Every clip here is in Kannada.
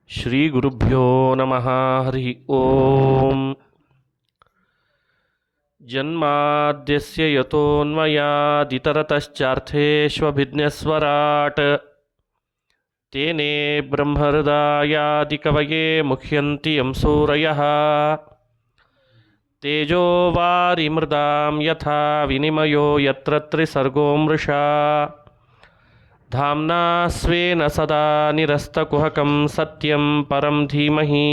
ಶ್ರೀ ಗುರುಭ್ಯೋ ನಮಃ. ಹರಿ ಓಂ. ಜನ್ಮಾದ್ಯಸ್ಯ ಯತೋನ್ಮಯಾದಿತರತಶ್ಚಾರ್ಥೇಷ್ವಭಿಜ್ಞಸ್ವರಾಟ್ ತೇನೇ ಬ್ರಹ್ಮಹೃದಾಯಾದಿಕವಯೇ ಮುಹ್ಯಂತಿ ಯಂ ಸೂರಯಃ. ತೇಜೋ ವಾರಿಮೃದಾಂ ಯಥಾ ವಿನಿಮಯೋ ಯತ್ರ ತ್ರಿಸರ್ಗೋ ಮೃಷಾ. ಧಾಮ್ನಾ ಸ್ವೇನ ಸದಾ ನಿರಸ್ತಕುಹಕಂ ಸತ್ಯಂ ಪರಂ ಧೀಮಹಿ.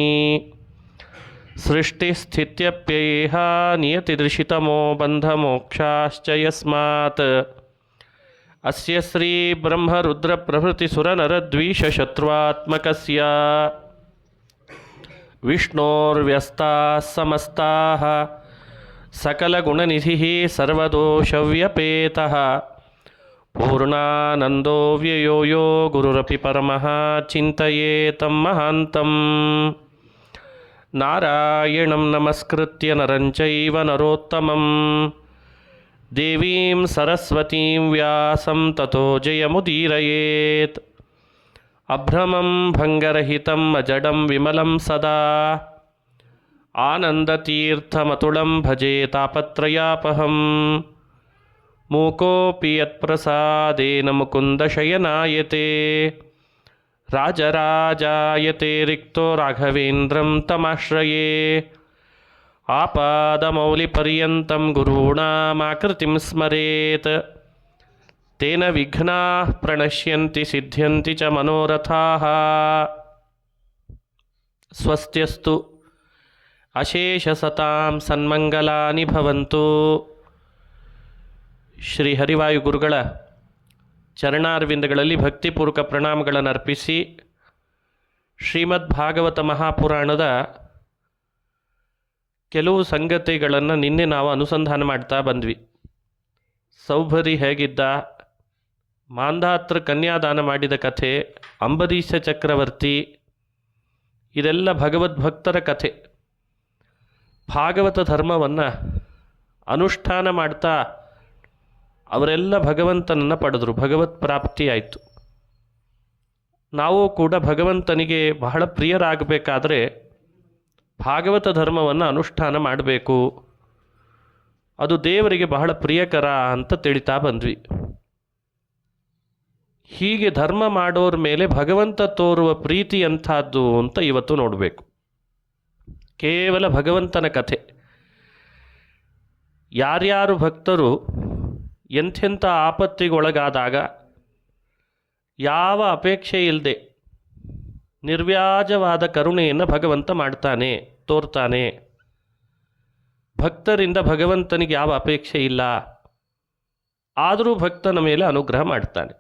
ಸೃಷ್ಟಿಸ್ಥಿತ್ಯಪ್ಯಯೇಹ ನಿಯತಿದೃಶಿತಮೋ ಬಂಧಮೋಕ್ಷಾಶ್ಚ ಯಸ್ಮಾತ್. ಅಸ್ಯ ಶ್ರೀ ಬ್ರಹ್ಮರುದ್ರಪ್ರಭೃತಿಸುರನರದ್ವೀಷಶತ್ರುವಾತ್ಮಕಸ್ಯ ವಿಷ್ಣೋರ್ವ್ಯಸ್ತಾಃ ಸಮಸ್ತಾಃ ಸಕಲಗುಣನಿಧಿಃ ಸರ್ವದೋಷವ್ಯಪೇತಃ. ಪೂರ್ಣಾನಂದೋ ವ್ಯಯೋ ಯೋ ಗುರುರಪಿ ಪರಮಃ ಚಿಂತಯೇತಂ ಮಹಾಂತಂ. ನಾರಾಯಣಂ ನಮಸ್ಕೃತ್ಯ ನರಂ ಚೈವ ನರೋತ್ತಮಂ ದೇವೀಂ ಸರಸ್ವತೀಂ ವ್ಯಾಸಂ ತತೋ ಜಯಮುದೀರಯೇತ್. ಅಭ್ರಮಂ ಭಂಗರಹಿತಂ ಅಜಡಂ ವಿಮಲಂ ಸದಾ ಆನಂದತೀರ್ಥಮತುಳಂ ಭಜೆ ತಾಪತ್ರಯಾಪಹಂ. ಮೂಕೋಪಿ ಯತ್ಪ್ರಸಾದೇನ ಮುಕುಂದಶಯನಾಯತೆ ರಾಜರಾಜಾಯತೆ ರಿಕ್ತೋ ರಾಘವೇಂದ್ರಂ ತಮಾಶ್ರಯೇ. ಆಪಾದಮೌಲಿಪರ್ಯಂತಂ ಗುರುಣಾಮಾಕೃತಿಂ ಸ್ಮರೇತ್. ತೇನ ವಿಘ್ನಾಃ ಪ್ರಣಶ್ಯಂತಿ ಸಿದ್ಧ್ಯಂತಿ ಚ ಮನೋರಥಾಃ. ಸ್ವಸ್ತ್ಯಸ್ತು ಅಶೇಷಸತಾಂ ಸನ್ಮಂಗಲಾನಿ ಭವಂತು. ಶ್ರೀ ಹರಿವಾಯು ಗುರುಗಳ ಚರಣಾರವಿಂದಗಳಲ್ಲಿ ಭಕ್ತಿಪೂರ್ವಕ ಪ್ರಣಾಮಗಳನ್ನು ಅರ್ಪಿಸಿ ಶ್ರೀಮದ್ ಭಾಗವತ ಮಹಾಪುರಾಣದ ಕೆಲವು ಸಂಗತಿಗಳನ್ನು ನಿನ್ನೆ ನಾವು ಅನುಸಂಧಾನ ಮಾಡ್ತಾ ಬಂದ್ವಿ. ಸೌಭರಿ ಹೇಗಿದ್ದ, ಮಾಂಧಾತ್ರ ಕನ್ಯಾದಾನ ಮಾಡಿದ ಕಥೆ, ಅಂಬರೀಷ ಚಕ್ರವರ್ತಿ, ಇದೆಲ್ಲ ಭಗವದ್ಭಕ್ತರ ಕಥೆ. ಭಾಗವತ ಧರ್ಮವನ್ನು ಅನುಷ್ಠಾನ ಮಾಡ್ತಾ ಅವರೆಲ್ಲ ಭಗವಂತನನ್ನು ಪಡೆದರು, ಭಗವತ್ ಪ್ರಾಪ್ತಿಯಾಯಿತು. ನಾವು ಕೂಡ ಭಗವಂತನಿಗೆ ಬಹಳ ಪ್ರಿಯರಾಗಬೇಕಾದ್ರೆ ಭಾಗವತ ಧರ್ಮವನ್ನು ಅನುಷ್ಠಾನ ಮಾಡಬೇಕು, ಅದು ದೇವರಿಗೆ ಬಹಳ ಪ್ರಿಯಕರ ಅಂತ ತಿಳಿತಾ ಬಂದ್ವಿ. ಹೀಗೆ ಧರ್ಮ ಮಾಡೋರ ಮೇಲೆ ಭಗವಂತ ತೋರುವ ಪ್ರೀತಿ ಎಂಥದ್ದು ಅಂತ ಇವತ್ತು ನೋಡಬೇಕು. ಕೇವಲ ಭಗವಂತನ ಕಥೆ. ಯಾರ್ಯಾರು ಭಕ್ತರು ಎಂಥೆಂಥ ಆಪತ್ತಿಗೊಳಗಾದಾಗ ಯಾವ ಅಪೇಕ್ಷೆ ಇಲ್ಲದೆ ನಿರ್ವ್ಯಾಜವಾದ ಕರುಣೆಯನ್ನು ಭಗವಂತ ಮಾಡ್ತಾನೆ, ತೋರ್ತಾನೆ. ಭಕ್ತರಿಂದ ಭಗವಂತನಿಗೆ ಯಾವ ಅಪೇಕ್ಷೆ ಇಲ್ಲ, ಆದರೂ ಭಕ್ತನ ಮೇಲೆ ಅನುಗ್ರಹ ಮಾಡ್ತಾನೆ.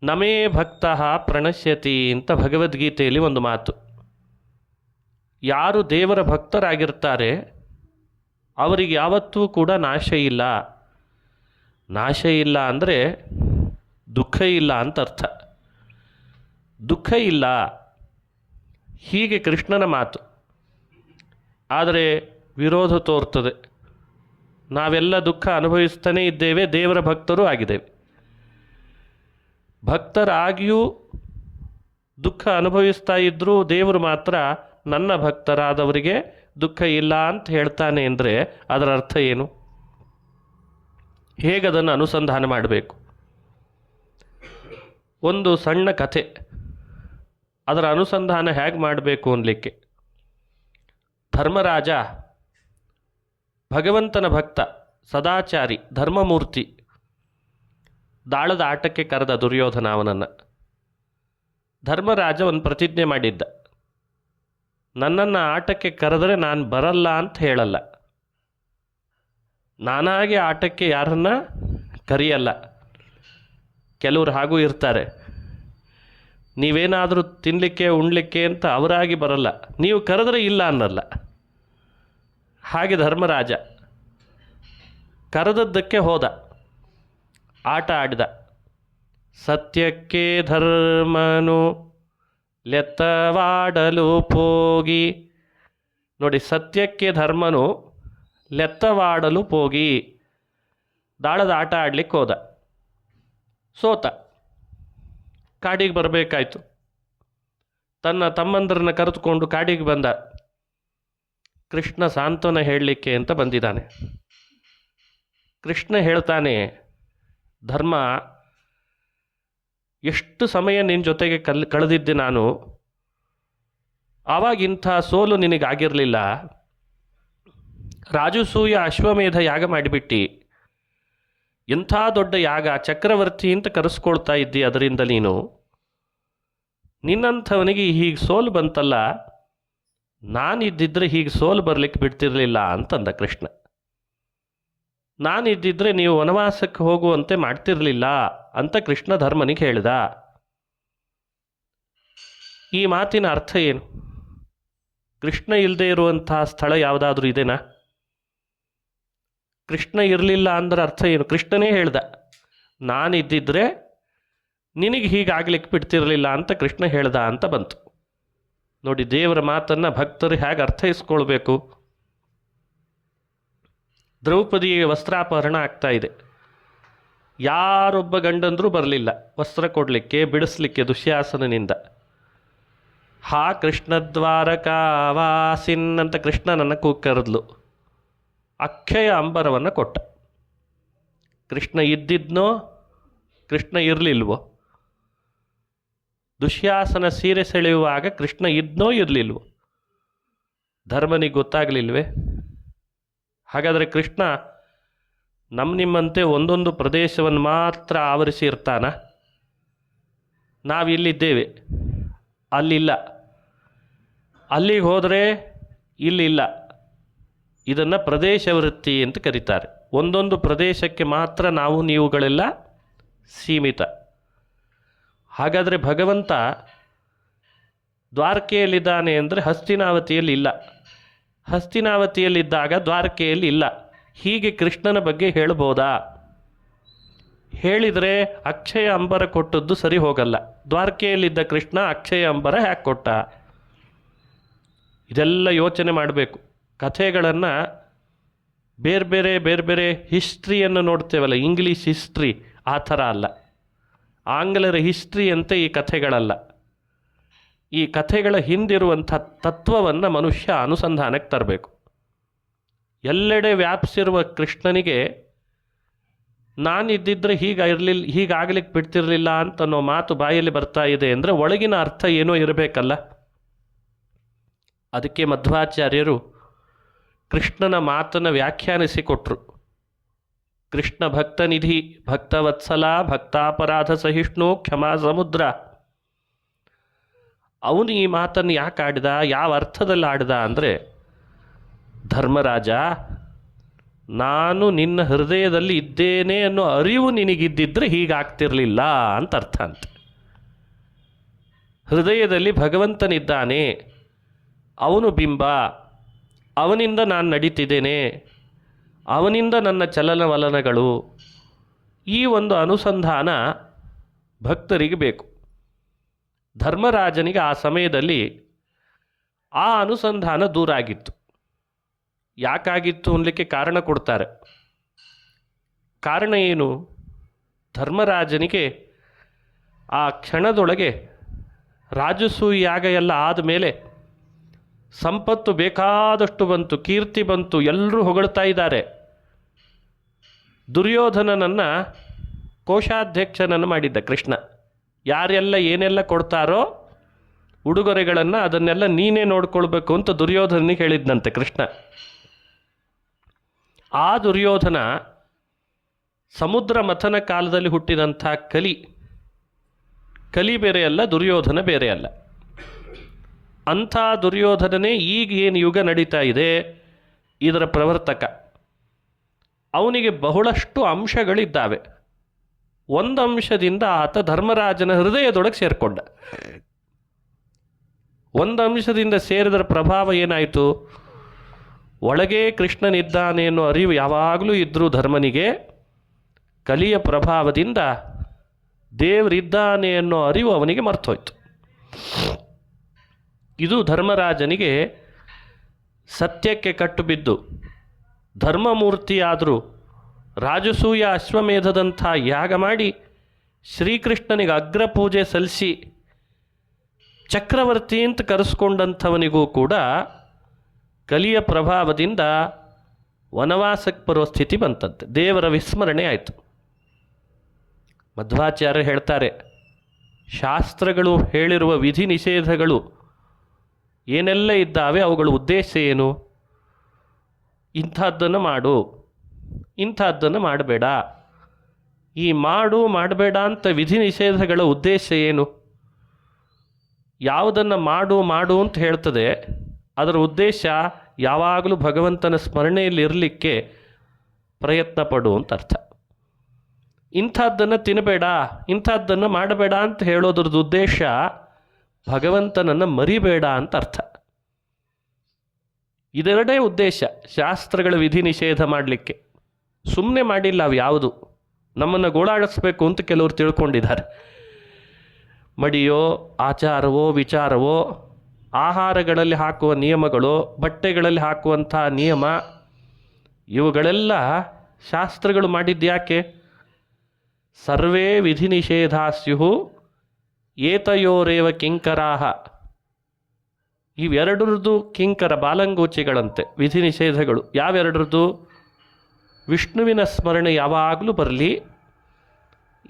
ನಮೇ ಭಕ್ತಃ ಪ್ರಣಶ್ಯತಿ ಅಂತ ಭಗವದ್ಗೀತೆಯಲ್ಲಿ ಒಂದು ಮಾತು. ಯಾರು ದೇವರ ಭಕ್ತರಾಗಿರ್ತಾರೆ ಅವರಿಗೆ ಯಾವತ್ತೂ ಕೂಡ ನಾಶ ಇಲ್ಲ. ನಾಶ ಇಲ್ಲ ಅಂದರೆ ದುಃಖ ಇಲ್ಲ ಅಂತ ಅರ್ಥ. ದುಃಖ ಇಲ್ಲ, ಹೀಗೆ ಕೃಷ್ಣನ ಮಾತು. ಆದರೆ ವಿರೋಧ ತೋರ್ತದೆ. ನಾವೆಲ್ಲ ದುಃಖ ಅನುಭವಿಸ್ತಾನೇ ಇದ್ದೇವೆ, ದೇವರ ಭಕ್ತರೂ ಆಗಿದ್ದೇವೆ. ಭಕ್ತರಾಗಿಯೂ ದುಃಖ ಅನುಭವಿಸ್ತಾ ಇದ್ದರೂ ದೇವರು ಮಾತ್ರ ನನ್ನ ಭಕ್ತರಾದವರಿಗೆ ದುಃಖ ಇಲ್ಲ ಅಂತ ಹೇಳ್ತಾನೆ ಅಂದರೆ ಅದರ ಅರ್ಥ ಏನು? ಹೇಗದನ್ನು ಅನುಸಂಧಾನ ಮಾಡಬೇಕು? ಒಂದು ಸಣ್ಣ ಕಥೆ, ಅದರ ಅನುಸಂಧಾನ ಹೇಗೆ ಮಾಡಬೇಕು ಅನ್ನಲಿಕ್ಕೆ. ಧರ್ಮರಾಜ ಭಗವಂತನ ಭಕ್ತ, ಸದಾಚಾರಿ, ಧರ್ಮಮೂರ್ತಿ. ದಾಳದ ಆಟಕ್ಕೆ ಕರೆದ ದುರ್ಯೋಧನ ಅವನನ್ನು. ಧರ್ಮರಾಜ ಒಂದು ಪ್ರತಿಜ್ಞೆ ಮಾಡಿದ್ದ, ನನ್ನನ್ನು ಆಟಕ್ಕೆ ಕರೆದರೆ ನಾನು ಬರಲ್ಲ ಅಂತ ಹೇಳಲ್ಲ, ನಾನಾಗಿ ಆಟಕ್ಕೆ ಯಾರನ್ನ ಕರೆಯಲ್ಲ. ಕೆಲವರು ಹಾಗೂ ಇರ್ತಾರೆ, ನೀವೇನಾದರೂ ತಿನ್ನಲಿಕ್ಕೆ ಉಣ್ಲಿಕ್ಕೆ ಅಂತ ಅವರಾಗಿ ಬರಲ್ಲ, ನೀವು ಕರೆದ್ರೆ ಇಲ್ಲ ಅನ್ನಲ್ಲ. ಹಾಗೆ ಧರ್ಮರಾಜ ಕರೆದದ್ದಕ್ಕೆ ಹೋದ, ಆಟ ಆಡಿದ. ಸತ್ಯಕ್ಕೆ ಧರ್ಮನು ಲೆತ್ತವಾಡಲು ಪೋಗಿ. ನೋಡಿ, ಸತ್ಯಕ್ಕೆ ಧರ್ಮನು ಲೆತ್ತವಾಡಲು ಪೋಗಿ. ದಾಳದ ಆಟ ಆಡ್ಲಿಕ್ಕೆ ಹೋದ, ಸೋತ. ಕಾಡಿಗೆ ಬರಬೇಕಾಯ್ತು. ತನ್ನ ತಮ್ಮಂದರನ್ನ ಕರೆದುಕೊಂಡು ಕಾಡಿಗೆ ಬಂದ. ಕೃಷ್ಣ ಸಾಂತ್ವನ ಹೇಳಲಿಕ್ಕೆ ಅಂತ ಬಂದಿದ್ದಾನೆ. ಕೃಷ್ಣ ಹೇಳ್ತಾನೆ, ಧರ್ಮ, ಎಷ್ಟು ಸಮಯ ನಿನ್ನ ಜೊತೆಗೆ ಕಳೆದಿದ್ದೆ ನಾನು, ಆವಾಗಿಂಥ ಸೋಲು ನಿನಗಾಗಿರಲಿಲ್ಲ. ರಾಜಸೂಯ ಅಶ್ವಮೇಧ ಯಾಗ ಮಾಡಿಬಿಟ್ಟು ಎಂಥ ದೊಡ್ಡ ಯಾಗ, ಚಕ್ರವರ್ತಿ ಅಂತ ಕರೆಸ್ಕೊಳ್ತಾ ಇದ್ದಿ, ಅದರಿಂದ ನಿನ್ನಂಥವನಿಗೆ ಹೀಗೆ ಸೋಲು ಬಂತಲ್ಲ, ನಾನಿದ್ದಿದ್ರೆ ಹೀಗೆ ಸೋಲು ಬರಲಿಕ್ಕೆ ಬಿಡ್ತಿರಲಿಲ್ಲ ಅಂತಂದ ಕೃಷ್ಣ. ನಾನಿದ್ದಿದ್ರೆ ನೀವು ವನವಾಸಕ್ಕೆ ಹೋಗುವಂತೆ ಮಾಡ್ತಿರಲಿಲ್ಲ ಅಂತ ಕೃಷ್ಣ ಧರ್ಮನಿಗೆ ಹೇಳಿದ. ಈ ಮಾತಿನ ಅರ್ಥ ಏನು? ಕೃಷ್ಣ ಇಲ್ಲದೆ ಇರುವಂತಹ ಸ್ಥಳ ಯಾವುದಾದ್ರೂ ಇದೆನಾ? ಕೃಷ್ಣ ಇರಲಿಲ್ಲ ಅಂದ್ರೆ ಅರ್ಥ ಏನು? ಕೃಷ್ಣನೇ ಹೇಳ್ದ, ನಾನಿದ್ದಿದ್ರೆ ನಿನಗೆ ಹೀಗಾಗ್ಲಿಕ್ಕೆ ಬಿಡ್ತಿರಲಿಲ್ಲ ಅಂತ ಕೃಷ್ಣ ಹೇಳ್ದ ಅಂತ ಬಂತು. ನೋಡಿ, ದೇವರ ಮಾತನ್ನು ಭಕ್ತರು ಹೇಗೆ ಅರ್ಥೈಸ್ಕೊಳ್ಬೇಕು. ದ್ರೌಪದಿಗೆ ವಸ್ತ್ರಾಪಹರಣ ಆಗ್ತಾ ಇದೆ. ಯಾರೊಬ್ಬ ಗಂಡಂದ್ರೂ ಬರಲಿಲ್ಲ ವಸ್ತ್ರ ಕೊಡಲಿಕ್ಕೆ, ಬಿಡಿಸ್ಲಿಕ್ಕೆ ದುಶ್ಯಾಸನನಿಂದ. ಹಾ ಕೃಷ್ಣದ್ವಾರಕಾವಾಸಿನ್ ಅಂತ ಕೃಷ್ಣನನ್ನು ಕೂಕ್ಕರೆದ್ಲು. ಅಕ್ಷಯ ಅಂಬರವನ್ನು ಕೊಟ್ಟ. ಕೃಷ್ಣ ಇದ್ದಿದ್ನೋ, ಕೃಷ್ಣ ಇರಲಿಲ್ವೋ? ದುಶ್ಯಾಸನ ಸೀರೆ ಸೆಳೆಯುವಾಗ ಕೃಷ್ಣ ಇದ್ನೋ ಇರಲಿಲ್ವೋ? ಧರ್ಮನಿಗೆ ಗೊತ್ತಾಗಲಿಲ್ವೇ? ಹಾಗಾದರೆ ಕೃಷ್ಣ ನಿಮ್ಮಂತೆ ಒಂದೊಂದು ಪ್ರದೇಶವನ್ನು ಮಾತ್ರ ಆವರಿಸಿ ಇರ್ತಾನ? ನಾವಿಲ್ಲಿದ್ದೇವೆ, ಅಲ್ಲಿಲ್ಲ. ಅಲ್ಲಿಗೆ ಹೋದರೆ ಇಲ್ಲಿಲ್ಲ. ಇದನ್ನು ಪ್ರದೇಶ ವೃತ್ತಿ ಅಂತ ಕರೀತಾರೆ. ಒಂದೊಂದು ಪ್ರದೇಶಕ್ಕೆ ಮಾತ್ರ ನಾವು ನೀವುಗಳೆಲ್ಲ ಸೀಮಿತ. ಹಾಗಾದರೆ ಭಗವಂತ ದ್ವಾರಕೆಯಲ್ಲಿದ್ದಾನೆ ಅಂದರೆ ಹಸ್ತಿನಾವತಿಯಲ್ಲಿ ಇಲ್ಲ, ಹಸ್ತಿನಾವತಿಯಲ್ಲಿದ್ದಾಗ ದ್ವಾರಕೆಯಲ್ಲಿ ಇಲ್ಲ. ಹೀಗೆ ಕೃಷ್ಣನ ಬಗ್ಗೆ ಹೇಳ್ಬೋದಾ? ಹೇಳಿದರೆ ಅಕ್ಷಯ ಅಂಬರ ಕೊಟ್ಟದ್ದು ಸರಿ ಹೋಗಲ್ಲ. ದ್ವಾರಕೆಯಲ್ಲಿದ್ದ ಕೃಷ್ಣ ಅಕ್ಷಯ ಅಂಬರ ಹ್ಯಾಕೆ ಕೊಟ್ಟ? ಇದೆಲ್ಲ ಯೋಚನೆ ಮಾಡಬೇಕು. ಕಥೆಗಳನ್ನು ಬೇರೆ ಬೇರೆ ಹಿಸ್ಟ್ರಿಯನ್ನು ನೋಡ್ತೇವಲ್ಲ, ಇಂಗ್ಲೀಷ್ ಹಿಸ್ಟ್ರಿ, ಆ ಥರ ಅಲ್ಲ. ಆಂಗ್ಲರ ಹಿಸ್ಟ್ರಿ ಅಂತ ಈ ಕಥೆಗಳಲ್ಲ. ಈ ಕಥೆಗಳ ಹಿಂದಿರುವಂಥ ತತ್ವವನ್ನು ಮನುಷ್ಯ ಅನುಸಂಧಾನಕ್ಕೆ ತರಬೇಕು. ಎಲ್ಲೆಡೆ ವ್ಯಾಪಿಸಿರುವ ಕೃಷ್ಣನಿಗೆ ನಾನಿದ್ದಿದ್ರೆ ಹೀಗಾಗಲಿಕ್ಕೆ ಬಿಡ್ತಿರಲಿಲ್ಲ ಅಂತನೋ ಮಾತು ಬಾಯಲ್ಲಿ ಬರ್ತಾ ಇದೆ ಅಂದರೆ ಒಳಗಿನ ಅರ್ಥ ಏನೋ ಇರಬೇಕಲ್ಲ. ಅದಕ್ಕೆ ಮಧ್ವಾಚಾರ್ಯರು ಕೃಷ್ಣನ ಮಾತನ್ನು ವ್ಯಾಖ್ಯಾನಿಸಿಕೊಟ್ರು. ಕೃಷ್ಣ ಭಕ್ತನಿಧಿ, ಭಕ್ತವತ್ಸಲ, ಭಕ್ತಾಪರಾಧ ಸಹಿಷ್ಣು, ಕ್ಷಮಾ ಸಮುದ್ರ. ಅವನು ಈ ಮಾತನ್ನು ಯಾಕೆ ಆಡಿದ, ಯಾವ ಅರ್ಥದಲ್ಲಿ ಆಡಿದ ಅಂದರೆ, ಧರ್ಮರಾಜ, ನಾನು ನಿನ್ನ ಹೃದಯದಲ್ಲಿ ಇದ್ದೇನೆ ಅನ್ನೋ ಅರಿವು ನಿನಗಿದ್ದಿದ್ರೆ ಹೀಗಾಗ್ತಿರಲಿಲ್ಲ ಅಂತ ಅರ್ಥ ಅಂತ. ಹೃದಯದಲ್ಲಿ ಭಗವಂತನಿದ್ದಾನೆ, ಅವನು ಬಿಂಬ, ಅವನಿಂದ ನಾನು ನಡೀತಿದ್ದೇನೆ, ಅವನಿಂದ ನನ್ನ ಚಲನವಲನಗಳು. ಈ ಒಂದು ಅನುಸಂಧಾನ ಭಕ್ತರಿಗೆ ಬೇಕು. ಧರ್ಮರಾಜನಿಗೆ ಆ ಸಮಯದಲ್ಲಿ ಆ ಅನುಸಂಧಾನ ದೂರ ಆಗಿತ್ತು. ಯಾಕಾಗಿತ್ತು ಅನ್ನಲಿಕ್ಕೆ ಕಾರಣ ಕೊಡ್ತಾರೆ. ಕಾರಣ ಏನು? ಧರ್ಮರಾಜನಿಗೆ ಆ ಕ್ಷಣದೊಳಗೆ ರಾಜಸೂಯ ಯಾಗ ಎಲ್ಲ ಆದಮೇಲೆ ಸಂಪತ್ತು ಬೇಕಾದಷ್ಟು ಬಂತು, ಕೀರ್ತಿ ಬಂತು, ಎಲ್ಲರೂ ಹೊಗಳ್ತಾ ಇದ್ದಾರೆ. ದುರ್ಯೋಧನನನ್ನು ಕೋಶಾಧ್ಯಕ್ಷನನ್ನು ಮಾಡಿದ್ದ ಕೃಷ್ಣ. ಯಾರೆಲ್ಲ ಏನೆಲ್ಲ ಕೊಡ್ತಾರೋ ಉಡುಗೊರೆಗಳನ್ನು ಅದನ್ನೆಲ್ಲ ನೀನೇ ನೋಡ್ಕೊಳ್ಬೇಕು ಅಂತ ದುರ್ಯೋಧನಿಗೆ ಹೇಳಿದ್ನಂತೆ ಕೃಷ್ಣ. ಆ ದುರ್ಯೋಧನ ಸಮುದ್ರ ಮಥನ ಕಾಲದಲ್ಲಿ ಹುಟ್ಟಿದಂಥ ಕಲಿ ಬೇರೆ ಅಲ್ಲ, ದುರ್ಯೋಧನ ಬೇರೆ ಅಲ್ಲ. ಅಂಥ ದುರ್ಯೋಧನನೇ ಈಗ ಏನು ಯುಗ ನಡೀತಾ ಇದೆ ಇದರ ಪ್ರವರ್ತಕ. ಅವನಿಗೆ ಬಹಳಷ್ಟು ಅಂಶಗಳಿದ್ದಾವೆ. ಒಂದು ಅಂಶದಿಂದ ಆತ ಧರ್ಮರಾಜನ ಹೃದಯದೊಳಗೆ ಸೇರಿಕೊಂಡ. ಒಂದು ಅಂಶದಿಂದ ಸೇರಿದರ ಪ್ರಭಾವ ಏನಾಯಿತು? ಒಳಗೆ ಕೃಷ್ಣನಿದ್ದಾನೆ ಅನ್ನೋ ಅರಿವು ಯಾವಾಗಲೂ ಇದ್ದರೂ ಧರ್ಮನಿಗೆ ಕಲಿಯ ಪ್ರಭಾವದಿಂದ ದೇವರಿದ್ದಾನೆ ಅನ್ನೋ ಅರಿವು ಅವನಿಗೆ ಮರ್ತೋಯ್ತು. ಇದು ಧರ್ಮರಾಜನಿಗೆ ಸತ್ಯಕ್ಕೆ ಕಟ್ಟು ಬಿದ್ದು ಧರ್ಮಮೂರ್ತಿಯಾದರೂ ರಾಜಸೂಯ ಅಶ್ವಮೇಧದಂಥ ಯಾಗ ಮಾಡಿ ಶ್ರೀಕೃಷ್ಣನಿಗೆ ಅಗ್ರ ಪೂಜೆ ಸಲ್ಲಿಸಿ ಚಕ್ರವರ್ತಿ ಅಂತ ಕರೆಸ್ಕೊಂಡಂಥವನಿಗೂ ಕೂಡ ಕಲಿಯ ಪ್ರಭಾವದಿಂದ ವನವಾಸಕ್ಕೆ ಬರೋ ಸ್ಥಿತಿ ಬಂತಂತೆ. ದೇವರ ವಿಸ್ಮರಣೆ ಆಯಿತು. ಮಧ್ವಾಚಾರ್ಯರು ಹೇಳ್ತಾರೆ, ಶಾಸ್ತ್ರಗಳು ಹೇಳಿರುವ ವಿಧಿ ನಿಷೇಧಗಳು ಏನೆಲ್ಲ ಇದ್ದಾವೆ ಅವುಗಳ ಉದ್ದೇಶ ಏನು? ಇಂಥದ್ದನ್ನು ಮಾಡು, ಇಂಥದ್ದನ್ನು ಮಾಡಬೇಡ. ಈ ಮಾಡು ಮಾಡಬೇಡ ಅಂತ ವಿಧಿ ನಿಷೇಧಗಳ ಉದ್ದೇಶ ಏನು? ಯಾವುದನ್ನು ಮಾಡು ಮಾಡು ಅಂತ ಹೇಳ್ತದೆ ಅದರ ಉದ್ದೇಶ ಯಾವಾಗಲೂ ಭಗವಂತನ ಸ್ಮರಣೆಯಲ್ಲಿ ಇರಲಿಕ್ಕೆ ಪ್ರಯತ್ನ ಪಡು ಅಂತ ಅರ್ಥ. ಇಂಥದ್ದನ್ನು ತಿನ್ನಬೇಡ, ಇಂಥದ್ದನ್ನು ಮಾಡಬೇಡ ಅಂತ ಹೇಳೋದ್ರದ್ದು ಉದ್ದೇಶ ಭಗವಂತನನ್ನು ಮರಿಬೇಡ ಅಂತ ಅರ್ಥ. ಇದೆರಡೇ ಉದ್ದೇಶ ಶಾಸ್ತ್ರಗಳ ವಿಧಿ ನಿಷೇಧ ಮಾಡಲಿಕ್ಕೆ. ಸುಮ್ಮನೆ ಮಾಡಿಲ್ಲ ಅವು ಯಾವುದು, ನಮ್ಮನ್ನು ಗೋಳಾಡಿಸ್ಬೇಕು ಅಂತ ಕೆಲವರು ತಿಳ್ಕೊಂಡಿದ್ದಾರೆ. ಮಡಿಯೋ ಆಚಾರವೋ ವಿಚಾರವೋ, ಆಹಾರಗಳಲ್ಲಿ ಹಾಕುವ ನಿಯಮಗಳು, ಬಟ್ಟೆಗಳಲ್ಲಿ ಹಾಕುವಂಥ ನಿಯಮ, ಇವುಗಳೆಲ್ಲ ಶಾಸ್ತ್ರಗಳು ಮಾಡಿದ್ಯಾಕೆ? ಸರ್ವೇ ವಿಧಿ ನಿಷೇಧಾಸ್ಯು ಏತಯೋರೇವ ಕಿಂಕರಾಹ. ಇವೆರಡರದ್ದು ಕಿಂಕರ ಬಾಲಂಗೂಚಿಗಳಂತೆ ವಿಧಿ ನಿಷೇಧಗಳು. ಯಾವೆರಡರದ್ದು? ವಿಷ್ಣುವಿನ ಸ್ಮರಣೆ ಯಾವಾಗಲೂ ಬರಲಿ,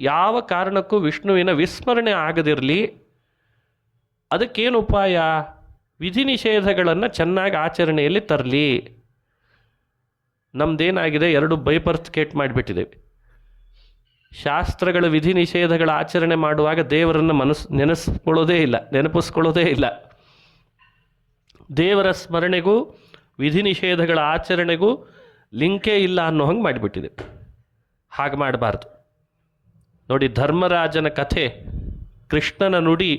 ಯಾವ ಕಾರಣಕ್ಕೂ ವಿಷ್ಣುವಿನ ವಿಸ್ಮರಣೆ ಆಗದಿರಲಿ. ಅದಕ್ಕೇನು ಉಪಾಯ? ವಿಧಿ ನಿಷೇಧಗಳನ್ನು ಚೆನ್ನಾಗಿ ಆಚರಣೆಯಲ್ಲಿ ತರಲಿ. ನಮ್ಮದೇನಾಗಿದೆ, ಎರಡು ಬೈಪರ್ತ್ಕೇಟ್ ಮಾಡಿಬಿಟ್ಟಿದ್ದೇವೆ. ಶಾಸ್ತ್ರಗಳ ವಿಧಿ ನಿಷೇಧಗಳ ಆಚರಣೆ ಮಾಡುವಾಗ ದೇವರನ್ನು ನೆನಪಿಸ್ಕೊಳ್ಳೋದೇ ಇಲ್ಲ. ದೇವರ ಸ್ಮರಣೆಗೂ ವಿಧಿ ನಿಷೇಧಗಳ ಆಚರಣೆಗೂ ಲಿಂಕೇ ಇಲ್ಲ ಅನ್ನೋ ಹಂಗೆ ಮಾಡಿಬಿಟ್ಟಿದೆ. ಹಾಗೆ ಮಾಡಬಾರ್ದು. ನೋಡಿ, ಧರ್ಮರಾಜನ ಕಥೆ, ಕೃಷ್ಣನ ನುಡಿ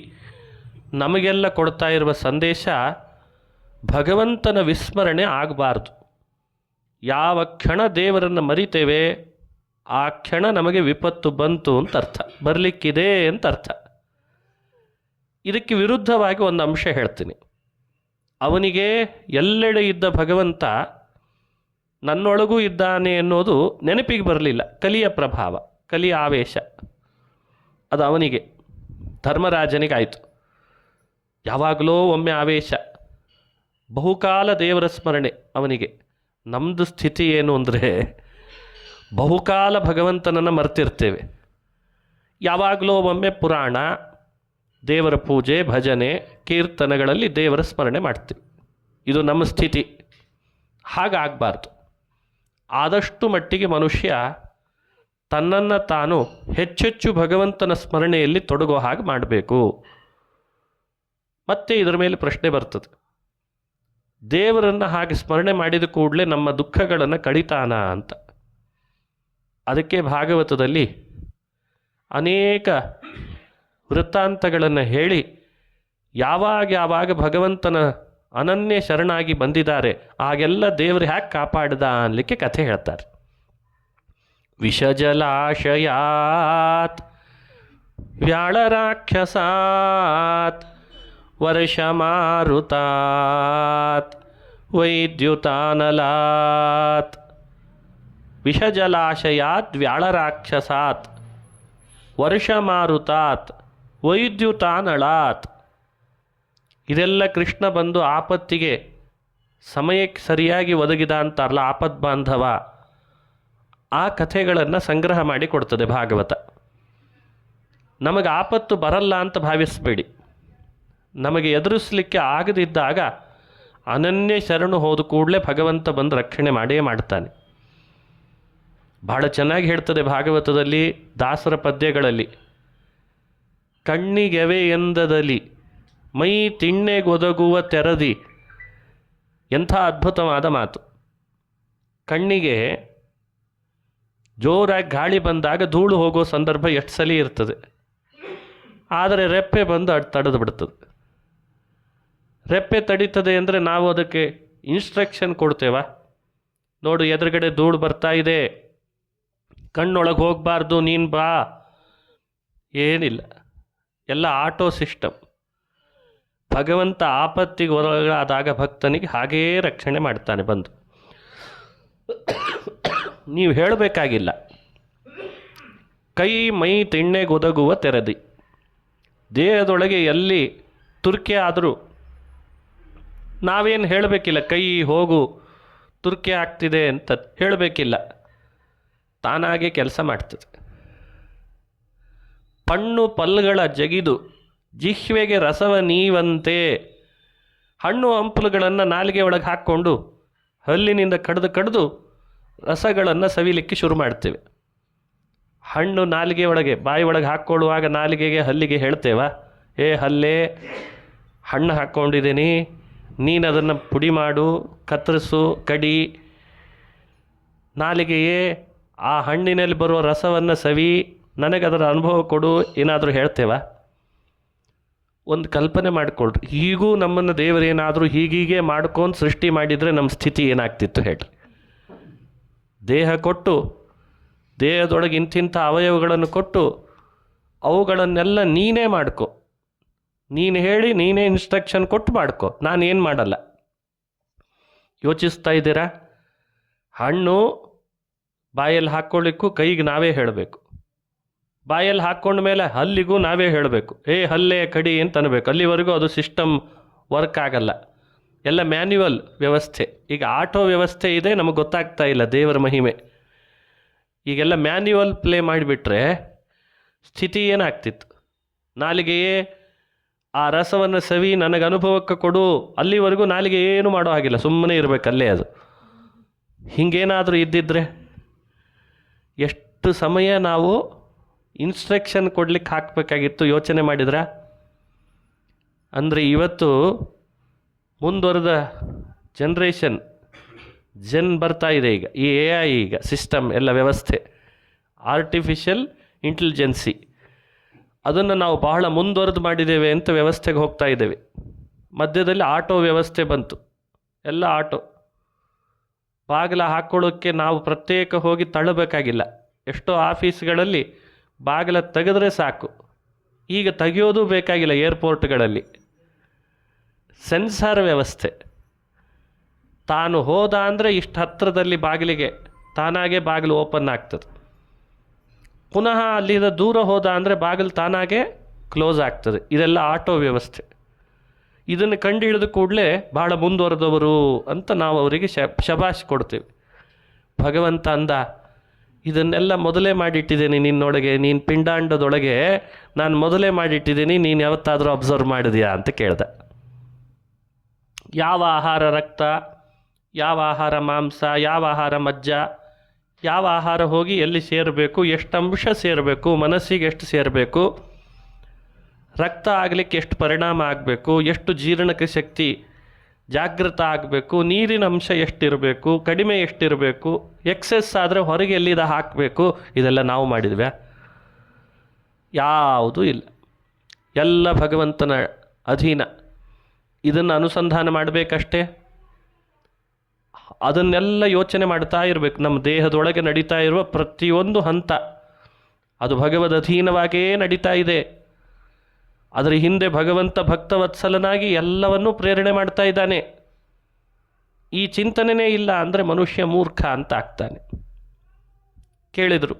ನಮಗೆಲ್ಲ ಕೊಡ್ತಾ ಇರುವ ಸಂದೇಶ ಭಗವಂತನ ವಿಸ್ಮರಣೆ ಆಗಬಾರ್ದು. ಯಾವ ಕ್ಷಣ ದೇವರನ್ನು ಮರಿತೇವೆ ಆ ಕ್ಷಣ ನಮಗೆ ವಿಪತ್ತು ಬಂತು ಅಂತ ಅರ್ಥ, ಬರಲಿಕ್ಕಿದೆ ಅಂತ ಅರ್ಥ. ಇದಕ್ಕೆ ವಿರುದ್ಧವಾಗಿ ಒಂದು ಅಂಶ ಹೇಳ್ತೀನಿ. ಅವನಿಗೆ ಎಲ್ಲೆಡೆ ಇದ್ದ ಭಗವಂತ ನನ್ನೊಳಗೂ ಇದ್ದಾನೆ ಅನ್ನೋದು ನೆನಪಿಗೆ ಬರಲಿಲ್ಲ. ಕಲಿಯ ಪ್ರಭಾವ, ಕಲಿಯ ಆವೇಶ ಅದು ಅವನಿಗೆ, ಧರ್ಮರಾಜನಿಗಾಯಿತು. ಯಾವಾಗಲೋ ಒಮ್ಮೆ ಆವೇಶ, ಬಹುಕಾಲ ದೇವರ ಸ್ಮರಣೆ ಅವನಿಗೆ. ನಮ್ಮದು ಸ್ಥಿತಿ ಏನು ಅಂದರೆ ಬಹುಕಾಲ ಭಗವಂತನನ್ನು ಮರ್ತಿರ್ತೇವೆ. ಯಾವಾಗಲೋ ಒಮ್ಮೆ ಪುರಾಣ, ದೇವರ ಪೂಜೆ, ಭಜನೆ, ಕೀರ್ತನೆಗಳಲ್ಲಿ ದೇವರ ಸ್ಮರಣೆ ಮಾಡ್ತೀವಿ. ಇದು ನಮ್ಮ ಸ್ಥಿತಿ. ಹಾಗಾಗಬಾರ್ದು. ಆದಷ್ಟು ಮಟ್ಟಿಗೆ ಮನುಷ್ಯ ತನ್ನನ್ನು ತಾನು ಹೆಚ್ಚೆಚ್ಚು ಭಗವಂತನ ಸ್ಮರಣೆಯಲ್ಲಿ ತೊಡಗೋ ಹಾಗೆ ಮಾಡಬೇಕು. ಮತ್ತೆ ಇದರ ಮೇಲೆ ಪ್ರಶ್ನೆ ಬರ್ತದೆ, ದೇವರನ್ನು ಹಾಗೆ ಸ್ಮರಣೆ ಮಾಡಿದ ಕೂಡಲೇ ನಮ್ಮ ದುಃಖಗಳನ್ನು ಕಡಿತಾನ ಅಂತ. ಅದಕ್ಕೆ ಭಾಗವತದಲ್ಲಿ ಅನೇಕ ವೃತ್ತಾಂತಗಳನ್ನು ಹೇಳಿ ಯಾವಾಗ ಭಗವಂತನ ಅನನ್ಯ ಶರಣಾಗಿ ಬಂದಿದ್ದಾರೆ ಆಗೆಲ್ಲ ದೇವರು ಹ್ಯಾಕೆ ಕಾಪಾಡ್ದ ಅನ್ನಲಿಕ್ಕೆ ಕಥೆ ಹೇಳ್ತಾರೆ. ವಿಷಜಲಾಶಯಾತ್ ವ್ಯಾಳರಾಕ್ಷಸಾತ್ ವರ್ಷಮಾರುತಾತ್ ವೈದ್ಯುತಾನಲಾತ್. ವಿಷಜಲಾಶಯಾತ್ ವ್ಯಾಳರಾಕ್ಷಸಾತ್ ವರ್ಷಮಾರುತಾತ್ ವೈದ್ಯುತಾನಳಾತ್. ಇದೆಲ್ಲ ಕೃಷ್ಣ ಬಂದು ಆಪತ್ತಿಗೆ ಸಮಯಕ್ಕೆ ಸರಿಯಾಗಿ ಒದಗಿದ ಅಂತಾರಲ್ಲ, ಆಪದ್ ಬಾಂಧವ, ಆ ಕಥೆಗಳನ್ನು ಸಂಗ್ರಹ ಮಾಡಿ ಕೊಡ್ತದೆ ಭಾಗವತ. ನಮಗೆ ಆಪತ್ತು ಬರಲ್ಲ ಅಂತ ಭಾವಿಸಬೇಡಿ. ನಮಗೆ ಎದುರಿಸಲಿಕ್ಕೆ ಆಗದಿದ್ದಾಗ ಅನನ್ಯ ಶರಣು ಹೋದ ಕೂಡಲೇ ಭಗವಂತ ಬಂದು ರಕ್ಷಣೆ ಮಾಡೇ ಮಾಡ್ತಾನೆ. ಬಹಳ ಚೆನ್ನಾಗಿ ಹೇಳ್ತದೆ ಭಾಗವತದಲ್ಲಿ, ದಾಸರ ಪದ್ಯಗಳಲ್ಲಿ, ಕಣ್ಣಿಗೆವೆ ಎಂದದಲ್ಲಿ ಮೈ ತಿಣ್ಣೆಗೊದಗುವ ತೆರದಿ. ಎಂಥ ಅದ್ಭುತವಾದ ಮಾತು. ಕಣ್ಣಿಗೆ ಜೋರಾಗಿ ಗಾಳಿ ಬಂದಾಗ ಧೂಳು ಹೋಗೋ ಸಂದರ್ಭ ಎಷ್ಟು ಸಲ ಇರ್ತದೆ, ಆದರೆ ರೆಪ್ಪೆ ಬಂದು ತಡೆದು ಬಿಡ್ತದೆ. ರೆಪ್ಪೆ ತಡೀತದೆ ಅಂದರೆ ನಾವು ಅದಕ್ಕೆ ಇನ್ಸ್ಟ್ರಕ್ಷನ್ ಕೊಡ್ತೇವ, ನೋಡು ಎದುರುಗಡೆ ಧೂಳು ಬರ್ತಾ ಇದೆ, ಕಣ್ಣೊಳಗೆ ಹೋಗಬಾರ್ದು, ನೀನು ಬಾ. ಏನಿಲ್ಲ, ಎಲ್ಲ ಆಟೋ ಸಿಸ್ಟಮ್. ಭಗವಂತ ಆಪತ್ತಿಗೆ ಒಳಗಾದಾಗ ಭಕ್ತನಿಗೆ ಹಾಗೇ ರಕ್ಷಣೆ ಮಾಡ್ತಾನೆ ಬಂದು. ನೀವು ಹೇಳಬೇಕಾಗಿಲ್ಲ. ಕೈ ಮೈ ತಿಣ್ಣೆಗೊದಗುವ ತೆರದಿ. ದೇಹದೊಳಗೆ ಎಲ್ಲಿ ತುರ್ಕೆ ಆದರೂ ನಾವೇನು ಹೇಳಬೇಕಿಲ್ಲ, ಕೈ ಹೋಗು ತುರ್ಕೆ ಆಗ್ತಿದೆ ಅಂತ ಹೇಳಬೇಕಿಲ್ಲ, ತಾನಾಗೆ ಕೆಲಸ ಮಾಡ್ತದೆ. ಪಣ್ಣು ಪಲ್ಗಳ ಜಗಿದು ಜಿಹ್ವೆಗೆ ರಸವ ನೀವಂತೆ. ಹಣ್ಣು ಹಂಪಲುಗಳನ್ನು ನಾಲಿಗೆ ಒಳಗೆ ಹಾಕ್ಕೊಂಡು ಹಲ್ಲಿನಿಂದ ಕಡ್ದು ರಸಗಳನ್ನು ಸವಿಲಿಕ್ಕೆ ಶುರು ಮಾಡ್ತೇವೆ. ಹಣ್ಣು ನಾಲಿಗೆ ಒಳಗೆ ಬಾಯಿ ಒಳಗೆ ಹಾಕ್ಕೊಳ್ಳುವಾಗ ನಾಲಿಗೆಗೆ ಹಲ್ಲಿಗೆ ಹೇಳ್ತೇವ, ಏ ಹಲ್ಲೇ ಹಣ್ಣು ಹಾಕ್ಕೊಂಡಿದ್ದೀನಿ, ನೀನು ಅದನ್ನು ಪುಡಿ ಮಾಡು, ಕತ್ತರಿಸು, ಕಡಿ. ನಾಲಿಗೆಯೇ ಆ ಹಣ್ಣಿನಲ್ಲಿ ಬರುವ ರಸವನ್ನು ಸವಿ, ನನಗದರ ಅನುಭವ ಕೊಡು, ಏನಾದರೂ ಹೇಳ್ತೇವ? ಒಂದು ಕಲ್ಪನೆ ಮಾಡಿಕೊಳ್ರಿ, ಹೀಗೂ ನಮ್ಮನ್ನು ದೇವರೇನಾದರೂ ಹೀಗೀಗೆ ಮಾಡ್ಕೊಂಡು ಸೃಷ್ಟಿ ಮಾಡಿದರೆ ನಮ್ಮ ಸ್ಥಿತಿ ಏನಾಗ್ತಿತ್ತು ಹೇಳಿ. ದೇಹ ಕೊಟ್ಟು, ದೇಹದೊಳಗೆ ಇಂತಿಂಥ ಅವಯವಗಳನ್ನು ಕೊಟ್ಟು ಅವುಗಳನ್ನೆಲ್ಲ ನೀನೇ ಮಾಡ್ಕೊ, ನೀನು ಹೇಳಿ ನೀನೇ ಇನ್ಸ್ಟ್ರಕ್ಷನ್ ಕೊಟ್ಟು ಮಾಡ್ಕೊ, ನಾನೇನು ಮಾಡಲ್ಲ. ಯೋಚಿಸ್ತಾ ಇದ್ದೀರಾ? ಹಣ್ಣು ಬಾಯಲ್ಲಿ ಹಾಕ್ಕೊಳ್ಳಿಕ್ಕೂ ಕೈಗೆ ನಾವೇ ಹೇಳಬೇಕು, ಬಾಯಲ್ಲಿ ಹಾಕ್ಕೊಂಡ ಮೇಲೆ ಹಲ್ಲಿಗೂ ನಾವೇ ಹೇಳಬೇಕು, ಏ ಹಲ್ಲೇ ಕಡಿ ಅಂತ ಅನ್ಬೇಕು. ಅಲ್ಲಿವರೆಗೂ ಅದು ಸಿಸ್ಟಮ್ ವರ್ಕ್ ಆಗಲ್ಲ, ಎಲ್ಲ ಮ್ಯಾನ್ಯುವಲ್ ವ್ಯವಸ್ಥೆ. ಈಗ ಆಟೋ ವ್ಯವಸ್ಥೆ ಇದೆ, ನಮಗೆ ಗೊತ್ತಾಗ್ತಾ ಇಲ್ಲ ದೇವರ ಮಹಿಮೆ. ಈಗೆಲ್ಲ ಮ್ಯಾನ್ಯುವಲ್ ಪ್ಲೇ ಮಾಡಿಬಿಟ್ರೆ ಸ್ಥಿತಿ ಏನಾಗ್ತಿತ್ತು? ನಾಲಿಗೆಯೇ ಆ ರಸವನ್ನು ಸವಿ ನನಗೆ ಅನುಭವಕ್ಕೆ ಕೊಡು, ಅಲ್ಲಿವರೆಗೂ ನಾಲಿಗೆ ಏನು ಮಾಡೋ ಹಾಗಿಲ್ಲ, ಸುಮ್ಮನೆ ಇರಬೇಕಲ್ಲೇ ಅದು. ಹೀಗೇನಾದರೂ ಇದ್ದಿದ್ರೆ ಎಷ್ಟು ಸಮಯ ನಾವು ಇನ್ಸ್ಟ್ರಕ್ಷನ್ ಕೊಡ್ಲಿಕ್ಕೆ ಹಾಕಬೇಕಾಗಿತ್ತು, ಯೋಚನೆ ಮಾಡಿದ್ರ? ಅಂದರೆ ಇವತ್ತು ಮುಂದುವರೆದ ಜನ್ರೇಷನ್ ಬರ್ತಾ ಇದೆ. ಈಗ ಈ AI ಈಗ ಸಿಸ್ಟಮ್ ಎಲ್ಲ ವ್ಯವಸ್ಥೆ, ಆರ್ಟಿಫಿಷಿಯಲ್ ಇಂಟೆಲಿಜೆನ್ಸಿ, ಅದನ್ನು ನಾವು ಬಹಳ ಮುಂದುವರೆದು ಮಾಡಿದ್ದೇವೆ ಅಂತ ವ್ಯವಸ್ಥೆಗೆ ಹೋಗ್ತಾ ಇದ್ದೇವೆ. ಮಧ್ಯದಲ್ಲಿ ಆಟೋ ವ್ಯವಸ್ಥೆ ಬಂತು, ಎಲ್ಲ ಆಟೋ. ಬಾಗಿಲ ಹಾಕ್ಕೊಳ್ಳೋಕ್ಕೆ ನಾವು ಪ್ರತ್ಯೇಕ ಹೋಗಿ ತಳ್ಳಬೇಕಾಗಿಲ್ಲ. ಎಷ್ಟೋ ಆಫೀಸ್ಗಳಲ್ಲಿ ಬಾಗಿಲ ತೆಗೆದ್ರೆ ಸಾಕು, ಈಗ ತೆಗೆಯೋದು ಬೇಕಾಗಿಲ್ಲ. ಏರ್ಪೋರ್ಟ್ಗಳಲ್ಲಿ ಸೆನ್ಸಾರ್ ವ್ಯವಸ್ಥೆ, ತಾನು ಹೋದ ಅಂದರೆ ಇಷ್ಟು ಹತ್ತಿರದಲ್ಲಿ ಬಾಗಿಲಿಗೆ ತಾನಾಗೆ ಬಾಗಿಲು ಓಪನ್ ಆಗ್ತದೆ. ಪುನಃ ಅಲ್ಲಿಂದ ದೂರ ಹೋದ ಅಂದರೆ ಬಾಗಿಲು ತಾನಾಗೆ ಕ್ಲೋಸ್ ಆಗ್ತದೆ. ಇದೆಲ್ಲ ಆಟೋ ವ್ಯವಸ್ಥೆ. ಇದನ್ನು ಕಂಡು ಹಿಡಿದ ಕೂಡಲೇ ಭಾಳ ಮುಂದುವರೆದವರು ಅಂತ ನಾವು ಅವರಿಗೆ ಶಬಾಷ್ ಕೊಡ್ತೀವಿ. ಭಗವಂತ ಅಂದ, ಇದನ್ನೆಲ್ಲ ಮೊದಲೇ ಮಾಡಿಟ್ಟಿದ್ದೀನಿ ನಿನ್ನೊಳಗೆ, ನೀನು ಪಿಂಡಾಂಡದೊಳಗೆ ನಾನು ಮೊದಲೇ ಮಾಡಿಟ್ಟಿದ್ದೀನಿ, ನೀನು ಯಾವತ್ತಾದರೂ ಅಬ್ಸರ್ವ್ ಮಾಡಿದೆಯಾ ಅಂತ ಕೇಳ್ದೆ. ಯಾವ ಆಹಾರ ರಕ್ತ, ಯಾವ ಆಹಾರ ಮಾಂಸ, ಯಾವ ಆಹಾರ ಮಜ್ಜ, ಯಾವ ಆಹಾರ ಹೋಗಿ ಎಲ್ಲಿ ಸೇರಬೇಕು, ಎಷ್ಟು ಅಂಶ ಸೇರಬೇಕು, ಮನಸ್ಸಿಗೆ ಎಷ್ಟು ಸೇರಬೇಕು, ರಕ್ತ ಆಗಲಿಕ್ಕೆ ಎಷ್ಟು ಪರಿಣಾಮ ಆಗಬೇಕು, ಎಷ್ಟು ಜೀರ್ಣಕ್ಕೆ ಶಕ್ತಿ ಜಾಗೃತ ಆಗಬೇಕು, ನೀರಿನ ಅಂಶ ಎಷ್ಟಿರಬೇಕು, ಕಡಿಮೆ ಎಷ್ಟಿರಬೇಕು, ಎಕ್ಸೆಸ್ ಆದರೆ ಹೊರಗೆ ಎಲ್ಲಿದ ಹಾಕಬೇಕು, ಇದೆಲ್ಲ ನಾವು ಮಾಡಿದ್ವಿ? ಯಾವುದೂ ಇಲ್ಲ. ಎಲ್ಲ ಭಗವಂತನ ಅಧೀನ. ಇದನ್ನು ಅನುಸಂಧಾನ ಮಾಡಬೇಕಷ್ಟೇ. ಅದನ್ನೆಲ್ಲ ಯೋಚನೆ ಮಾಡ್ತಾ ಇರಬೇಕು. ನಮ್ಮ ದೇಹದೊಳಗೆ ನಡೀತಾ ಇರುವ ಪ್ರತಿಯೊಂದು ಹಂತ ಅದು ಭಗವದ್ ಅಧೀನವಾಗಿಯೇ ನಡೀತಾ ಇದೆ. ಅದರ ಹಿಂದೆ ಭಗವಂತ ಭಕ್ತವತ್ಸಲನಾಗಿ ಎಲ್ಲವನ್ನೂ ಪ್ರೇರಣೆ ಮಾಡ್ತಾ ಇದ್ದಾನೆ. ಈ ಚಿಂತನೆಯೇ ಇಲ್ಲ ಅಂದರೆ ಮನುಷ್ಯ ಮೂರ್ಖ ಅಂತ ಆಗ್ತಾನೆ. ಕೇಳಿದರು,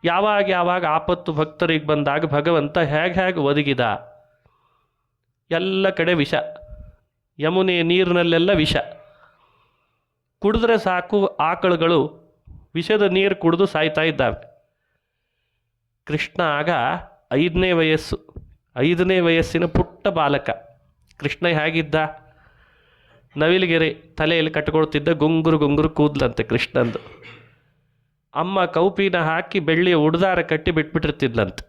ಯಾವಾಗ ಆಪತ್ತು ಭಕ್ತರಿಗೆ ಬಂದಾಗ ಭಗವಂತ ಹೇಗೆ ಒದಗಿದ? ಎಲ್ಲ ಕಡೆ ವಿಷ, ಯಮುನೆ ನೀರಿನಲ್ಲೆಲ್ಲ ವಿಷ. ಕುಡಿದ್ರೆ ಸಾಕು ಆಕಳುಗಳು ವಿಷದ ನೀರು ಕುಡಿದು ಸಾಯ್ತಾ ಇದ್ದಾವೆ. ಕೃಷ್ಣ ಆಗ 5ನೇ ವಯಸ್ಸು, 5ನೇ ವಯಸ್ಸಿನ ಪುಟ್ಟ ಬಾಲಕ. ಕೃಷ್ಣ ಹೇಗಿದ್ದ? ನವಿಲುಗೆರೆ ತಲೆಯಲ್ಲಿ ಕಟ್ಕೊಳ್ತಿದ್ದ, ಗುಂಗುರು ಕೂದ್ಲಂತೆ ಕೃಷ್ಣಂದು. ಅಮ್ಮ ಕೌಪಿನ ಹಾಕಿ ಬೆಳ್ಳಿಯ ಉಡ್ದಾರ ಕಟ್ಟಿ ಬಿಟ್ಬಿಟ್ಟಿರ್ತಿದ್ಲಂತೆ.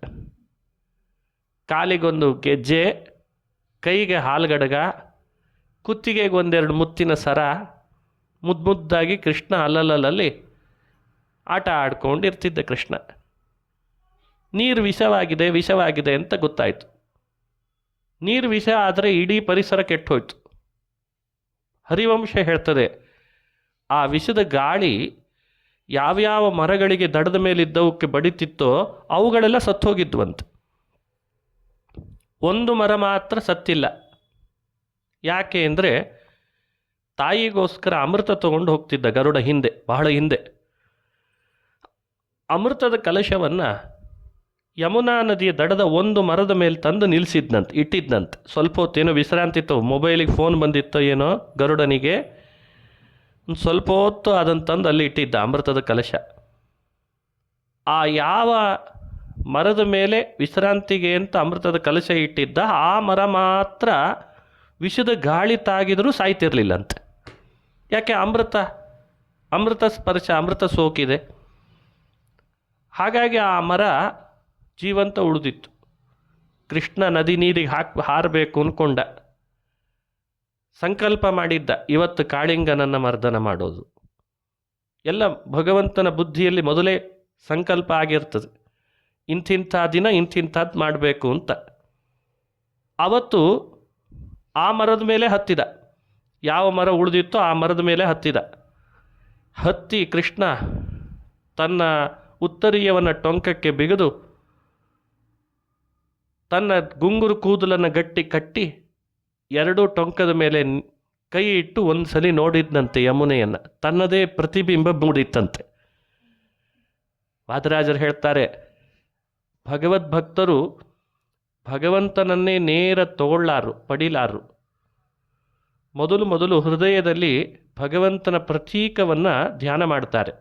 ಕಾಲಿಗೊಂದು ಗೆಜ್ಜೆ, ಕೈಗೆ ಹಾಲ್ಗಡಗ, ಕುತ್ತಿಗೆಗೆ ಒಂದೆರಡು ಮುತ್ತಿನ ಸರ, ಮುದ್ದಾಗಿ ಕೃಷ್ಣ ಅಲ್ಲಲ್ಲಿ ಆಟ ಆಡ್ಕೊಂಡಿರ್ತಿದ್ದ ಕೃಷ್ಣ. ನೀರು ವಿಷವಾಗಿದೆ ಅಂತ ಗೊತ್ತಾಯಿತು. ನೀರು ವಿಷ ಆದರೆ ಇಡೀ ಪರಿಸರ ಕೆಟ್ಟೋಯ್ತು. ಹರಿವಂಶ ಹೇಳ್ತದೆ, ಆ ವಿಷದ ಗಾಳಿ ಯಾವ್ಯಾವ ಮರಗಳಿಗೆ ದಡದ ಮೇಲಿದ್ದವಕ್ಕೆ ಬಡಿತಿತ್ತೋ ಅವುಗಳೆಲ್ಲ ಸತ್ತೋಗಿದ್ವಂತೆ. ಒಂದು ಮರ ಮಾತ್ರ ಸತ್ತಿಲ್ಲ. ಯಾಕೆ ಅಂದರೆ ತಾಯಿಗೋಸ್ಕರ ಅಮೃತ ತಗೊಂಡು ಹೋಗ್ತಿದ್ದ ಗರುಡ ಹಿಂದೆ, ಬಹಳ ಹಿಂದೆ. ಅಮೃತದ ಕಲಶವನ್ನು ಯಮುನಾ ನದಿಯ ದಡದ ಒಂದು ಮರದ ಮೇಲೆ ತಂದು ನಿಲ್ಲಿಸಿದ್ನಂತೆ, ಇಟ್ಟಿದ್ನಂತೆ. ಸ್ವಲ್ಪ ಹೊತ್ತೇನೋ ವಿಶ್ರಾಂತಿ ಇತ್ತು, ಮೊಬೈಲಿಗೆ ಫೋನ್ ಬಂದಿತ್ತೋ ಏನೋ ಗರುಡನಿಗೆ. ಒಂದು ಸ್ವಲ್ಪ ಹೊತ್ತು ಅದನ್ನು ತಂದು ಅಲ್ಲಿ ಇಟ್ಟಿದ್ದ ಅಮೃತದ ಕಲಶ. ಆ ಯಾವ ಮರದ ಮೇಲೆ ವಿಶ್ರಾಂತಿಗೆ ಅಂತ ಅಮೃತದ ಕಲಶ ಇಟ್ಟಿದ್ದ ಆ ಮರ ಮಾತ್ರ ವಿಷದ ಗಾಳಿ ತಾಗಿದರೂ ಸಾಯ್ತಿರ್ಲಿಲ್ಲಂತೆ. ಯಾಕೆ? ಅಮೃತ ಸ್ಪರ್ಶ, ಅಮೃತ ಸೋಕಿದೆ. ಹಾಗಾಗಿ ಆ ಮರ ಜೀವಂತ ಉಳಿದಿತ್ತು. ಕೃಷ್ಣ ನದಿ ನೀರಿಗೆ ಹಾರಬೇಕು ಅಂದ್ಕೊಂಡ, ಸಂಕಲ್ಪ ಮಾಡಿದ್ದ, ಇವತ್ತು ಕಾಳಿಂಗನನ್ನು ಮರ್ದನ ಮಾಡೋದು. ಎಲ್ಲ ಭಗವಂತನ ಬುದ್ಧಿಯಲ್ಲಿ ಮೊದಲೇ ಸಂಕಲ್ಪ ಆಗಿರ್ತದೆ, ಇಂತಿಂಥ ದಿನ ಇಂತಿಂಥದ್ದು ಮಾಡಬೇಕು ಅಂತ. ಅವತ್ತು ಆ ಮರದ ಮೇಲೆ ಹತ್ತಿದ, ಯಾವ ಮರ ಉಳಿದಿತ್ತೋ ಆ ಮರದ ಮೇಲೆ ಹತ್ತಿ ಕೃಷ್ಣ ತನ್ನ ಉತ್ತರೀಯವನ್ನು ಟೊಂಕಕ್ಕೆ ಬಿಗಿದು ತನ್ನ ಗುಂಗುರು ಕೂದಲನ್ನು ಗಟ್ಟಿ ಕಟ್ಟಿ ಎರಡೂ ಟೊಂಕದ ಮೇಲೆ ಕೈ ಇಟ್ಟು ಒಂದು ಸಲ ನೋಡಿದ್ನಂತೆ ಯಮುನೆಯನ್ನು. ತನ್ನದೇ ಪ್ರತಿಬಿಂಬ ಮೂಡಿತ್ತಂತೆ. ವಾದರಾಜರು ಹೇಳ್ತಾರೆ, ಭಗವದ್ಭಕ್ತರು ಭಗವಂತನನ್ನೇ ನೇರ ಪಡಿಲಾರು. ಮೊದಲು ಹೃದಯದಲ್ಲಿ ಭಗವಂತನ ಪ್ರತೀಕವನ್ನು ಧ್ಯಾನ ಮಾಡ್ತಾರೆ.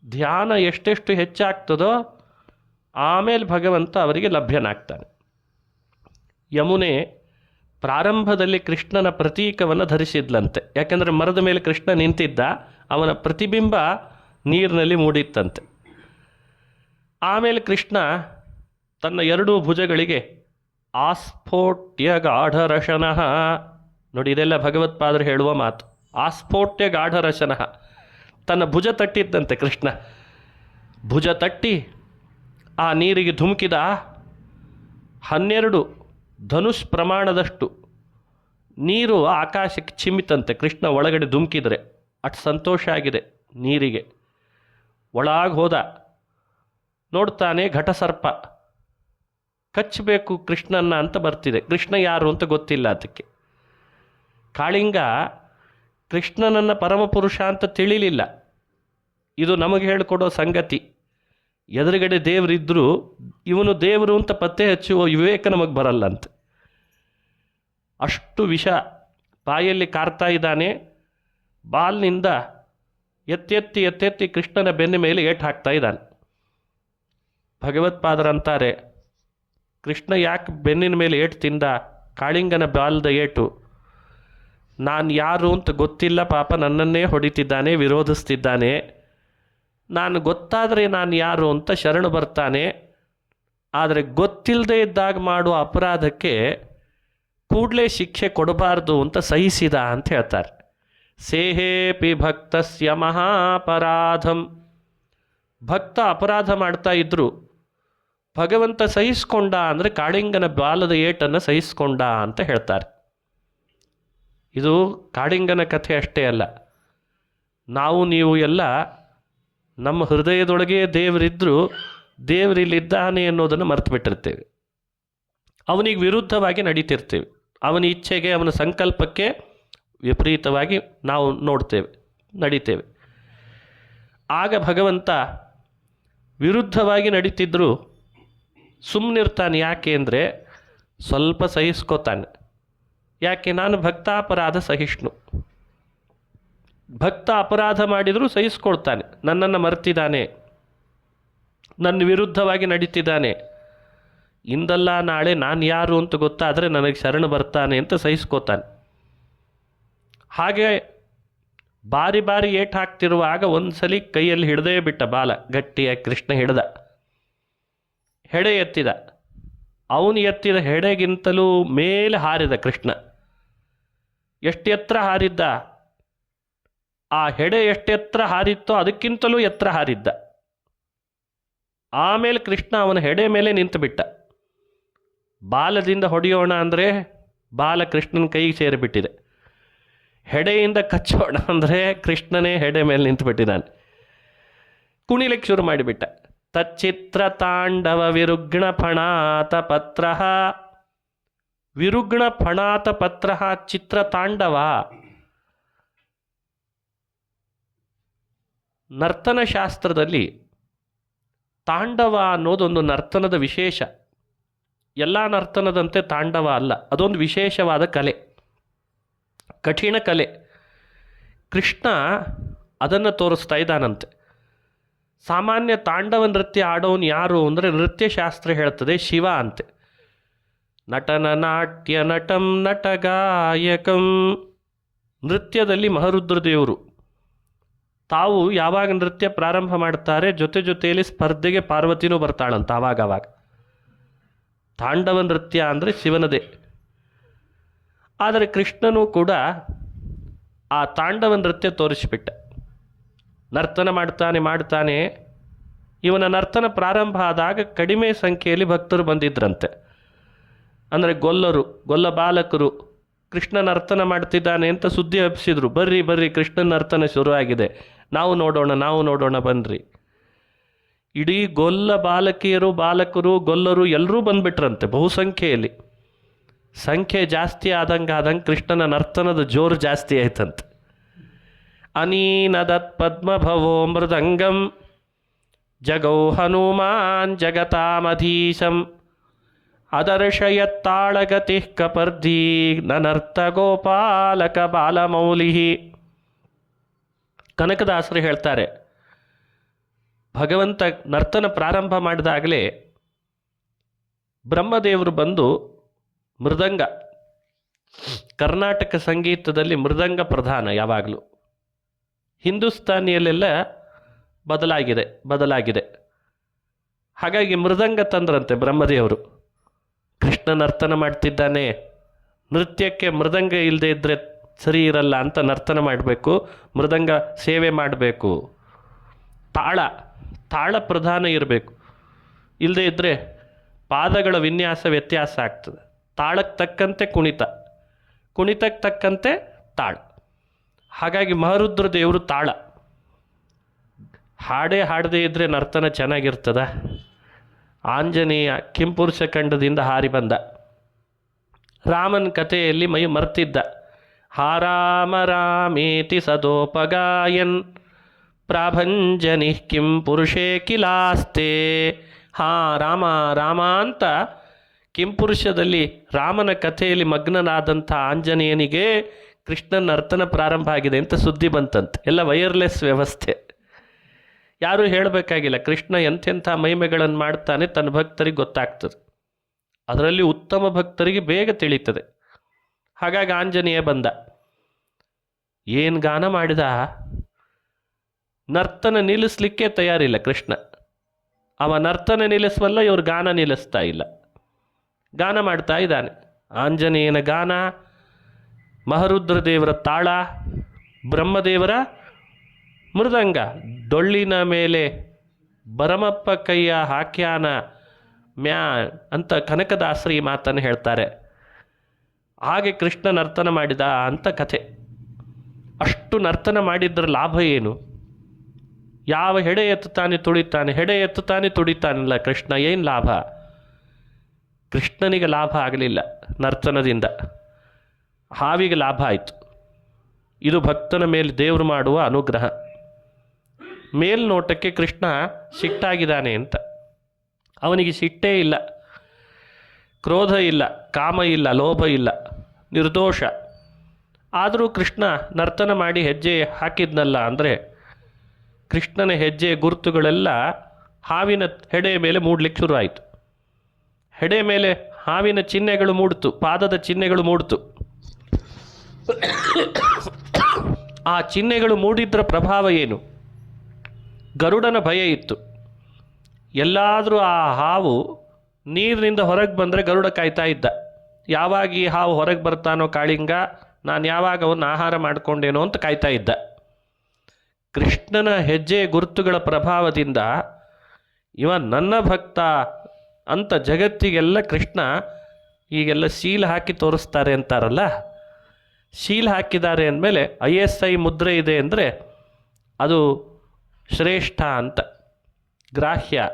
ಧ್ಯಾನ ಎಷ್ಟೆಷ್ಟು ಹೆಚ್ಚಾಗ್ತದೋ ಆಮೇಲೆ ಭಗವಂತ ಅವರಿಗೆ ಲಭ್ಯನಾಗ್ತಾನೆ. ಯಮುನೆ ಪ್ರಾರಂಭದಲ್ಲಿ ಕೃಷ್ಣನ ಪ್ರತೀಕವನ್ನು ಧರಿಸಿದ್ಲಂತೆ. ಯಾಕೆಂದರೆ ಮರದ ಮೇಲೆ ಕೃಷ್ಣ ನಿಂತಿದ್ದ, ಅವನ ಪ್ರತಿಬಿಂಬ ನೀರಿನಲ್ಲಿ ಮೂಡಿತ್ತಂತೆ. ಆಮೇಲೆ ಕೃಷ್ಣ ತನ್ನ ಎರಡೂ ಭುಜಗಳಿಗೆ ಆಸ್ಫೋಟ್ಯ ಗಾಢರಶನಃ, ನೋಡಿ ಇದೆಲ್ಲ ಭಗವತ್ಪಾದರು ಹೇಳುವ ಮಾತು. ಆಸ್ಫೋಟ್ಯ ಗಾಢರಶನಃ, ತನ್ನ ಭುಜ ತಟ್ಟಿದ್ದಂತೆ ಕೃಷ್ಣ. ಭುಜ ತಟ್ಟಿ ಆ ನೀರಿಗೆ ಧುಮುಕಿದ 12 ಧನುಷ್ ಪ್ರಮಾಣದಷ್ಟು ನೀರು ಆಕಾಶಕ್ಕೆ ಚಿಮ್ಮಿತಂತೆ. ಕೃಷ್ಣ ಒಳಗಡೆ ಧುಮುಕಿದರೆ ಅಷ್ಟು ಸಂತೋಷ ಆಗಿದೆ ನೀರಿಗೆ. ಒಳಗೆ ಹೋದ, ನೋಡ್ತಾನೆ ಘಟಸರ್ಪ ಕಚ್ಚಬೇಕು ಕೃಷ್ಣನ್ನ ಅಂತ ಬರ್ತಿದೆ. ಕೃಷ್ಣ ಯಾರು ಅಂತ ಗೊತ್ತಿಲ್ಲ ಅದಕ್ಕೆ. ಕಾಳಿಂಗ ಕೃಷ್ಣನನ್ನು ಪರಮಪುರುಷ ಅಂತ ತಿಳಿಲಿಲ್ಲ. ಇದು ನಮಗೆ ಹೇಳಿಕೊಡೋ ಸಂಗತಿ. ಎದುರುಗಡೆ ದೇವರಿದ್ದರೂ ಇವನು ದೇವರು ಅಂತ ಪತ್ತೆ ಹಚ್ಚುವ ವಿವೇಕ ನಮಗೆ ಬರಲ್ಲಂತೆ. ಅಷ್ಟು ವಿಷ ಬಾಯಲ್ಲಿ ಕಾರ್ತಾ ಇದ್ದಾನೆ. ಬಾಲ್ನಿಂದ ಎತ್ತೆತ್ತಿ ಕೃಷ್ಣನ ಬೆನ್ನ ಮೇಲೆ ಏಟು ಹಾಕ್ತಾ ಇದ್ದಾನೆ. ಭಗವತ್ಪಾದರಂತಾರೆ, ಕೃಷ್ಣ ಯಾಕೆ ಬೆನ್ನಿನ ಮೇಲೆ ಏಟು ತಿಂದ? ಕಾಳಿಂಗನ ಬಾಲ್ದ ಏಟು. ನಾನು ಯಾರು ಅಂತ ಗೊತ್ತಿಲ್ಲ ಪಾಪ, ನನ್ನನ್ನೇ ಹೊಡಿತಿದ್ದಾನೆ, ವಿರೋಧಿಸ್ತಿದ್ದಾನೆ. ನಾನು ಗೊತ್ತಾದರೆ ನಾನು ಯಾರು ಅಂತ ಶರಣು ಬರ್ತಾನೆ. ಆದರೆ ಗೊತ್ತಿಲ್ಲದೆ ಇದ್ದಾಗ ಮಾಡುವ ಅಪರಾಧಕ್ಕೆ ಕೂಡಲೇ ಶಿಕ್ಷೆ ಕೊಡಬಾರ್ದು ಅಂತ ಸಹಿಸಿದ ಅಂತ ಹೇಳ್ತಾರೆ. ಸೇಹೇಪಿ ಭಕ್ತಸ್ಯ ಮಹಾಪರಾಧಂ, ಭಕ್ತ ಅಪರಾಧ ಮಾಡ್ತಾ ಇದ್ರು ಭಗವಂತ ಸಹಿಸ್ಕೊಂಡ ಅಂದರೆ ಕಾಳಿಂಗನ ಬಾಲದ ಏಟನ್ನು ಸಹಿಸ್ಕೊಂಡ ಅಂತ ಹೇಳ್ತಾರೆ. ಇದು ಕಾಳಿಂಗನ ಕಥೆ ಅಷ್ಟೇ ಅಲ್ಲ. ನಾವು ನೀವು ಎಲ್ಲ ನಮ್ಮ ಹೃದಯದೊಳಗೆ ದೇವರಿದ್ದರೂ ದೇವರಿಲ್ಲಿದ್ದಾನೆ ಅನ್ನೋದನ್ನು ಮರೆತು ಬಿಟ್ಟಿರ್ತೇವೆ. ಅವನಿಗೆ ವಿರುದ್ಧವಾಗಿ ನಡೀತಿರ್ತೇವೆ. ಅವನ ಇಚ್ಛೆಗೆ, ಅವನ ಸಂಕಲ್ಪಕ್ಕೆ ವಿಪರೀತವಾಗಿ ನಾವು ನಡೀತೇವೆ. ಆಗ ಭಗವಂತ ವಿರುದ್ಧವಾಗಿ ನಡೀತಿದ್ದರೂ ಸುಮ್ಮನಿರ್ತಾನೆ. ಯಾಕೆ ಅಂದರೆ ಸ್ವಲ್ಪ ಸಹಿಸ್ಕೋತಾನೆ. ಯಾಕೆ? ನಾನು ಭಕ್ತಾಪರಾಧ ಸಹಿಷ್ಣು. ಭಕ್ತ ಅಪರಾಧ ಮಾಡಿದರೂ ಸಹಿಸ್ಕೊಳ್ತಾನೆ. ನನ್ನನ್ನು ಮರೆತಿದ್ದಾನೆ, ನನ್ನ ವಿರುದ್ಧವಾಗಿ ನಡೀತಿದ್ದಾನೆ, ಇಂದಲ್ಲ ನಾಳೆ ನಾನು ಯಾರು ಅಂತ ಗೊತ್ತಾದರೆ ನನಗೆ ಶರಣು ಬರ್ತಾನೆ ಅಂತ ಸಹಿಸ್ಕೋತಾನೆ. ಹಾಗೆ ಬಾರಿ ಬಾರಿ ಏಟು ಹಾಕ್ತಿರುವಾಗ ಒಂದು ಸಲ ಕೈಯಲ್ಲಿ ಹಿಡ್ದೇ ಬಿಟ್ಟ ಬಾಲ, ಗಟ್ಟಿಯಾಗಿ ಕೃಷ್ಣ ಹಿಡ್ದ, ಹೆಡೆ ಎತ್ತಿದ. ಅವನು ಎತ್ತಿದ ಹೆಡೆಗಿಂತಲೂ ಮೇಲೆ ಹಾರಿದ ಕೃಷ್ಣ. ಎಷ್ಟು ಎತ್ತರ ಹಾರಿದ್ದ? ಆ ಹೆಡೆ ಎಷ್ಟೆತ್ತರ ಹಾರಿತ್ತೋ ಅದಕ್ಕಿಂತಲೂ ಎತ್ತರ ಹಾರಿದ್ದ. ಆಮೇಲೆ ಕೃಷ್ಣ ಅವನ ಹೆಡೆ ಮೇಲೆ ನಿಂತು ಬಿಟ್ಟ. ಬಾಲದಿಂದ ಹೊಡೆಯೋಣ ಅಂದರೆ ಬಾಲ ಕೃಷ್ಣನ ಕೈಗೆ ಸೇರಿಬಿಟ್ಟಿದೆ. ಹೆಡೆಯಿಂದ ಕಚ್ಚೋಣ ಅಂದರೆ ಕೃಷ್ಣನೇ ಹೆಡೆ ಮೇಲೆ ನಿಂತು ಬಿಟ್ಟಿದ್ದಾನೆ. ಕುಣಿಲಿಕ್ಕೆ ಶುರು ಮಾಡಿಬಿಟ್ಟ. ತಚ್ಚಿತ್ರ ತಾಂಡವ ವಿರುಗ್ಣ ಫಣಾತ ಪತ್ರ, ವಿರುಗ್ಣ ಫಣಾತ ಪತ್ರ ಚಿತ್ರ ತಾಂಡವ. ನರ್ತನ ಶಾಸ್ತ್ರದಲ್ಲಿ ತಾಂಡವ ಅನ್ನೋದೊಂದು ನರ್ತನದ ವಿಶೇಷ. ಎಲ್ಲ ನರ್ತನದಂತೆ ತಾಂಡವ ಅಲ್ಲ, ಅದೊಂದು ವಿಶೇಷವಾದ ಕಲೆ, ಕಠಿಣ ಕಲೆ. ಕೃಷ್ಣ ಅದನ್ನು ತೋರಿಸ್ತಾ ಇದ್ದಾನಂತೆ. ಸಾಮಾನ್ಯ ತಾಂಡವ ನೃತ್ಯ ಆಡೋನು ಯಾರು ಅಂದರೆ ನೃತ್ಯಶಾಸ್ತ್ರ ಹೇಳ್ತದೆ ಶಿವ ಅಂತೆ. ನಟನ ನಾಟ್ಯ ನಟಂ ನಟಗಾಯಕಂ. ನೃತ್ಯದಲ್ಲಿ ಮಹರುದ್ರದೇವರು ತಾವು ಯಾವಾಗ ನೃತ್ಯ ಪ್ರಾರಂಭ ಮಾಡ್ತಾರೆ ಜೊತೆಯಲ್ಲಿ ಸ್ಪರ್ಧೆಗೆ ಪಾರ್ವತಿನೂ ಬರ್ತಾಳಂತ ಆವಾಗವಾಗ. ತಾಂಡವ ನೃತ್ಯ ಅಂದರೆ ಶಿವನದೇ. ಆದರೆ ಕೃಷ್ಣನೂ ಕೂಡ ಆ ತಾಂಡವ ನೃತ್ಯ ತೋರಿಸಿಬಿಟ್ಟ. ನರ್ತನ ಮಾಡ್ತಾನೆ. ಇವನ ನರ್ತನ ಪ್ರಾರಂಭ ಆದಾಗ ಕಡಿಮೆ ಸಂಖ್ಯೆಯಲ್ಲಿ ಭಕ್ತರು ಬಂದಿದ್ರಂತೆ. ಅಂದರೆ ಗೊಲ್ಲ ಬಾಲಕರು ಕೃಷ್ಣ ನರ್ತನ ಮಾಡ್ತಿದ್ದಾನೆ ಅಂತ ಸುದ್ದಿ ಹಬ್ಬಿಸಿದ್ರು. ಬರ್ರಿ ಕೃಷ್ಣನ ನರ್ತನ ಶುರುವಾಗಿದೆ, ನಾವು ನೋಡೋಣ ಬನ್ನಿರಿ. ಇಡೀ ಗೊಲ್ಲ ಬಾಲಕಿಯರು, ಬಾಲಕರು, ಗೊಲ್ಲರು ಎಲ್ಲರೂ ಬಂದ್ಬಿಟ್ರಂತೆ ಬಹುಸಂಖ್ಯೆಯಲ್ಲಿ. ಸಂಖ್ಯೆ ಜಾಸ್ತಿ ಆದಂಗೆ ಕೃಷ್ಣನ ನರ್ತನದ ಜೋರು ಜಾಸ್ತಿ ಆಯ್ತಂತೆ. ಅನೀನದತ್ ಪದ್ಮಭವೋ ಮೃದಂಗಂ ಜಗೌ ಹನುಮಾನ್ ಜಗತಾಮಧೀಶಂ ಅದರ್ಶಯತ್ತಾಳಗತಿ ಕಪರ್ಧಿ ನನರ್ಥ ಗೋಪಾಲಕ ಬಾಲಮೌಲಿ. ಕನಕದಾಸರು ಹೇಳ್ತಾರೆ, ಭಗವಂತ ನರ್ತನ ಪ್ರಾರಂಭ ಮಾಡಿದಾಗಲೇ ಬ್ರಹ್ಮದೇವರು ಬಂದು ಮೃದಂಗ, ಕರ್ನಾಟಕ ಸಂಗೀತದಲ್ಲಿ ಮೃದಂಗ ಪ್ರಧಾನ ಯಾವಾಗಲೂ. ಹಿಂದೂಸ್ತಾನಿಯಲ್ಲೆಲ್ಲ ಬದಲಾಗಿದೆ. ಹಾಗಾಗಿ ಮೃದಂಗ ತಂದ್ರಂತೆ ಬ್ರಹ್ಮದೇವರು. ಕೃಷ್ಣ ನರ್ತನ ಮಾಡ್ತಿದ್ದಾನೆ, ನೃತ್ಯಕ್ಕೆ ಮೃದಂಗ ಇಲ್ಲದೆ ಇದ್ದರೆ ಸರಿ ಇರಲ್ಲ ಅಂತ ನರ್ತನ ಮಾಡಬೇಕು, ಮೃದಂಗ ಸೇವೆ ಮಾಡಬೇಕು. ತಾಳ ಪ್ರಧಾನ ಇರಬೇಕು, ಇಲ್ಲದೆ ಇದ್ದರೆ ಪಾದಗಳ ವಿನ್ಯಾಸ ವ್ಯತ್ಯಾಸ ಆಗ್ತದೆ. ತಾಳಕ್ಕೆ ತಕ್ಕಂತೆ ಕುಣಿತಕ್ಕೆ ತಕ್ಕಂತೆ ತಾಳ. ಹಾಗಾಗಿ ಮಹರುದ್ರ ದೇವರು ತಾಳ. ಹಾಡದೇ ಇದ್ದರೆ ನರ್ತನ ಚೆನ್ನಾಗಿರ್ತದ. ಆಂಜನೇಯ ಕಿಂಪುರುಷ ಖಂಡದಿಂದ ಹಾರಿ ಬಂದ. ರಾಮನ ಕಥೆಯಲ್ಲಿ ಮೈ ಮರ್ತಿದ್ದ. ಹಾರಾಮ ರಾಮೇತಿ ಸದೋಪಗಾಯನ್ ಪ್ರಾಭಂಜನಿ ಕಿಂ ಪುರುಷೇ ಕಿಲಾಸ್ತೆ. ರಾಮ ಅಂತ ಕಿಂಪುರುಷದಲ್ಲಿ ರಾಮನ ಕಥೆಯಲ್ಲಿ ಮಗ್ನನಾದಂಥ ಆಂಜನೇಯನಿಗೆ ಕೃಷ್ಣನ ನರ್ತನ ಪ್ರಾರಂಭ ಆಗಿದೆ ಅಂತ ಸುದ್ದಿ ಬಂತಂತೆ. ಎಲ್ಲ ವೈರ್ಲೆಸ್ ವ್ಯವಸ್ಥೆ, ಯಾರೂ ಹೇಳಬೇಕಾಗಿಲ್ಲ. ಕೃಷ್ಣ ಎಂಥೆಂಥ ಮಹಿಮೆಗಳನ್ನು ಮಾಡ್ತಾನೆ ತನ್ನ ಭಕ್ತರಿಗೆ ಗೊತ್ತಾಗ್ತದೆ. ಅದರಲ್ಲಿ ಉತ್ತಮ ಭಕ್ತರಿಗೆ ಬೇಗ ತಿಳಿತದೆ. ಹಾಗಾಗಿ ಆಂಜನೇಯ ಬಂದ. ಏನು ಗಾನ ಮಾಡಿದ, ನರ್ತನ ನಿಲ್ಲಿಸಲಿಕ್ಕೆ ತಯಾರಿಲ್ಲ ಕೃಷ್ಣ. ಅವ ನರ್ತನ ನಿಲ್ಲಿಸುವಲ್ಲ, ಇವ್ರು ಗಾನ ನಿಲ್ಲಿಸ್ತಾ ಇಲ್ಲ. ಗಾನ ಮಾಡ್ತಾ ಇದ್ದಾನೆ. ಆಂಜನೇಯನ ಗಾನ, ಮಹರುದ್ರ ದೇವರ ತಾಳ, ಬ್ರಹ್ಮದೇವರ ಮೃದಂಗ. ಡೊಳ್ಳಿನ ಮೇಲೆ ಬರಮಪ್ಪ ಕೈಯ ಹಾಕ್ಯಾನ ಮ್ಯಾ ಅಂತ ಕನಕದಾಸರಿ ಮಾತನ್ನು ಹೇಳ್ತಾರೆ. ಹಾಗೆ ಕೃಷ್ಣ ನರ್ತನ ಮಾಡಿದ ಅಂತ ಕಥೆ. ಅಷ್ಟು ನರ್ತನ ಮಾಡಿದ್ರ ಲಾಭ ಏನು? ಯಾವ ಹೆಡೆ ಎತ್ತುತ್ತಾನೆ ತುಡಿತಾನಲ್ಲ ಕೃಷ್ಣ, ಏನು ಲಾಭ? ಕೃಷ್ಣನಿಗೆ ಲಾಭ ಆಗಲಿಲ್ಲ ನರ್ತನದಿಂದ, ಹಾವಿಗೆ ಲಾಭ ಆಯಿತು. ಇದು ಭಕ್ತನ ಮೇಲೆ ದೇವರು ಮಾಡುವ ಅನುಗ್ರಹ. ಮೇಲ್ನೋಟಕ್ಕೆ ಕೃಷ್ಣ ಸಿಟ್ಟಾಗಿದ್ದಾನೆ ಅಂತ. ಅವನಿಗೆ ಸಿಟ್ಟೇ ಇಲ್ಲ, ಕ್ರೋಧ ಇಲ್ಲ, ಕಾಮ ಇಲ್ಲ, ಲೋಭ ಇಲ್ಲ, ನಿರ್ದೋಷ. ಆದರೂ ಕೃಷ್ಣ ನರ್ತನ ಮಾಡಿ ಹೆಜ್ಜೆ ಹಾಕಿದ್ನಲ್ಲ ಅಂದರೆ ಕೃಷ್ಣನ ಹೆಜ್ಜೆ ಗುರುತುಗಳೆಲ್ಲ ಹಾವಿನ ಹೆಡೆಯ ಮೇಲೆ ಮೂಡಲಿಕ್ಕೆ ಶುರು ಆಯಿತು. ಹೆಡೆ ಮೇಲೆ ಹಾವಿನ ಚಿಹ್ನೆಗಳು ಮೂಡಿತು, ಪಾದದ ಚಿಹ್ನೆಗಳು ಮೂಡಿತು. ಆ ಚಿಹ್ನೆಗಳು ಮೂಡಿದ್ರ ಪ್ರಭಾವ ಏನು? ಗರುಡನ ಭಯ ಇತ್ತು. ಎಲ್ಲಾದರೂ ಆ ಹಾವು ನೀರಿನಿಂದ ಹೊರಗೆ ಬಂದರೆ ಗರುಡ ಕಾಯ್ತಾ ಇದ್ದ. ಯಾವಾಗ ಈ ಹಾವು ಹೊರಗೆ ಬರ್ತಾನೋ ಕಾಳಿಂಗ, ನಾನು ಯಾವಾಗ ಅವನ್ನ ಆಹಾರ ಮಾಡಿಕೊಂಡೇನೋ ಅಂತ ಕಾಯ್ತಾ ಇದ್ದ. ಕೃಷ್ಣನ ಹೆಜ್ಜೆ ಗುರುತುಗಳ ಪ್ರಭಾವದಿಂದ ಇವ ನನ್ನ ಭಕ್ತ ಅಂತ ಜಗತ್ತಿಗೆಲ್ಲ ಕೃಷ್ಣ ಈಗೆಲ್ಲ ಶೀಲ್ ಹಾಕಿ ತೋರಿಸ್ತಾರೆ ಅಂತಾರಲ್ಲ, ಶೀಲ್ ಹಾಕಿದ್ದಾರೆ ಅಂದಮೇಲೆ ISI ಮುದ್ರೆ ಇದೆ ಅಂದರೆ ಅದು ಶ್ರೇಷ್ಠ ಅಂತ, ಗ್ರಾಹ್ಯ.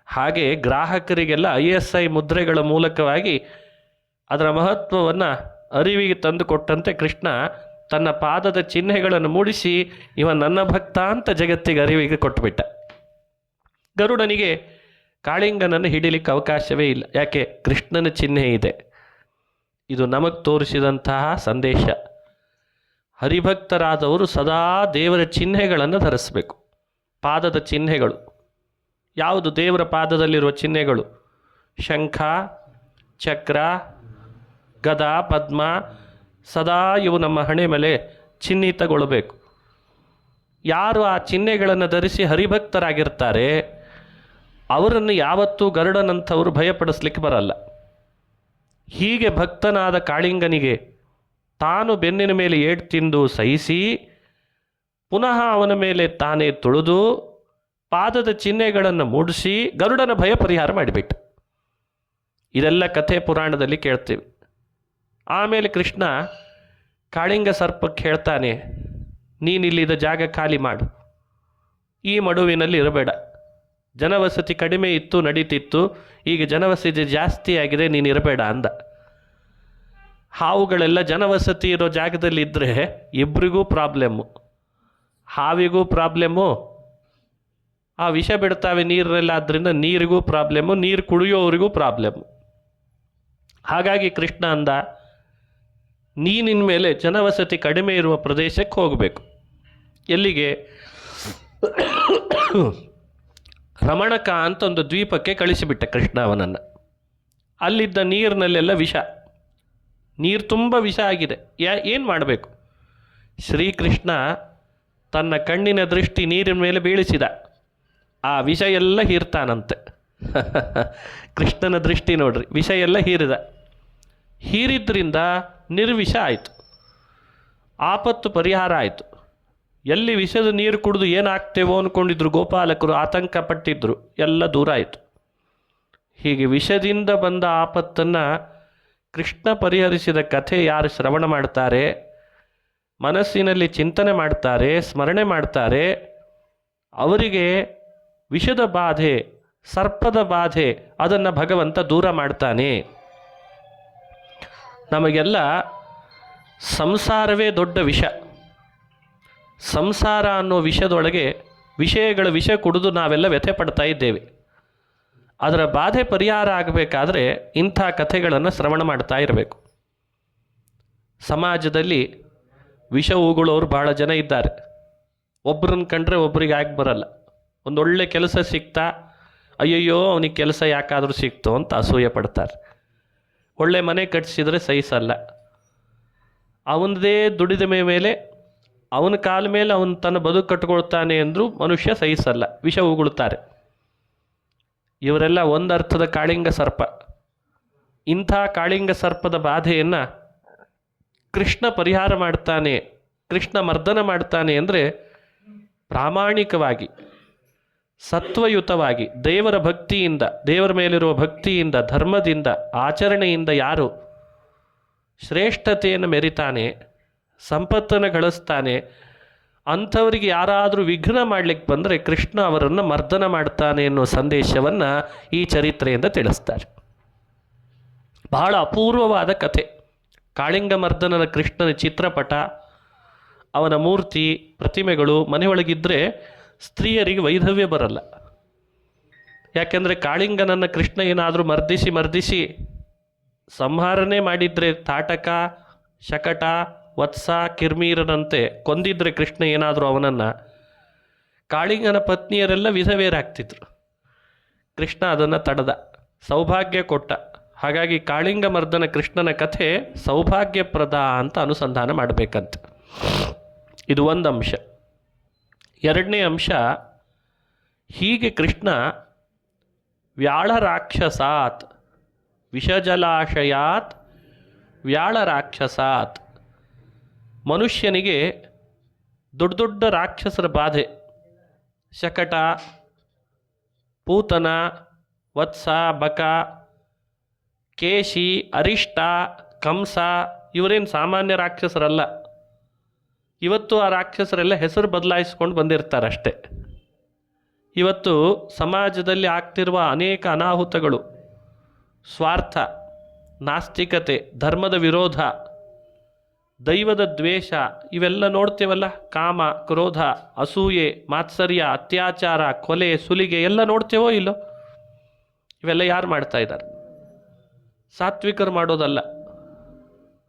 ಹಾಗೆ ಗ್ರಾಹಕರಿಗೆಲ್ಲ ISI ಮುದ್ರೆಗಳ ಮೂಲಕವಾಗಿ ಅದರ ಮಹತ್ವವನ್ನು ಅರಿವಿಗೆ ತಂದುಕೊಟ್ಟಂತೆ ಕೃಷ್ಣ ತನ್ನ ಪಾದದ ಚಿಹ್ನೆಗಳನ್ನು ಮೂಡಿಸಿ ಇವ ನನ್ನ ಭಕ್ತ ಅಂತ ಜಗತ್ತಿಗೆ ಅರಿವಿಗೆ ಕೊಟ್ಟುಬಿಟ್ಟ. ಗರುಡನಿಗೆ ಕಾಳಿಂಗನನ್ನು ಹಿಡಿಲಿಕ್ಕೆ ಅವಕಾಶವೇ ಇಲ್ಲ. ಯಾಕೆ? ಕೃಷ್ಣನ ಚಿಹ್ನೆ ಇದೆ. ಇದು ನಮಗೆ ತೋರಿಸಿದಂತಹ ಸಂದೇಶ. ಹರಿಭಕ್ತರಾದವರು ಸದಾ ದೇವರ ಚಿಹ್ನೆಗಳನ್ನು ಧರಿಸಬೇಕು. ಪಾದದ ಚಿಹ್ನೆಗಳು ಯಾವುದು? ದೇವರ ಪಾದದಲ್ಲಿರುವ ಚಿಹ್ನೆಗಳು ಶಂಖ, ಚಕ್ರ, ಗದ, ಪದ್ಮ, ಸದಾ ಇವು ನಮ್ಮ ಹಣೆ ಮೇಲೆ ಚಿಹ್ನಿತಗೊಳ್ಳಬೇಕು. ಯಾರು ಆ ಚಿಹ್ನೆಗಳನ್ನು ಧರಿಸಿ ಹರಿಭಕ್ತರಾಗಿರ್ತಾರೆ ಅವರನ್ನು ಯಾವತ್ತೂ ಗರುಡನಂಥವರು ಭಯಪಡಿಸ್ಲಿಕ್ಕೆ ಬರಲ್ಲ. ಹೀಗೆ ಭಕ್ತನಾದ ಕಾಳಿಂಗನಿಗೆ ತಾನು ಬೆನ್ನಿನ ಮೇಲೆ ಏಟು ತಿಂದು ಸಹಿಸಿ ಪುನಃ ಅವನ ಮೇಲೆ ತಾನೇ ತುಳಿದು ಪಾದದ ಚಿಹ್ನೆಗಳನ್ನು ಮೂಡಿಸಿ ಗರುಡನ ಭಯ ಪರಿಹಾರ ಮಾಡಿಬಿಟ್ಟ. ಇದೆಲ್ಲ ಕಥೆ ಪುರಾಣದಲ್ಲಿ ಕೇಳ್ತೀವಿ. ಆಮೇಲೆ ಕೃಷ್ಣ ಕಾಳಿಂಗ ಸರ್ಪಕ್ಕೆ ಹೇಳ್ತಾನೆ, ನೀನಿಲ್ಲಿದ್ದ ಜಾಗ ಖಾಲಿ ಮಾಡು, ಈ ಮಡುವಿನಲ್ಲಿ ಇರಬೇಡ. ಜನವಸತಿ ಕಡಿಮೆ ಇತ್ತು, ನಡೀತಿತ್ತು, ಈಗ ಜನವಸತಿ ಜಾಸ್ತಿ ಆಗಿದೆ, ನೀನು ಇರಬೇಡ ಅಂದ. ಹಾವುಗಳೆಲ್ಲ ಜನವಸತಿ ಇರೋ ಜಾಗದಲ್ಲಿ ಇದ್ದರೆ ಇಬ್ಬರಿಗೂ ಪ್ರಾಬ್ಲಮ್ಮು. ಹಾವಿಗೂ ಪ್ರಾಬ್ಲಮ್ಮು, ಆ ವಿಷ ಬಿಡ್ತಾವೆ ನೀರಿನೆಲ್ಲ, ಆದ್ದರಿಂದ ನೀರಿಗೂ ಪ್ರಾಬ್ಲಮ್ಮು, ನೀರು ಕುಡಿಯೋವರಿಗೂ ಪ್ರಾಬ್ಲಮ್ಮು. ಹಾಗಾಗಿ ಕೃಷ್ಣ ಅಂದ, ನೀನಿನ ಮೇಲೆ ಜನವಸತಿ ಕಡಿಮೆ ಇರುವ ಪ್ರದೇಶಕ್ಕೆ ಹೋಗಬೇಕು. ಎಲ್ಲಿಗೆ? ರಮಣಕ ಅಂತ ಒಂದು ದ್ವೀಪಕ್ಕೆ ಕಳಿಸಿಬಿಟ್ಟ ಕೃಷ್ಣ ಅವನನ್ನು. ಅಲ್ಲಿದ್ದ ನೀರಿನಲ್ಲೆಲ್ಲ ವಿಷ, ನೀರು ತುಂಬ ವಿಷ ಆಗಿದೆ. ಏನು ಮಾಡಬೇಕು? ಶ್ರೀಕೃಷ್ಣ ತನ್ನ ಕಣ್ಣಿನ ದೃಷ್ಟಿ ನೀರಿನ ಮೇಲೆ ಬೀಳಿಸಿದ. ಆ ವಿಷ ಎಲ್ಲ ಹೀರ್ತಾನಂತೆ. ಕೃಷ್ಣನ ದೃಷ್ಟಿ ನೋಡ್ರಿ, ವಿಷ ಎಲ್ಲ ಹೀರಿದ. ಹೀರಿದ್ರಿಂದ ನಿರ್ವಿಷ ಆಯಿತು, ಆಪತ್ತು ಪರಿಹಾರ ಆಯಿತು. ಎಲ್ಲಿ ವಿಷದ ನೀರು ಕುಡಿದು ಏನಾಗ್ತೇವೋ ಅಂದ್ಕೊಂಡಿದ್ರು ಗೋಪಾಲಕರು, ಆತಂಕ ಪಟ್ಟಿದ್ರು, ಎಲ್ಲ ದೂರ ಆಯಿತು. ಹೀಗೆ ವಿಷದಿಂದ ಬಂದ ಆಪತ್ತನ್ನು ಕೃಷ್ಣ ಪರಿಹರಿಸಿದ ಕಥೆ ಯಾರು ಶ್ರವಣ ಮಾಡ್ತಾರೆ, ಮನಸ್ಸಿನಲ್ಲಿ ಚಿಂತನೆ ಮಾಡ್ತಾರೆ, ಸ್ಮರಣೆ ಮಾಡ್ತಾರೆ, ಅವರಿಗೆ ವಿಷದ ಬಾಧೆ, ಸರ್ಪದ ಬಾಧೆ ಅದನ್ನು ಭಗವಂತ ದೂರ ಮಾಡ್ತಾನೆ. ನಮಗೆಲ್ಲ ಸಂಸಾರವೇ ದೊಡ್ಡ ವಿಷ. ಸಂಸಾರ ಅನ್ನೋ ವಿಷದೊಳಗೆ ವಿಷಯಗಳ ವಿಷ ಕುಡಿದು ನಾವೆಲ್ಲ ವ್ಯಥೆ ಪಡ್ತಾ ಇದ್ದೇವೆ. ಅದರ ಬಾಧೆ ಪರಿಹಾರ ಆಗಬೇಕಾದ್ರೆ ಇಂಥ ಕಥೆಗಳನ್ನು ಶ್ರವಣ ಮಾಡ್ತಾ ಇರಬೇಕು. ಸಮಾಜದಲ್ಲಿ ವಿಷ ಉಗುಳೋರು ಭಾಳ ಜನ ಇದ್ದಾರೆ. ಒಬ್ಬರನ್ನ ಕಂಡ್ರೆ ಒಬ್ರಿಗೆ ಆಗಿ ಬರಲ್ಲ. ಒಂದೊಳ್ಳೆ ಕೆಲಸ ಸಿಗ್ತಾ, ಅಯ್ಯಯ್ಯೋ ಅವನಿಗೆ ಕೆಲಸ ಯಾಕಾದರೂ ಸಿಕ್ತು ಅಂತ ಅಸೂಯೆ ಪಡ್ತಾರೆ. ಒಳ್ಳೆ ಮನೆ ಕಟ್ಟಿಸಿದರೆ ಸಹಿಸಲ್ಲ. ಅವನದೇ ದುಡಿದ ಮೇಲೆ ಅವನ ಕಾಲ ಮೇಲೆ ಅವನು ತನ್ನ ಬದುಕು ಕಟ್ಕೊಳ್ತಾನೆ ಅಂದರೂ ಮನುಷ್ಯ ಸಹಿಸಲ್ಲ, ವಿಷ ಉಗುಳ್ತಾರೆ. ಇವರೆಲ್ಲ ಒಂದರ್ಥದ ಕಾಳಿಂಗ ಸರ್ಪ. ಇಂಥ ಕಾಳಿಂಗ ಸರ್ಪದ ಬಾಧೆಯನ್ನು ಕೃಷ್ಣ ಪರಿಹಾರ ಮಾಡ್ತಾನೆ, ಕೃಷ್ಣ ಮರ್ದನ ಮಾಡ್ತಾನೆ ಅಂದರೆ ಪ್ರಾಮಾಣಿಕವಾಗಿ, ಸತ್ವಯುತವಾಗಿ, ದೇವರ ಭಕ್ತಿಯಿಂದ, ದೇವರ ಮೇಲಿರುವ ಭಕ್ತಿಯಿಂದ, ಧರ್ಮದಿಂದ, ಆಚರಣೆಯಿಂದ ಯಾರು ಶ್ರೇಷ್ಠತೆಯನ್ನು ಮೆರಿತಾನೆ, ಸಂಪತ್ತನ್ನು ಗಳಿಸ್ತಾನೆ, ಅಂಥವರಿಗೆ ಯಾರಾದರೂ ವಿಘ್ನ ಮಾಡಲಿಕ್ಕೆ ಬಂದರೆ ಕೃಷ್ಣ ಅವರನ್ನು ಮರ್ದನ ಮಾಡ್ತಾನೆ ಎನ್ನುವ ಸಂದೇಶವನ್ನು ಈ ಚರಿತ್ರೆಯಿಂದ ತಿಳಿಸ್ತಾರೆ. ಬಹಳ ಅಪೂರ್ವವಾದ ಕಥೆ. ಕಾಳಿಂಗ ಮರ್ದನನ ಕೃಷ್ಣನ ಚಿತ್ರಪಟ, ಅವನ ಮೂರ್ತಿ, ಪ್ರತಿಮೆಗಳು ಮನೆಯೊಳಗಿದ್ದರೆ ಸ್ತ್ರೀಯರಿಗೆ ವೈಧವ್ಯ ಬರಲ್ಲ. ಯಾಕೆಂದರೆ ಕಾಳಿಂಗನನ್ನು ಕೃಷ್ಣ ಏನಾದರೂ ಮರ್ದಿಸಿ ಸಂಹಾರನೇ ಮಾಡಿದರೆ, ತಾಟಕ, ಶಕಟ, ವತ್ಸ, ಕಿರ್ಮೀರನಂತೆ ಕೊಂದಿದ್ರೆ ಕೃಷ್ಣ ಏನಾದರೂ ಅವನನ್ನು, ಕಾಳಿಂಗನ ಪತ್ನಿಯರೆಲ್ಲ ವಿಧವೆಯರಾಗ್ತಿದ್ರು. ಕೃಷ್ಣ ಅದನ್ನು ತಡೆದ, ಸೌಭಾಗ್ಯ ಕೊಟ್ಟ. ಹಾಗಾಗಿ ಕಾಳಿಂಗ ಮರ್ದನ ಕೃಷ್ಣನ ಕಥೆ ಸೌಭಾಗ್ಯಪ್ರದ ಅಂತ ಅನುಸಂಧಾನ ಮಾಡಬೇಕಂತ. ಇದು ಒಂದು ಅಂಶ. ಎರಡನೇ ಅಂಶ, ಹೀಗೆ ಕೃಷ್ಣ ವ್ಯಾಳ ರಾಕ್ಷಸಾತ್ ವಿಷಜಲಾಶಯಾತ್ ವ್ಯಾಳ ರಾಕ್ಷಸಾತ್, ಮನುಷ್ಯನಿಗೆ ದೊಡ್ಡ ದೊಡ್ಡ ರಾಕ್ಷಸರ ಬಾಧೆ, ಶಕಟ, ಪೂತನ, ವತ್ಸ, ಬಕ, ಕೇಶಿ, ಅರಿಷ್ಟ, ಕಂಸ, ಇವರೇನು ಸಾಮಾನ್ಯ ರಾಕ್ಷಸರಲ್ಲ. ಇವತ್ತು ಆ ರಾಕ್ಷಸರೆಲ್ಲ ಹೆಸರು ಬದಲಾಯಿಸ್ಕೊಂಡು ಬಂದಿರ್ತಾರಷ್ಟೆ. ಇವತ್ತು ಸಮಾಜದಲ್ಲಿ ಆಗ್ತಿರುವ ಅನೇಕ ಅನಾಹುತಗಳು, ಸ್ವಾರ್ಥ, ನಾಸ್ತಿಕತೆ, ಧರ್ಮದ ವಿರೋಧ, ದೈವದ ದ್ವೇಷ ಇವೆಲ್ಲ ನೋಡ್ತೇವಲ್ಲ, ಕಾಮ, ಕ್ರೋಧ, ಅಸೂಯೆ, ಮಾತ್ಸರ್ಯ, ಅತ್ಯಾಚಾರ, ಕೊಲೆ, ಸುಲಿಗೆ ಎಲ್ಲ ನೋಡ್ತೇವೋ ಇಲ್ಲೋ? ಇವೆಲ್ಲ ಯಾರು ಮಾಡ್ತಾ ಇದ್ದಾರೆ? ಸಾತ್ವಿಕರು ಮಾಡೋದಲ್ಲ.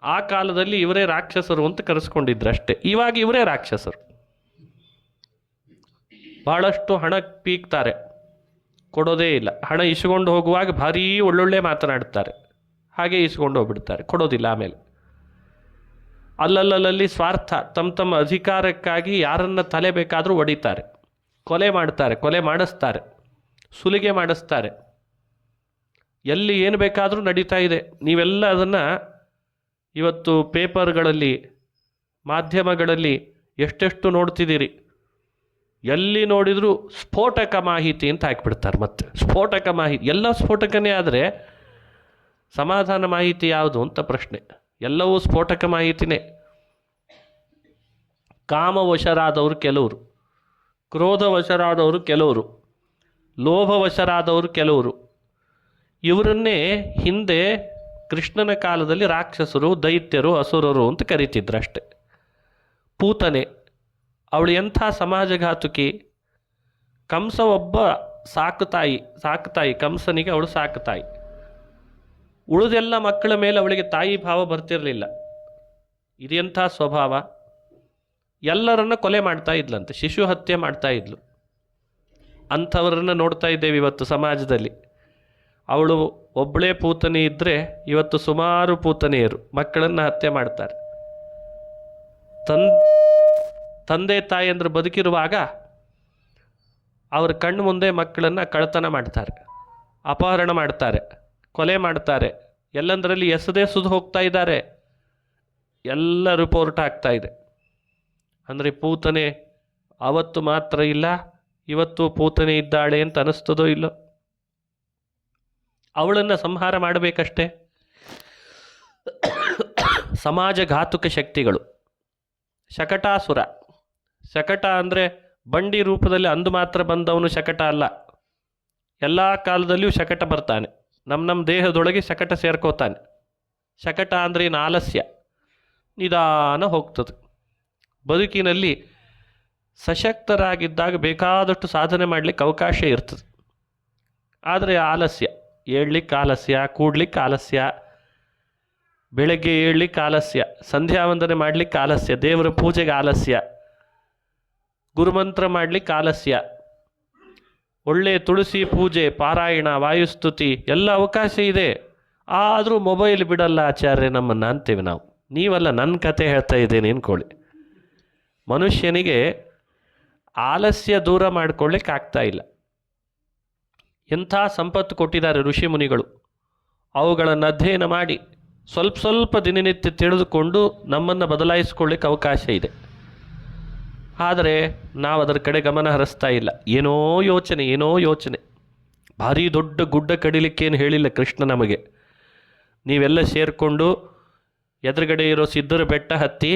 ಆ ಕಾಲದಲ್ಲಿ ಇವರೇ ರಾಕ್ಷಸರು ಅಂತ ಕರೆಸ್ಕೊಂಡಿದ್ರಷ್ಟೇ. ಇವಾಗ ಇವರೇ ರಾಕ್ಷಸರು. ಬಹಳಷ್ಟು ಹಣ ಪೀಕ್ತಾರೆ, ಕೊಡೋದೇ ಇಲ್ಲ. ಹಣ ಇಸ್ಕೊಂಡು ಹೋಗುವಾಗ ಭಾರೀ ಒಳ್ಳೊಳ್ಳೆ ಮಾತನಾಡ್ತಾರೆ, ಹಾಗೆ ಇಸ್ಕೊಂಡು ಹೋಗ್ಬಿಡ್ತಾರೆ, ಕೊಡೋದಿಲ್ಲ. ಆಮೇಲೆ ಅಲ್ಲಲ್ಲಿ ಸ್ವಾರ್ಥ, ತಮ್ಮ ಅಧಿಕಾರಕ್ಕಾಗಿ ಯಾರನ್ನ ತಲೆ ಬೇಕಾದರೂ ಒಡಿತಾರೆ, ಕೊಲೆ ಮಾಡ್ತಾರೆ, ಕೊಲೆ ಮಾಡಿಸ್ತಾರೆ, ಸುಲಿಗೆ ಮಾಡಿಸ್ತಾರೆ. ಎಲ್ಲಿ ಏನು ಬೇಕಾದರೂ ನಡೀತಾ ಇದೆ. ನೀವೆಲ್ಲ ಅದನ್ನು ಇವತ್ತು ಪೇಪರ್ಗಳಲ್ಲಿ, ಮಾಧ್ಯಮಗಳಲ್ಲಿ ಎಷ್ಟೆಷ್ಟು ನೋಡ್ತಿದ್ದೀರಿ. ಎಲ್ಲಿ ನೋಡಿದರೂ ಸ್ಫೋಟಕ ಮಾಹಿತಿ ಅಂತ ಹಾಕಿಬಿಡ್ತಾರೆ. ಮತ್ತೆ ಸ್ಫೋಟಕ ಮಾಹಿತಿ, ಎಲ್ಲ ಸ್ಫೋಟಕನೇ. ಆದರೆ ಸಮಾಧಾನ ಮಾಹಿತಿ ಯಾವುದು ಅಂತ ಪ್ರಶ್ನೆ. ಎಲ್ಲವೂ ಸ್ಫೋಟಕ ಮಾಹಿತಿನೇ. ಕಾಮವಶರಾದವರು ಕೆಲವರು, ಕ್ರೋಧವಶರಾದವರು ಕೆಲವರು, ಲೋಭವಶರಾದವರು ಕೆಲವರು. ಇವರನ್ನೇ ಹಿಂದೆ ಕೃಷ್ಣನ ಕಾಲದಲ್ಲಿ ರಾಕ್ಷಸರು, ದೈತ್ಯರು, ಅಸುರರು ಅಂತ ಕರೀತಿದ್ರು ಅಷ್ಟೆ. ಪೂತನೆ ಅವಳು ಎಂಥ ಸಮಾಜಘಾತುಕಿ. ಕಂಸ ಒಬ್ಬ ಸಾಕುತಾಯಿ, ಕಂಸನಿಗೆ ಅವಳು ಸಾಕುತಾಯಿ. ಉಳಿದೆಲ್ಲ ಮಕ್ಕಳ ಮೇಲೆ ಅವಳಿಗೆ ತಾಯಿ ಭಾವ ಬರ್ತಿರಲಿಲ್ಲ. ಇದೆಂಥ ಸ್ವಭಾವ. ಎಲ್ಲರನ್ನ ಕೊಲೆ ಮಾಡ್ತಾ ಇದ್ಲಂತೆ, ಶಿಶು ಹತ್ಯೆ ಮಾಡ್ತಾ ಇದ್ಲು. ಅಂಥವರನ್ನು ನೋಡ್ತಾ ಇದ್ದೇವೆ ಇವತ್ತು ಸಮಾಜದಲ್ಲಿ. ಅವಳು ಒಬ್ಬಳೇ ಪೂತನೆ ಇದ್ದರೆ ಇವತ್ತು ಸುಮಾರು ಪೂತನೆಯರು ಮಕ್ಕಳನ್ನು ಹತ್ಯೆ ಮಾಡ್ತಾರೆ. ತಂದೆ ತಾಯಿಯಂದ್ರೆ ಬದುಕಿರುವಾಗ ಅವ್ರ ಕಣ್ಣು ಮುಂದೆ ಮಕ್ಕಳನ್ನು ಕಳ್ಳತನ ಮಾಡ್ತಾರೆ, ಅಪಹರಣ ಮಾಡ್ತಾರೆ, ಕೊಲೆ ಮಾಡ್ತಾರೆ. ಎಲ್ಲಂದರಲ್ಲಿ ಎಸದೇ ಸುದು ಹೋಗ್ತಾ ಇದ್ದಾರೆ. ಎಲ್ಲ ರಿಪೋರ್ಟ್ ಆಗ್ತಾ ಇದೆ. ಅಂದರೆ ಪೂತನೆ ಅವತ್ತು ಮಾತ್ರ ಇಲ್ಲ, ಇವತ್ತು ಪೂತನೆ ಇದ್ದಾಳೆ ಅಂತ ಅನಿಸ್ತದೋ ಇಲ್ಲೋ? ಅವಳನ್ನು ಸಂಹಾರ ಮಾಡಬೇಕಷ್ಟೇ. ಸಮಾಜಘಾತುಕ ಶಕ್ತಿಗಳು. ಶಕಟಾಸುರ. ಶಕಟ ಅಂದರೆ ಬಂಡಿ ರೂಪದಲ್ಲಿ ಅಂದು ಮಾತ್ರ ಬಂದವನು ಶಕಟ ಅಲ್ಲ. ಎಲ್ಲ ಕಾಲದಲ್ಲಿಯೂ ಶಕಟ ಬರ್ತಾನೆ. ನಮ್ಮ ದೇಹದೊಳಗೆ ಶಕಟ ಸೇರ್ಕೋತಾನೆ. ಶಕಟ ಅಂದರೆ ಏನು? ಆಲಸ್ಯ. ನಿಧಾನ ಹೋಗ್ತದೆ. ಬದುಕಿನಲ್ಲಿ ಸಶಕ್ತರಾಗಿದ್ದಾಗ ಬೇಕಾದಷ್ಟು ಸಾಧನೆ ಮಾಡಲಿಕ್ಕೆ ಅವಕಾಶ ಇರ್ತದೆ. ಆದರೆ ಆಲಸ್ಯ, ಏಳಲಿಕ್ಕೆ ಆಲಸ್ಯ, ಕೂಡ್ಲಿಕ್ಕೆ ಆಲಸ್ಯ, ಬೆಳಗ್ಗೆ ಏಳಲಿಕ್ಕೆ ಆಲಸ್ಯ, ಸಂಧ್ಯಾ ವಂದನೆ ಮಾಡಲಿಕ್ಕೆ ಆಲಸ್ಯ, ದೇವರ ಪೂಜೆಗೆ ಆಲಸ್ಯ, ಗುರುಮಂತ್ರ ಮಾಡಲಿಕ್ಕೆ ಆಲಸ್ಯ, ಒಳ್ಳೆಯ ತುಳಸಿ ಪೂಜೆ, ಪಾರಾಯಣ, ವಾಯುಸ್ತುತಿ ಎಲ್ಲ ಅವಕಾಶ ಇದೆ. ಆದರೂ ಮೊಬೈಲ್ ಬಿಡಲ್ಲ ಆಚಾರ್ಯ ನಮ್ಮನ್ನು ಅಂತೀವಿ ನಾವು. ನೀವಲ್ಲ, ನನ್ನ ಕತೆ ಹೇಳ್ತಾ ಇದ್ದೇನೆ ಅಂದ್ಕೊಳ್ಳಿ. ಮನುಷ್ಯನಿಗೆ ಆಲಸ್ಯ ದೂರ ಮಾಡ್ಕೊಳ್ಳಿಕ್ಕೆ ಆಗ್ತಾ ಇಲ್ಲ. ಎಂಥ ಸಂಪತ್ತು ಕೊಟ್ಟಿದ್ದಾರೆ ಋಷಿ ಮುನಿಗಳು. ಅವುಗಳನ್ನು ಅಧ್ಯಯನ ಮಾಡಿ ಸ್ವಲ್ಪ ದಿನನಿತ್ಯ ತಿಳಿದುಕೊಂಡು ನಮ್ಮನ್ನು ಬದಲಾಯಿಸ್ಕೊಳ್ಳಿಕ್ಕೆ ಅವಕಾಶ ಇದೆ. ಆದರೆ ನಾವು ಅದರ ಕಡೆ ಗಮನ ಹರಿಸ್ತಾ ಇಲ್ಲ. ಏನೋ ಯೋಚನೆ. ಭಾರೀ ದೊಡ್ಡ ಗುಡ್ಡ ಕಡಿಲಿಕ್ಕೇನು ಹೇಳಿಲ್ಲ ಕೃಷ್ಣ ನಮಗೆ. ನೀವೆಲ್ಲ ಸೇರಿಕೊಂಡು ಎದುರುಗಡೆ ಇರೋ ಸಿದ್ಧರ ಬೆಟ್ಟ ಹತ್ತಿ,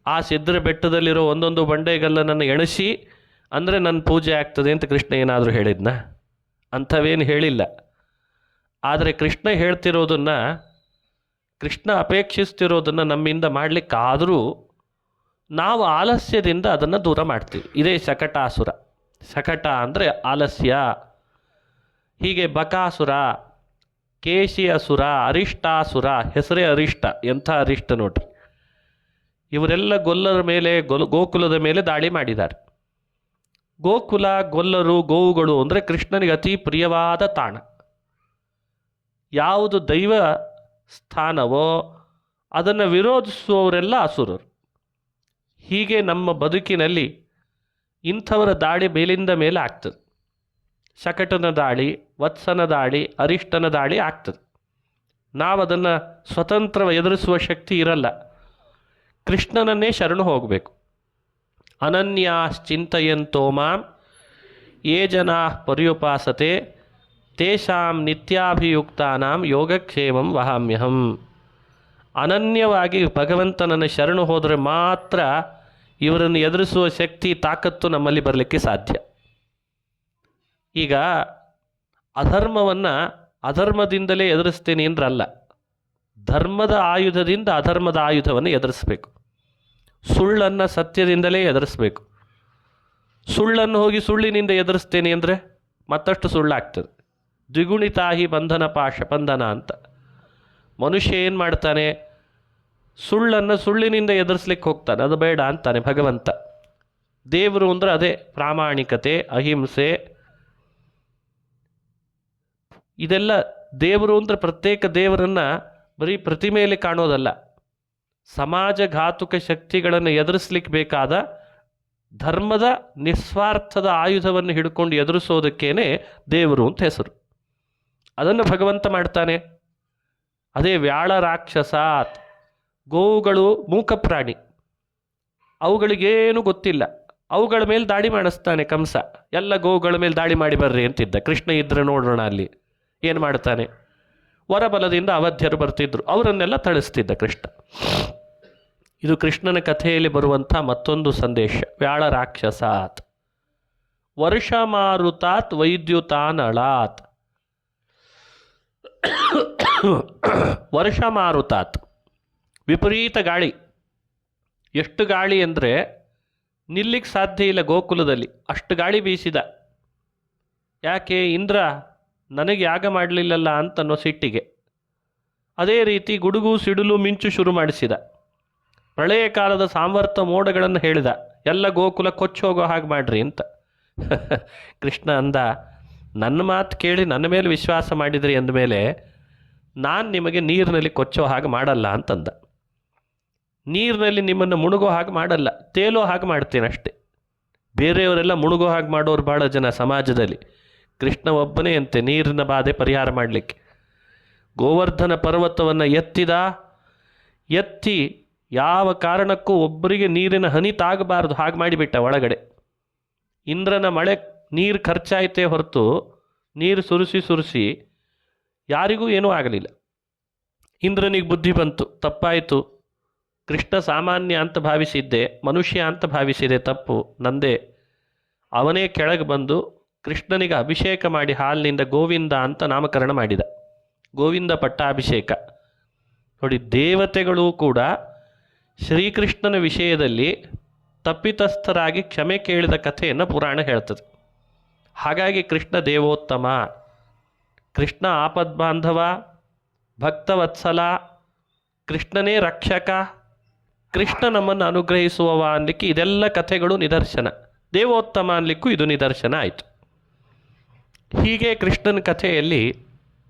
ಆ ಸಿದ್ಧರ ಬೆಟ್ಟದಲ್ಲಿರೋ ಒಂದೊಂದು ಬಂಡೆಗಲ್ಲನ್ನು ಎಣಿಸಿ ಅಂದರೆ ನನ್ನ ಪೂಜೆ ಆಗ್ತದೆ ಅಂತ ಕೃಷ್ಣ ಏನಾದರೂ ಹೇಳಿದ್ನ? ಅಂಥವೇನು ಹೇಳಿಲ್ಲ. ಆದರೆ ಕೃಷ್ಣ ಹೇಳ್ತಿರೋದನ್ನು, ಕೃಷ್ಣ ಅಪೇಕ್ಷಿಸ್ತಿರೋದನ್ನು ನಮ್ಮಿಂದ ಮಾಡಲಿಕ್ಕಾದರೂ ನಾವು ಆಲಸ್ಯದಿಂದ ಅದನ್ನು ದೂರ ಮಾಡ್ತೀವಿ. ಇದೇ ಶಕಟಾಸುರ. ಶಕಟ ಅಂದರೆ ಆಲಸ್ಯ. ಹೀಗೆ ಬಕಾಸುರ, ಕೇಶಿ ಅಸುರ, ಅರಿಷ್ಟಾಸುರ, ಹೆಸರೇ ಅರಿಷ್ಟ. ಎಂಥ ಅರಿಷ್ಟ ನೋಡ್ರಿ. ಇವರೆಲ್ಲ ಗೊಲ್ಲರ ಮೇಲೆ, ಗೋಕುಲದ ಮೇಲೆ ದಾಳಿ ಮಾಡಿದ್ದಾರೆ. ಗೋಕುಲ, ಗೊಲ್ಲರು, ಗೋವುಗಳು ಅಂದರೆ ಕೃಷ್ಣನಿಗೆ ಅತಿ ಪ್ರಿಯವಾದ ತಾಣ. ಯಾವುದು ದೈವ ಸ್ಥಾನವೋ ಅದನ್ನು ವಿರೋಧಿಸುವವರೆಲ್ಲ ಅಸುರರು. ಹೀಗೆ ನಮ್ಮ ಬದುಕಿನಲ್ಲಿ ಇಂಥವರ ದಾಳಿ ಮೇಲಿಂದ ಮೇಲೆ ಆಗ್ತದೆ. ಶಕಟನ ದಾಳಿ, ವತ್ಸನ ದಾಳಿ, ಅರಿಷ್ಟನ ದಾಳಿ ಆಗ್ತದೆ. ನಾವು ಅದನ್ನು ಸ್ವತಂತ್ರ ಎದುರಿಸುವ ಶಕ್ತಿ ಇರಲ್ಲ. ಕೃಷ್ಣನನ್ನೇ ಶರಣು ಹೋಗಬೇಕು. ಅನನ್ಯಾಶ್ಚಿಂತಯಂತೋ ಮಾಂ ಯೇ ಜನಾ ಪರ್ಯುಪಾಸತೆ ತೇಷಾಂ ನಿತ್ಯಾಭಿಯುಕ್ತಾನಾಂ ಯೋಗಕ್ಷೇಮಂ ವಹಾಮ್ಯಹಂ. ಅನನ್ಯವಾಗಿ ಭಗವಂತನನ್ನು ಶರಣು ಹೋದರೆ ಮಾತ್ರ ಇವರನ್ನು ಎದುರಿಸುವ ಶಕ್ತಿ, ತಾಕತ್ತು ನಮ್ಮಲ್ಲಿ ಬರಲಿಕ್ಕೆ ಸಾಧ್ಯ. ಈಗ ಅಧರ್ಮವನ್ನು ಅಧರ್ಮದಿಂದಲೇ ಎದುರಿಸ್ತೇನೆ ಅಂದ್ರಲ್ಲ, ಧರ್ಮದ ಆಯುಧದಿಂದ ಅಧರ್ಮದ ಆಯುಧವನ್ನು ಎದುರಿಸಬೇಕು. ಸುಳ್ಳನ್ನು ಸತ್ಯದಿಂದಲೇ ಎದುರಿಸಬೇಕು. ಸುಳ್ಳನ್ನು ಹೋಗಿ ಸುಳ್ಳಿನಿಂದ ಎದುರಿಸ್ತೇನೆ ಅಂದರೆ ಮತ್ತಷ್ಟು ಸುಳ್ಳಾಗ್ತದೆ. ದ್ವಿಗುಣಿತಾಹಿ ಬಂಧನ ಪಾಶ ಬಂಧನ ಅಂತ. ಮನುಷ್ಯ ಏನು ಮಾಡ್ತಾನೆ? ಸುಳ್ಳನ್ನು ಸುಳ್ಳಿನಿಂದ ಎದುರಿಸ್ಲಿಕ್ಕೆ ಹೋಗ್ತಾನೆ. ಅದು ಬೇಡ ಅಂತಾನೆ ಭಗವಂತ. ದೇವರು ಅಂದರೆ ಅದೇ ಪ್ರಾಮಾಣಿಕತೆ, ಅಹಿಂಸೆ. ಇದೆಲ್ಲ ದೇವರು ಅಂದರೆ ಪ್ರತ್ಯೇಕ ದೇವರನ್ನು ಬರೀ ಪ್ರತಿಮೆಯಲ್ಲಿ ಕಾಣೋದಲ್ಲ. ಸಮಾಜಘಾತುಕ ಶಕ್ತಿಗಳನ್ನು ಎದುರಿಸ್ಲಿಕ್ಕೆ ಬೇಕಾದ ಧರ್ಮದ ನಿಸ್ವಾರ್ಥದ ಆಯುಧವನ್ನು ಹಿಡ್ಕೊಂಡು ಎದುರಿಸೋದಕ್ಕೇನೆ ದೇವರು ಅಂತ ಹೆಸರು. ಅದನ್ನು ಭಗವಂತ ಮಾಡ್ತಾನೆ. ಅದೇ ವ್ಯಾಳ ರಾಕ್ಷಸಾತ್. ಗೋವುಗಳು ಮೂಕ ಪ್ರಾಣಿ, ಅವುಗಳಿಗೇನು ಗೊತ್ತಿಲ್ಲ. ಅವುಗಳ ಮೇಲೆ ದಾಳಿ ಮಾಡಿಸ್ತಾನೆ ಕಂಸ. ಎಲ್ಲ ಗೋವುಗಳ ಮೇಲೆ ದಾಳಿ ಮಾಡಿ ಬರ್ರಿ ಅಂತಿದ್ದ. ಕೃಷ್ಣ ಇದ್ರೆ ನೋಡೋಣ ಅಲ್ಲಿ ಏನು ಮಾಡ್ತಾನೆ. ವರಬಲದಿಂದ ಅವಧ್ಯರು ಬರ್ತಿದ್ರು, ಅವರನ್ನೆಲ್ಲ ಥಳಿಸ್ತಿದ್ದ ಕೃಷ್ಣ. ಇದು ಕೃಷ್ಣನ ಕಥೆಯಲ್ಲಿ ಬರುವಂಥ ಮತ್ತೊಂದು ಸಂದೇಶ. ವ್ಯಾಳ ರಾಕ್ಷಸಾತ್ ವರ್ಷ ಮಾರುತಾತ್ ವೈದ್ಯುತಾನಳಾತ್. ವರ್ಷ ಮಾರುತಾತ್ ವಿಪರೀತ ಗಾಳಿ. ಎಷ್ಟು ಗಾಳಿ ಅಂದರೆ ನಿಲ್ಲಿಕ್ಕೆ ಸಾಧ್ಯ ಇಲ್ಲ ಗೋಕುಲದಲ್ಲಿ, ಅಷ್ಟು ಗಾಳಿ ಬೀಸಿದ. ಯಾಕೆ? ಇಂದ್ರ ನನಗೆ ಯಾಗ ಮಾಡಲಿಲ್ಲಲ್ಲ ಅಂತನ್ನೋ ಸಿಟ್ಟಿಗೆ. ಅದೇ ರೀತಿ ಗುಡುಗು ಸಿಡಿಲು ಮಿಂಚು ಶುರು ಮಾಡಿಸಿದ. ಪ್ರಳಯ ಕಾಲದ ಸಾಮರ್ಥ್ಯ ಮೋಡಗಳನ್ನು ಹೇಳಿದ, ಎಲ್ಲ ಗೋಕುಲ ಕೊಚ್ಚಿ ಹೋಗೋ ಹಾಗೆ ಮಾಡ್ರಿ ಅಂತ. ಕೃಷ್ಣ ಅಂದ, ನನ್ನ ಮಾತು ಕೇಳಿ ನನ್ನ ಮೇಲೆ ವಿಶ್ವಾಸ ಮಾಡಿದ್ರಿ ಅಂದಮೇಲೆ ನಾನು ನಿಮಗೆ ನೀರಿನಲ್ಲಿ ಕೊಚ್ಚೋ ಹಾಗೆ ಮಾಡಲ್ಲ ಅಂತಂದ. ನೀರಿನಲ್ಲಿ ನಿಮ್ಮನ್ನು ಮುಳುಗೋ ಹಾಗೆ ಮಾಡಲ್ಲ, ತೇಲೋ ಹಾಗೆ ಮಾಡ್ತೇನೆ ಅಷ್ಟೆ. ಬೇರೆಯವರೆಲ್ಲ ಮುಳುಗೋ ಹಾಗೆ ಮಾಡೋರು ಭಾಳ ಜನ ಸಮಾಜದಲ್ಲಿ. ಕೃಷ್ಣ ಒಬ್ಬನೇ ಅಂತೆ ನೀರಿನ ಬಾಧೆ ಪರಿಹಾರ ಮಾಡಲಿಕ್ಕೆ. ಗೋವರ್ಧನ ಪರ್ವತವನ್ನು ಎತ್ತಿ ಯಾವ ಕಾರಣಕ್ಕೂ ಒಬ್ಬರಿಗೆ ನೀರಿನ ಹನಿ ತಾಗಬಾರ್ದು ಹಾಗೆ ಮಾಡಿಬಿಟ್ಟ ಒಳಗಡೆ. ಇಂದ್ರನ ಮಳೆ ನೀರು ಖರ್ಚಾಯಿತೇ ಹೊರತು ನೀರು ಸುರಿಸಿ ಯಾರಿಗೂ ಏನೂ ಆಗಲಿಲ್ಲ. ಇಂದ್ರನಿಗೆ ಬುದ್ಧಿ ಬಂತು, ತಪ್ಪಾಯಿತು. ಕೃಷ್ಣ ಸಾಮಾನ್ಯ ಅಂತ ಭಾವಿಸಿದ್ದೆ, ಮನುಷ್ಯ ಅಂತ ಭಾವಿಸಿದೆ, ತಪ್ಪು ನಂದೇ. ಅವನೇ ಕೆಳಗೆ ಬಂದು ಕೃಷ್ಣನಿಗೆ ಅಭಿಷೇಕ ಮಾಡಿ ಹಾಲಿನಿಂದ ಗೋವಿಂದ ಅಂತ ನಾಮಕರಣ ಮಾಡಿದ. ಗೋವಿಂದ ಪಟ್ಟಾಭಿಷೇಕ. ನೋಡಿ, ದೇವತೆಗಳು ಕೂಡ ಶ್ರೀಕೃಷ್ಣನ ವಿಷಯದಲ್ಲಿ ತಪ್ಪಿತಸ್ಥರಾಗಿ ಕ್ಷಮೆ ಕೇಳಿದ ಕಥೆಯನ್ನು ಪುರಾಣ ಹೇಳ್ತದೆ. ಹಾಗಾಗಿ ಕೃಷ್ಣ ದೇವೋತ್ತಮ, ಕೃಷ್ಣ ಆಪದ್ಬಾಂಧವ, ಭಕ್ತವತ್ಸಲ, ಕೃಷ್ಣನೇ ರಕ್ಷಕ, ಕೃಷ್ಣ ನಮ್ಮನ್ನು ಅನುಗ್ರಹಿಸುವವ ಅನ್ನಲಿಕ್ಕೆ ಇದೆಲ್ಲ ಕಥೆಗಳು ನಿದರ್ಶನ. ದೇವೋತ್ತಮ ಅನ್ನಲಿಕ್ಕೂ ಇದು ನಿದರ್ಶನ ಆಯಿತು. ಹೀಗೆ ಕೃಷ್ಣನ ಕಥೆಯಲ್ಲಿ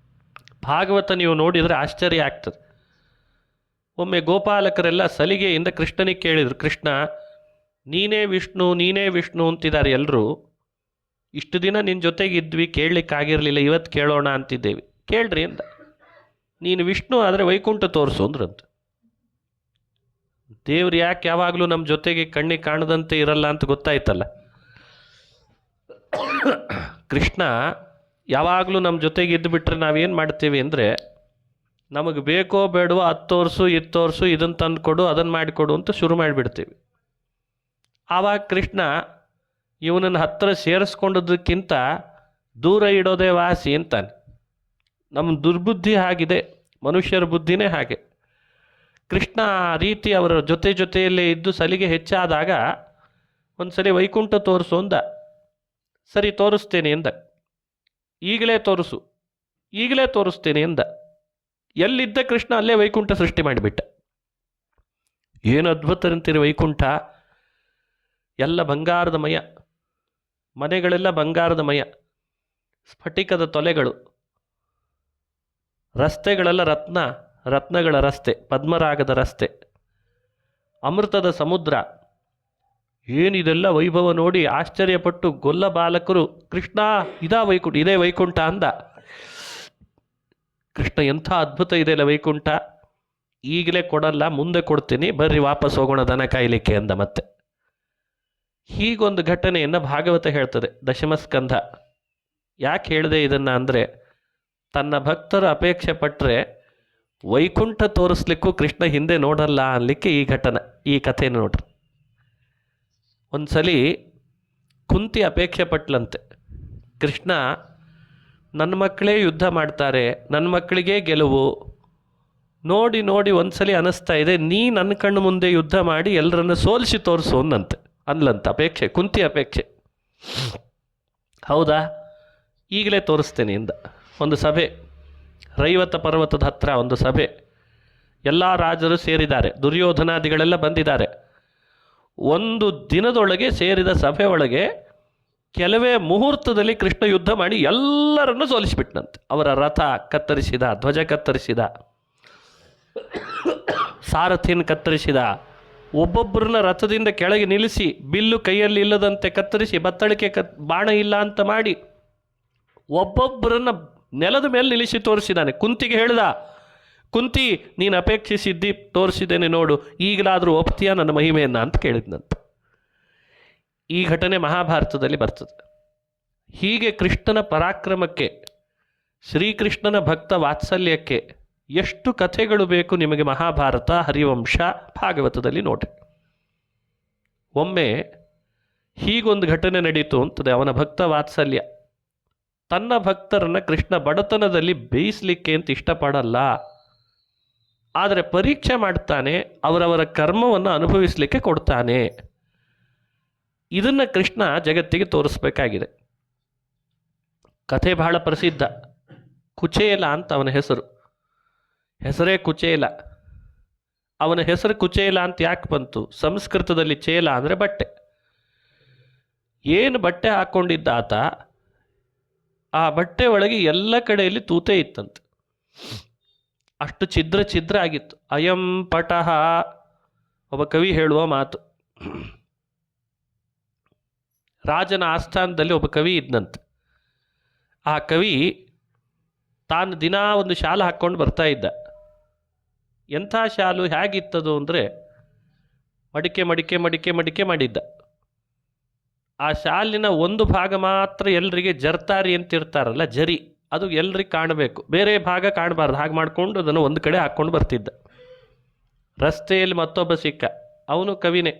ಭಾಗವತ ನೀವು ನೋಡಿದರೆ ಆಶ್ಚರ್ಯ ಆಗ್ತದೆ. ಒಮ್ಮೆ ಗೋಪಾಲಕರೆಲ್ಲ ಸಲಿಗೆಯಿಂದ ಕೃಷ್ಣನಿಗೆ ಕೇಳಿದರು, ಕೃಷ್ಣ ನೀನೇ ವಿಷ್ಣು ಅಂತಿದ್ದಾರೆ ಎಲ್ಲರೂ. ಇಷ್ಟು ದಿನ ನಿನ್ನ ಜೊತೆಗೆ ಇದ್ವಿ, ಕೇಳಲಿಕ್ಕಾಗಿರಲಿಲ್ಲ, ಇವತ್ತು ಕೇಳೋಣ ಅಂತಿದ್ದೇವೆ, ಕೇಳ್ರಿ ಅಂತ. ನೀನು ವಿಷ್ಣು ಆದರೆ ವೈಕುಂಠ ತೋರಿಸು ಅಂದ್ರಂತ. ದೇವ್ರು ಯಾಕೆ ಯಾವಾಗಲೂ ನಮ್ಮ ಜೊತೆಗೆ ಕಣ್ಣಿಗೆ ಕಾಣದಂತೆ ಇರಲ್ಲ ಅಂತ ಗೊತ್ತಾಯ್ತಲ್ಲ. ಕೃಷ್ಣ ಯಾವಾಗಲೂ ನಮ್ಮ ಜೊತೆಗೆ ಇದ್ದು ಬಿಟ್ಟರೆ ನಾವೇನು ಮಾಡ್ತೀವಿ ಅಂದರೆ, ನಮಗೆ ಬೇಕೋ ಬೇಡವೋ ಅದು ತೋರಿಸು ಇದು ತೋರಿಸು, ಇದನ್ನು ತಂದು ಕೊಡು ಅದನ್ನು ಮಾಡಿಕೊಡು ಅಂತ ಶುರು ಮಾಡಿಬಿಡ್ತೀವಿ. ಆವಾಗ ಕೃಷ್ಣ ಇವನನ್ನು ಹತ್ತಿರ ಸೇರಿಸ್ಕೊಂಡದಕ್ಕಿಂತ ದೂರ ಇಡೋದೇ ವಾಸಿ ಅಂತಾನೆ. ನಮ್ಮ ದುರ್ಬುದ್ಧಿ ಆಗಿದೆ, ಮನುಷ್ಯರ ಬುದ್ಧಿನೇ ಹಾಗೆ. ಕೃಷ್ಣ ಆ ರೀತಿ ಅವರ ಜೊತೆಯಲ್ಲೇ ಇದ್ದು ಸಲಿಗೆ ಹೆಚ್ಚಾದಾಗ ಒಂದು ಸಲ ವೈಕುಂಠ ತೋರಿಸು ಅಂದ. ಸರಿ ತೋರಿಸ್ತೇನೆ ಎಂದ. ಈಗಲೇ ತೋರಿಸ್ತೇನೆ ಎಂದ. ಎಲ್ಲಿದ್ದ ಕೃಷ್ಣ ಅಲ್ಲೇ ವೈಕುಂಠ ಸೃಷ್ಟಿ ಮಾಡಿಬಿಟ್ಟ. ಏನು ಅದ್ಭುತರಂತೀರಿ ವೈಕುಂಠ! ಎಲ್ಲ ಬಂಗಾರದಮಯ, ಮನೆಗಳೆಲ್ಲ ಬಂಗಾರದಮಯ, ಸ್ಫಟಿಕದ ತೊಲೆಗಳು, ರಸ್ತೆಗಳೆಲ್ಲ ರತ್ನಗಳ ರಸ್ತೆ, ಪದ್ಮರಾಗದ ರಸ್ತೆ, ಅಮೃತದ ಸಮುದ್ರ. ಏನಿದೆಲ್ಲ ವೈಭವ ನೋಡಿ ಆಶ್ಚರ್ಯಪಟ್ಟು ಗೊಲ್ಲ ಬಾಲಕರು, ಕೃಷ್ಣ ಇದೇ ವೈಕುಂಠ ಅಂದ. ಕೃಷ್ಣ ಎಂಥ ಅದ್ಭುತ ಇದೆಯಲ್ಲ ವೈಕುಂಠ, ಈಗಲೇ ಕೊಡಲ್ಲ, ಮುಂದೆ ಕೊಡ್ತೀನಿ, ಬರ್ರಿ ವಾಪಸ್ ಹೋಗೋಣ ದನ ಕಾಯಲಿಕ್ಕೆ ಅಂದ. ಮತ್ತೆ ಹೀಗೊಂದು ಘಟನೆಯನ್ನು ಭಾಗವತ ಹೇಳ್ತದೆ, ದಶಮಸ್ಕಂಧ. ಯಾಕೆ ಹೇಳಿದೆ ಇದನ್ನು ಅಂದರೆ, ತನ್ನ ಭಕ್ತರು ಅಪೇಕ್ಷೆ ಪಟ್ಟರೆ ವೈಕುಂಠ ತೋರಿಸ್ಲಿಕ್ಕೂ ಕೃಷ್ಣ ಹಿಂದೆ ನೋಡಲ್ಲ ಅನ್ನಲಿಕ್ಕೆ ಈ ಕಥೆಯನ್ನು ನೋಡ್ರಿ. ಒಂದು ಸಲ ಕುಂತಿ ಅಪೇಕ್ಷೆ ಪಟ್ಲಂತೆ, ಕೃಷ್ಣ ನನ್ನ ಮಕ್ಕಳೇ ಯುದ್ಧ ಮಾಡ್ತಾರೆ, ನನ್ನ ಮಕ್ಕಳಿಗೇ ಗೆಲುವು, ನೋಡಿ ನೋಡಿ ಒಂದ್ಸಲಿ ಅನ್ನಿಸ್ತಾ ಇದೆ, ನೀ ನನ್ನ ಕಣ್ಣು ಮುಂದೆ ಯುದ್ಧ ಮಾಡಿ ಎಲ್ಲರನ್ನು ಸೋಲಿಸಿ ತೋರಿಸು ಅನ್ಲಂತ ಅಪೇಕ್ಷೆ, ಕುಂತಿ ಅಪೇಕ್ಷೆ. ಹೌದಾ, ಈಗಲೇ ತೋರಿಸ್ತೇನೆ ಇಂದ. ಒಂದು ಸಭೆ, ರೈವತ ಪರ್ವತದ ಹತ್ರ ಒಂದು ಸಭೆ, ಎಲ್ಲ ರಾಜರು ಸೇರಿದ್ದಾರೆ, ದುರ್ಯೋಧನಾದಿಗಳೆಲ್ಲ ಬಂದಿದ್ದಾರೆ. ಒಂದು ದಿನದೊಳಗೆ ಸೇರಿದ ಸಭೆ ಒಳಗೆ ಕೆಲವೇ ಮುಹೂರ್ತದಲ್ಲಿ ಕೃಷ್ಣ ಯುದ್ಧ ಮಾಡಿ ಎಲ್ಲರನ್ನು ಸೋಲಿಸಿಬಿಟ್ನಂತೆ. ಅವರ ರಥ ಕತ್ತರಿಸಿದ, ಧ್ವಜ ಕತ್ತರಿಸಿದ, ಸಾರಥಿನ ಕತ್ತರಿಸಿದ, ಒಬ್ಬೊಬ್ಬರನ್ನ ರಥದಿಂದ ಕೆಳಗೆ ನಿಲ್ಲಿಸಿ ಬಿಲ್ಲು ಕೈಯಲ್ಲಿ ಇಲ್ಲದಂತೆ ಕತ್ತರಿಸಿ, ಬತ್ತಳಿಕೆ ಬಾಣ ಇಲ್ಲ ಅಂತ ಮಾಡಿ ಒಬ್ಬೊಬ್ಬರನ್ನ ನೆಲದ ಮೇಲೆ ನಿಲ್ಲಿಸಿ ತೋರಿಸಿದ್ದಾನೆ. ಕುಂತಿಗೆ ಹೇಳ್ದ, ಕುಂತಿ ನೀನು ಅಪೇಕ್ಷಿಸಿದ್ದಿ ತೋರಿಸಿದ್ದೇನೆ ನೋಡು, ಈಗಲಾದರೂ ಒಪ್ತೀಯ ನನ್ನ ಮಹಿಮೆಯನ್ನು ಅಂತ ಕೇಳಿದ್ನಂತೆ. ಈ ಘಟನೆ ಮಹಾಭಾರತದಲ್ಲಿ ಬರ್ತದೆ. ಹೀಗೆ ಕೃಷ್ಣನ ಪರಾಕ್ರಮಕ್ಕೆ, ಶ್ರೀಕೃಷ್ಣನ ಭಕ್ತ ವಾತ್ಸಲ್ಯಕ್ಕೆ ಎಷ್ಟು ಕಥೆಗಳು ಬೇಕು ನಿಮಗೆ ಮಹಾಭಾರತ, ಹರಿವಂಶ, ಭಾಗವತದಲ್ಲಿ ನೋಡ್ರಿ. ಒಮ್ಮೆ ಹೀಗೊಂದು ಘಟನೆ ನಡೀತು ಅಂತದೆ. ಅವನ ಭಕ್ತ ವಾತ್ಸಲ್ಯ ತನ್ನ ಭಕ್ತರನ್ನು ಕೃಷ್ಣ ಬಡತನದಲ್ಲಿ ಬೇಯಿಸಲಿಕ್ಕೆ ಅಂತ ಇಷ್ಟಪಡಲ್ಲ, ಆದರೆ ಪರೀಕ್ಷೆ ಮಾಡ್ತಾನೆ, ಅವರವರ ಕರ್ಮವನ್ನು ಅನುಭವಿಸಲಿಕ್ಕೆ ಕೊಡ್ತಾನೆ. ಇದನ್ನು ಕೃಷ್ಣ ಜಗತ್ತಿಗೆ ತೋರಿಸ್ಬೇಕಾಗಿದೆ. ಕಥೆ ಬಹಳ ಪ್ರಸಿದ್ಧ. ಕುಚೇಲ ಅಂತ ಅವನ ಹೆಸರು. ಹೆಸರೇ ಕುಚೇಲ. ಅವನ ಹೆಸರು ಕುಚೇಲ ಅಂತ ಯಾಕೆ ಬಂತು? ಸಂಸ್ಕೃತದಲ್ಲಿ ಚೇಲ ಅಂದರೆ ಬಟ್ಟೆ. ಏನು ಬಟ್ಟೆ ಹಾಕ್ಕೊಂಡಿದ್ದ ಆತ, ಆ ಬಟ್ಟೆ ಒಳಗೆ ಎಲ್ಲ ಕಡೆಯಲ್ಲಿ ತೂತೆ ಇತ್ತಂತೆ. ಅಷ್ಟು ಛಿದ್ರ ಛಿದ್ರ ಆಗಿತ್ತು. ಅಯಂ ಪಟಃ ಒಬ್ಬ ಕವಿ ಹೇಳುವ ಮಾತು. ರಾಜನ ಆಸ್ಥಾನದಲ್ಲಿ ಒಬ್ಬ ಕವಿ ಇದ್ದಂತೆ. ಆ ಕವಿ ತಾನು ದಿನಾ ಒಂದು ಶಾಲು ಹಾಕ್ಕೊಂಡು ಬರ್ತಾ ಇದ್ದ. ಎಂಥ ಶಾಲು, ಹೇಗಿತ್ತದು ಅಂದರೆ ಮಡಿಕೆ ಮಡಿಕೆ ಮಡಿಕೆ ಮಡಿಕೆ ಮಾಡಿದ್ದ. ಆ ಶಾಲಿನ ಒಂದು ಭಾಗ ಮಾತ್ರ ಎಲ್ರಿಗೆ ಜರ್ತಾರಿ ಅಂತಿರ್ತಾರಲ್ಲ, ಜರಿ, ಅದು ಎಲ್ರಿಗೆ ಕಾಣಬೇಕು, ಬೇರೆ ಭಾಗ ಕಾಣಬಾರ್ದು. ಹಾಗೆ ಮಾಡಿಕೊಂಡು ಅದನ್ನು ಒಂದು ಕಡೆ ಹಾಕ್ಕೊಂಡು ಬರ್ತಿದ್ದ. ರಸ್ತೆಯಲ್ಲಿ ಮತ್ತೊಬ್ಬ ಸಿಕ್ಕ, ಅವನು ಕವಿನೇ.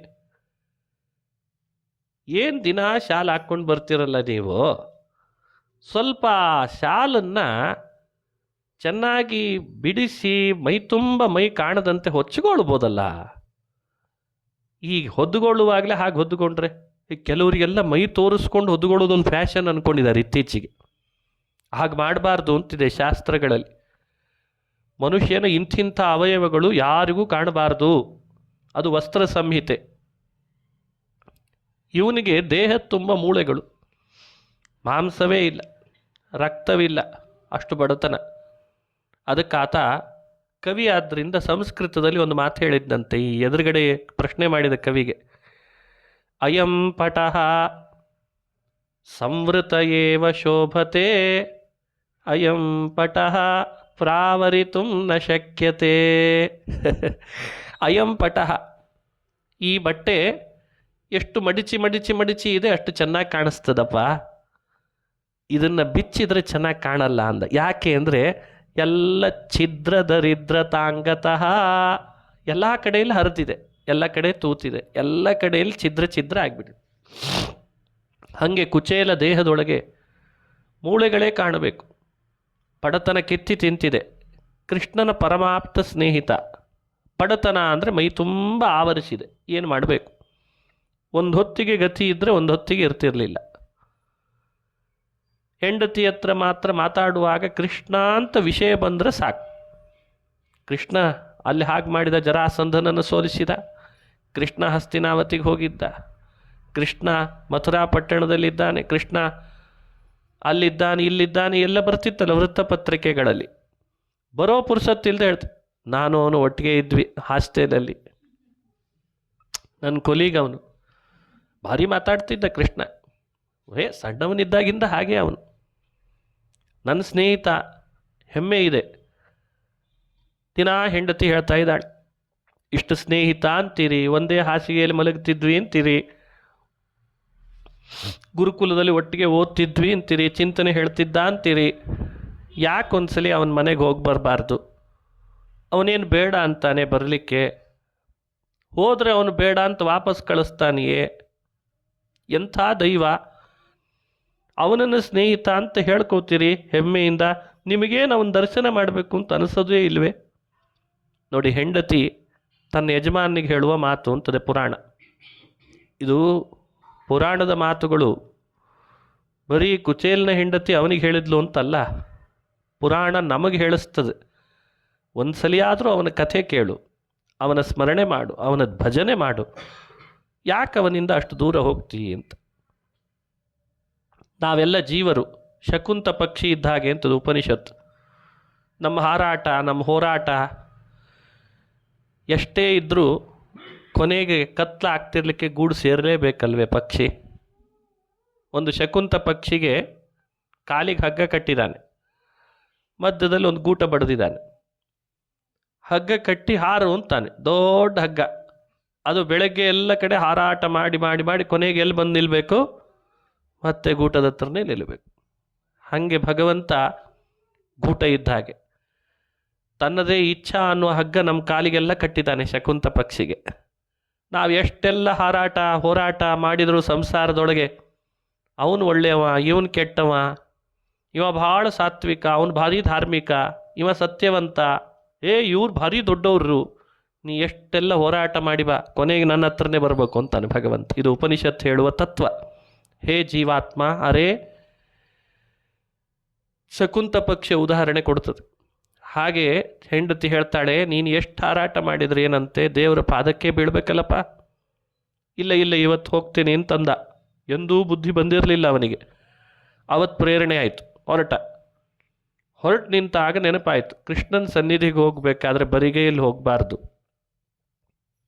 ಏನು ದಿನ ಶಾಲು ಹಾಕ್ಕೊಂಡು ಬರ್ತಿರಲ್ಲ ನೀವು, ಸ್ವಲ್ಪ ಶಾಲನ್ನು ಚೆನ್ನಾಗಿ ಬಿಡಿಸಿ ಮೈ ತುಂಬ ಮೈ ಕಾಣದಂತೆ ಹೊಚ್ಕೊಳ್ಬೋದಲ್ಲ. ಈಗ ಹೊದ್ದುಕೊಳ್ಳುವಾಗಲೇ ಹಾಗೆ ಹೊದ್ದುಕೊಂಡ್ರೆ, ಕೆಲವರಿಗೆಲ್ಲ ಮೈ ತೋರಿಸ್ಕೊಂಡು ಹೊದ್ದುಕೊಳ್ಳೋದೊಂದು ಫ್ಯಾಷನ್ ಅಂದ್ಕೊಂಡಿದ್ದಾರೆ ಇತ್ತೀಚೆಗೆ. ಹಾಗೆ ಮಾಡಬಾರ್ದು ಅಂತಿದೆ ಶಾಸ್ತ್ರಗಳಲ್ಲಿ. ಮನುಷ್ಯನ ಇಂಥಿಂಥ ಅವಯವಗಳು ಯಾರಿಗೂ ಕಾಣಬಾರ್ದು, ಅದು ವಸ್ತ್ರ ಸಂಹಿತೆ. ಇವನಿಗೆ ದೇಹ ತುಂಬ ಮೂಳೆಗಳು, ಮಾಂಸವೇ ಇಲ್ಲ, ರಕ್ತವಿಲ್ಲ, ಅಷ್ಟು ಬಡತನ. ಅದಕ್ಕೆ ಆತ ಕವಿ ಆದ್ದರಿಂದ ಸಂಸ್ಕೃತದಲ್ಲಿ ಒಂದು ಮಾತು ಹೇಳಿದ್ದಂತೆ. ಈ ಎದುರುಗಡೆ ಪ್ರಶ್ನೆ ಮಾಡಿದ ಕವಿಗೆ, ಅಯಂ ಪಟಃ ಸಂವೃತ ಏವ ಶೋಭತೆ, ಅಯಂ ಪಟಃ ಪ್ರಾವರಿತುಂ ನ ಶಕ್ಯತೆ. ಅಯಂ ಪಟಃ, ಈ ಬಟ್ಟೆ ಎಷ್ಟು ಮಡಿಚಿ ಮಡಿಚಿ ಮಡಿಚಿ ಇದೆ ಅಷ್ಟು ಚೆನ್ನಾಗಿ ಕಾಣಿಸ್ತದಪ್ಪ, ಇದನ್ನು ಬಿಚ್ಚಿದ್ರೆ ಚೆನ್ನಾಗಿ ಕಾಣಲ್ಲ ಅಂದ. ಯಾಕೆ ಅಂದರೆ ಎಲ್ಲ ಛಿದ್ರ ದರಿದ್ರತಾಂಗತಃ, ಎಲ್ಲ ಕಡೆಯಲ್ಲಿ ಹರಿದಿದೆ, ಎಲ್ಲ ಕಡೆ ತೂತಿದೆ, ಎಲ್ಲ ಕಡೆಯಲ್ಲಿ ಛಿದ್ರ ಛಿದ್ರ ಆಗಿಬಿಟ್ಟಿದೆ. ಹಾಗೆ ಕುಚೇಲ ದೇಹದೊಳಗೆ ಮೂಳೆಗಳೇ ಕಾಣಬೇಕು. ಬಡತನ ಕಿತ್ತಿ ತಿಂತಿದೆ. ಕೃಷ್ಣನ ಪರಮಾಪ್ತ ಸ್ನೇಹಿತ. ಬಡತನ ಅಂದರೆ ಮೈ ತುಂಬ ಆವರಿಸಿದೆ. ಏನು ಮಾಡಬೇಕು? ಒಂದು ಹೊತ್ತಿಗೆ ಗತಿ ಇದ್ದರೆ ಒಂದು ಹೊತ್ತಿಗೆ ಇರ್ತಿರಲಿಲ್ಲ. ಹೆಂಡತಿ ಹತ್ರ ಮಾತ್ರ ಮಾತಾಡುವಾಗ ಕೃಷ್ಣ ಅಂತ ವಿಷಯ ಬಂದರೆ ಸಾಕು. ಕೃಷ್ಣ ಅಲ್ಲಿ ಹಾಗೆ ಮಾಡಿದ, ಜರಾಸಂಧನನ್ನು ಸೋಲಿಸಿದ, ಕೃಷ್ಣ ಹಸ್ತಿನಾವತಿಗೆ ಹೋಗಿದ್ದ, ಕೃಷ್ಣ ಮಥುರಾ ಪಟ್ಟಣದಲ್ಲಿದ್ದಾನೆ, ಕೃಷ್ಣ ಅಲ್ಲಿದ್ದಾನೆ ಇಲ್ಲಿದ್ದಾನೆ ಎಲ್ಲ ಬರ್ತಿತ್ತಲ್ಲ ವೃತ್ತಪತ್ರಿಕೆಗಳಲ್ಲಿ. ಬರೋ ಪುರುಸತ್ತಿಲ್ಲದೆ ಹೇಳ್ತೆ, ನಾನು ಅವನು ಒಟ್ಟಿಗೆ ಇದ್ವಿ ಹಾಸ್ಟೆಲಲ್ಲಿ, ನನ್ನ ಕೊಲೀಗ್ ಅವನು, ಭಾರಿ ಮಾತಾಡ್ತಿದ್ದ ಕೃಷ್ಣ. ಸಣ್ಣವನಿದ್ದಾಗಿಂದ ಹಾಗೆ ಅವನು ನನ್ನ ಸ್ನೇಹಿತ, ಹೆಮ್ಮೆ ಇದೆ. ದಿನ ಹೆಂಡತಿ ಹೇಳ್ತಾ ಇದ್ದಾಳೆ, ಇಷ್ಟು ಸ್ನೇಹಿತ ಅಂತೀರಿ, ಒಂದೇ ಹಾಸಿಗೆಯಲ್ಲಿ ಮಲಗ್ತಿದ್ವಿ ಅಂತೀರಿ, ಗುರುಕುಲದಲ್ಲಿ ಒಟ್ಟಿಗೆ ಓದ್ತಿದ್ವಿ ಅಂತೀರಿ, ಚಿಂತನೆ ಹೇಳ್ತಿದ್ದ ಅಂತೀರಿ, ಯಾಕೊಂದ್ಸಲಿ ಅವನ ಮನೆಗೆ ಹೋಗಿ ಬರಬಾರ್ದು? ಅವನೇನು ಬೇಡ ಅಂತಾನೆ ಬರಲಿಕ್ಕೆ, ಹೋದರೆ ಅವನು ಬೇಡ ಅಂತ ವಾಪಸ್ ಕಳಿಸ್ತಾನೆಯೇ? ಎಂಥ ದೈವ! ಅವನನ್ನು ಸ್ನೇಹಿತ ಅಂತ ಹೇಳ್ಕೋತೀರಿ ಹೆಮ್ಮೆಯಿಂದ, ನಿಮಗೇನು ಅವನ ದರ್ಶನ ಮಾಡಬೇಕು ಅಂತ ಅನಿಸೋದೇ ಇಲ್ವೇ? ನೋಡಿ, ಹೆಂಡತಿ ತನ್ನ ಯಜಮಾನಿಗೆ ಹೇಳುವ ಮಾತು ಅಂತದೆ ಪುರಾಣ. ಇದು ಪುರಾಣದ ಮಾತುಗಳು. ಬರೀ ಕುಚೇಲನ ಹೆಂಡತಿ ಅವನಿಗೆ ಹೇಳಿದ್ಲು ಅಂತಲ್ಲ, ಪುರಾಣ ನಮಗೆ ಹೇಳಿಸ್ತದೆ. ಒಂದು ಸಲಿಯಾದರೂ ಅವನ ಕಥೆ ಕೇಳು, ಅವನ ಸ್ಮರಣೆ ಮಾಡು, ಅವನ ಭಜನೆ ಮಾಡು. ಯಾಕೆ ಅವನಿಂದ ಅಷ್ಟು ದೂರ ಹೋಗ್ತೀವಿ ಅಂತ. ನಾವೆಲ್ಲ ಜೀವರು, ಶಕುಂತ ಪಕ್ಷಿ ಇದ್ದ ಹಾಗೆ ಅಂತದ್ದು ಉಪನಿಷತ್ತು. ನಮ್ಮ ಹಾರಾಟ, ನಮ್ಮ ಹೋರಾಟ ಎಷ್ಟೇ ಇದ್ದರೂ ಕೊನೆಗೆ ಕತ್ಲ ಆಗ್ತಿರ್ಲಿಕ್ಕೆ ಗೂಡು ಸೇರಲೇಬೇಕಲ್ವೇ ಪಕ್ಷಿ. ಒಂದು ಶಕುಂತ ಪಕ್ಷಿಗೆ ಕಾಲಿಗೆ ಹಗ್ಗ ಕಟ್ಟಿದ್ದಾನೆ, ಮಧ್ಯದಲ್ಲಿ ಒಂದು ಗೂಟ ಬಡಿದಿದ್ದಾನೆ. ಹಗ್ಗ ಕಟ್ಟಿ ಹಾರು ಅಂತಾನೆ, ದೊಡ್ಡ ಹಗ್ಗ. ಅದು ಬೆಳಗ್ಗೆ ಎಲ್ಲ ಕಡೆ ಹಾರಾಟ ಮಾಡಿ ಮಾಡಿ ಮಾಡಿ ಕೊನೆಗೆ ಎಲ್ಲಿ ಬಂದು ನಿಲ್ಲಬೇಕು, ಮತ್ತೆ ಗೂಟದ ಹತ್ರನೇ ನಿಲ್ಲಬೇಕು. ಹಾಗೆ ಭಗವಂತ ಗೂಟ ಇದ್ದ ಹಾಗೆ ತನ್ನದೇ ಇಚ್ಛಾ ಅನ್ನುವ ಹಗ್ಗ ನಮ್ಮ ಕಾಲಿಗೆಲ್ಲ ಕಟ್ಟಿದ್ದಾನೆ ಶಕುಂತ ಪಕ್ಷಿಗೆ. ನಾವು ಎಷ್ಟೆಲ್ಲ ಹಾರಾಟ ಹೋರಾಟ ಮಾಡಿದರೂ ಸಂಸಾರದೊಳಗೆ ಅವನು ಒಳ್ಳೆಯವ, ಇವನು ಕೆಟ್ಟವ, ಇವ ಭಾಳ ಸಾತ್ವಿಕ, ಅವನು ಭಾರಿ ಧಾರ್ಮಿಕ, ಇವ ಸತ್ಯವಂತ, ಇವ್ರು ಭಾರಿ ದೊಡ್ಡವರು, ನೀ ಎಷ್ಟೆಲ್ಲ ಹೋರಾಟ ಮಾಡಿ ಬಾ, ಕೊನೆಗೆ ನನ್ನ ಹತ್ರನೇ ಬರಬೇಕು ಅಂತಾನೆ ಭಗವಂತ. ಇದು ಉಪನಿಷತ್ತು ಹೇಳುವ ತತ್ವ. ಹೇ ಜೀವಾತ್ಮ, ಅರೇ ಶಕುಂತ ಪಕ್ಷಿಯ ಉದಾಹರಣೆ ಕೊಡ್ತದೆ. ಹಾಗೆ ಹೆಂಡತಿ ಹೇಳ್ತಾಳೆ, ನೀನು ಎಷ್ಟು ಹಾರಾಟ ಮಾಡಿದ್ರೆ ಏನಂತೆ, ದೇವರ ಪಾದಕ್ಕೆ ಬೀಳ್ಬೇಕಲ್ಲಪ್ಪ. ಇಲ್ಲ ಇಲ್ಲ, ಇವತ್ತು ಹೋಗ್ತೇನೆ ಅಂತಂದ. ಎಂದೂ ಬುದ್ಧಿ ಬಂದಿರಲಿಲ್ಲ ಅವನಿಗೆ. ಅವತ್ತು ಪ್ರೇರಣೆ ಆಯಿತು, ಹೊರಟು ನಿಂತಾಗ ನೆನಪಾಯಿತು, ಕೃಷ್ಣನ ಸನ್ನಿಧಿಗೆ ಹೋಗಬೇಕಾದ್ರೆ ಬರಿಗೈಯಲ್ಲಿ ಹೋಗಬಾರ್ದು.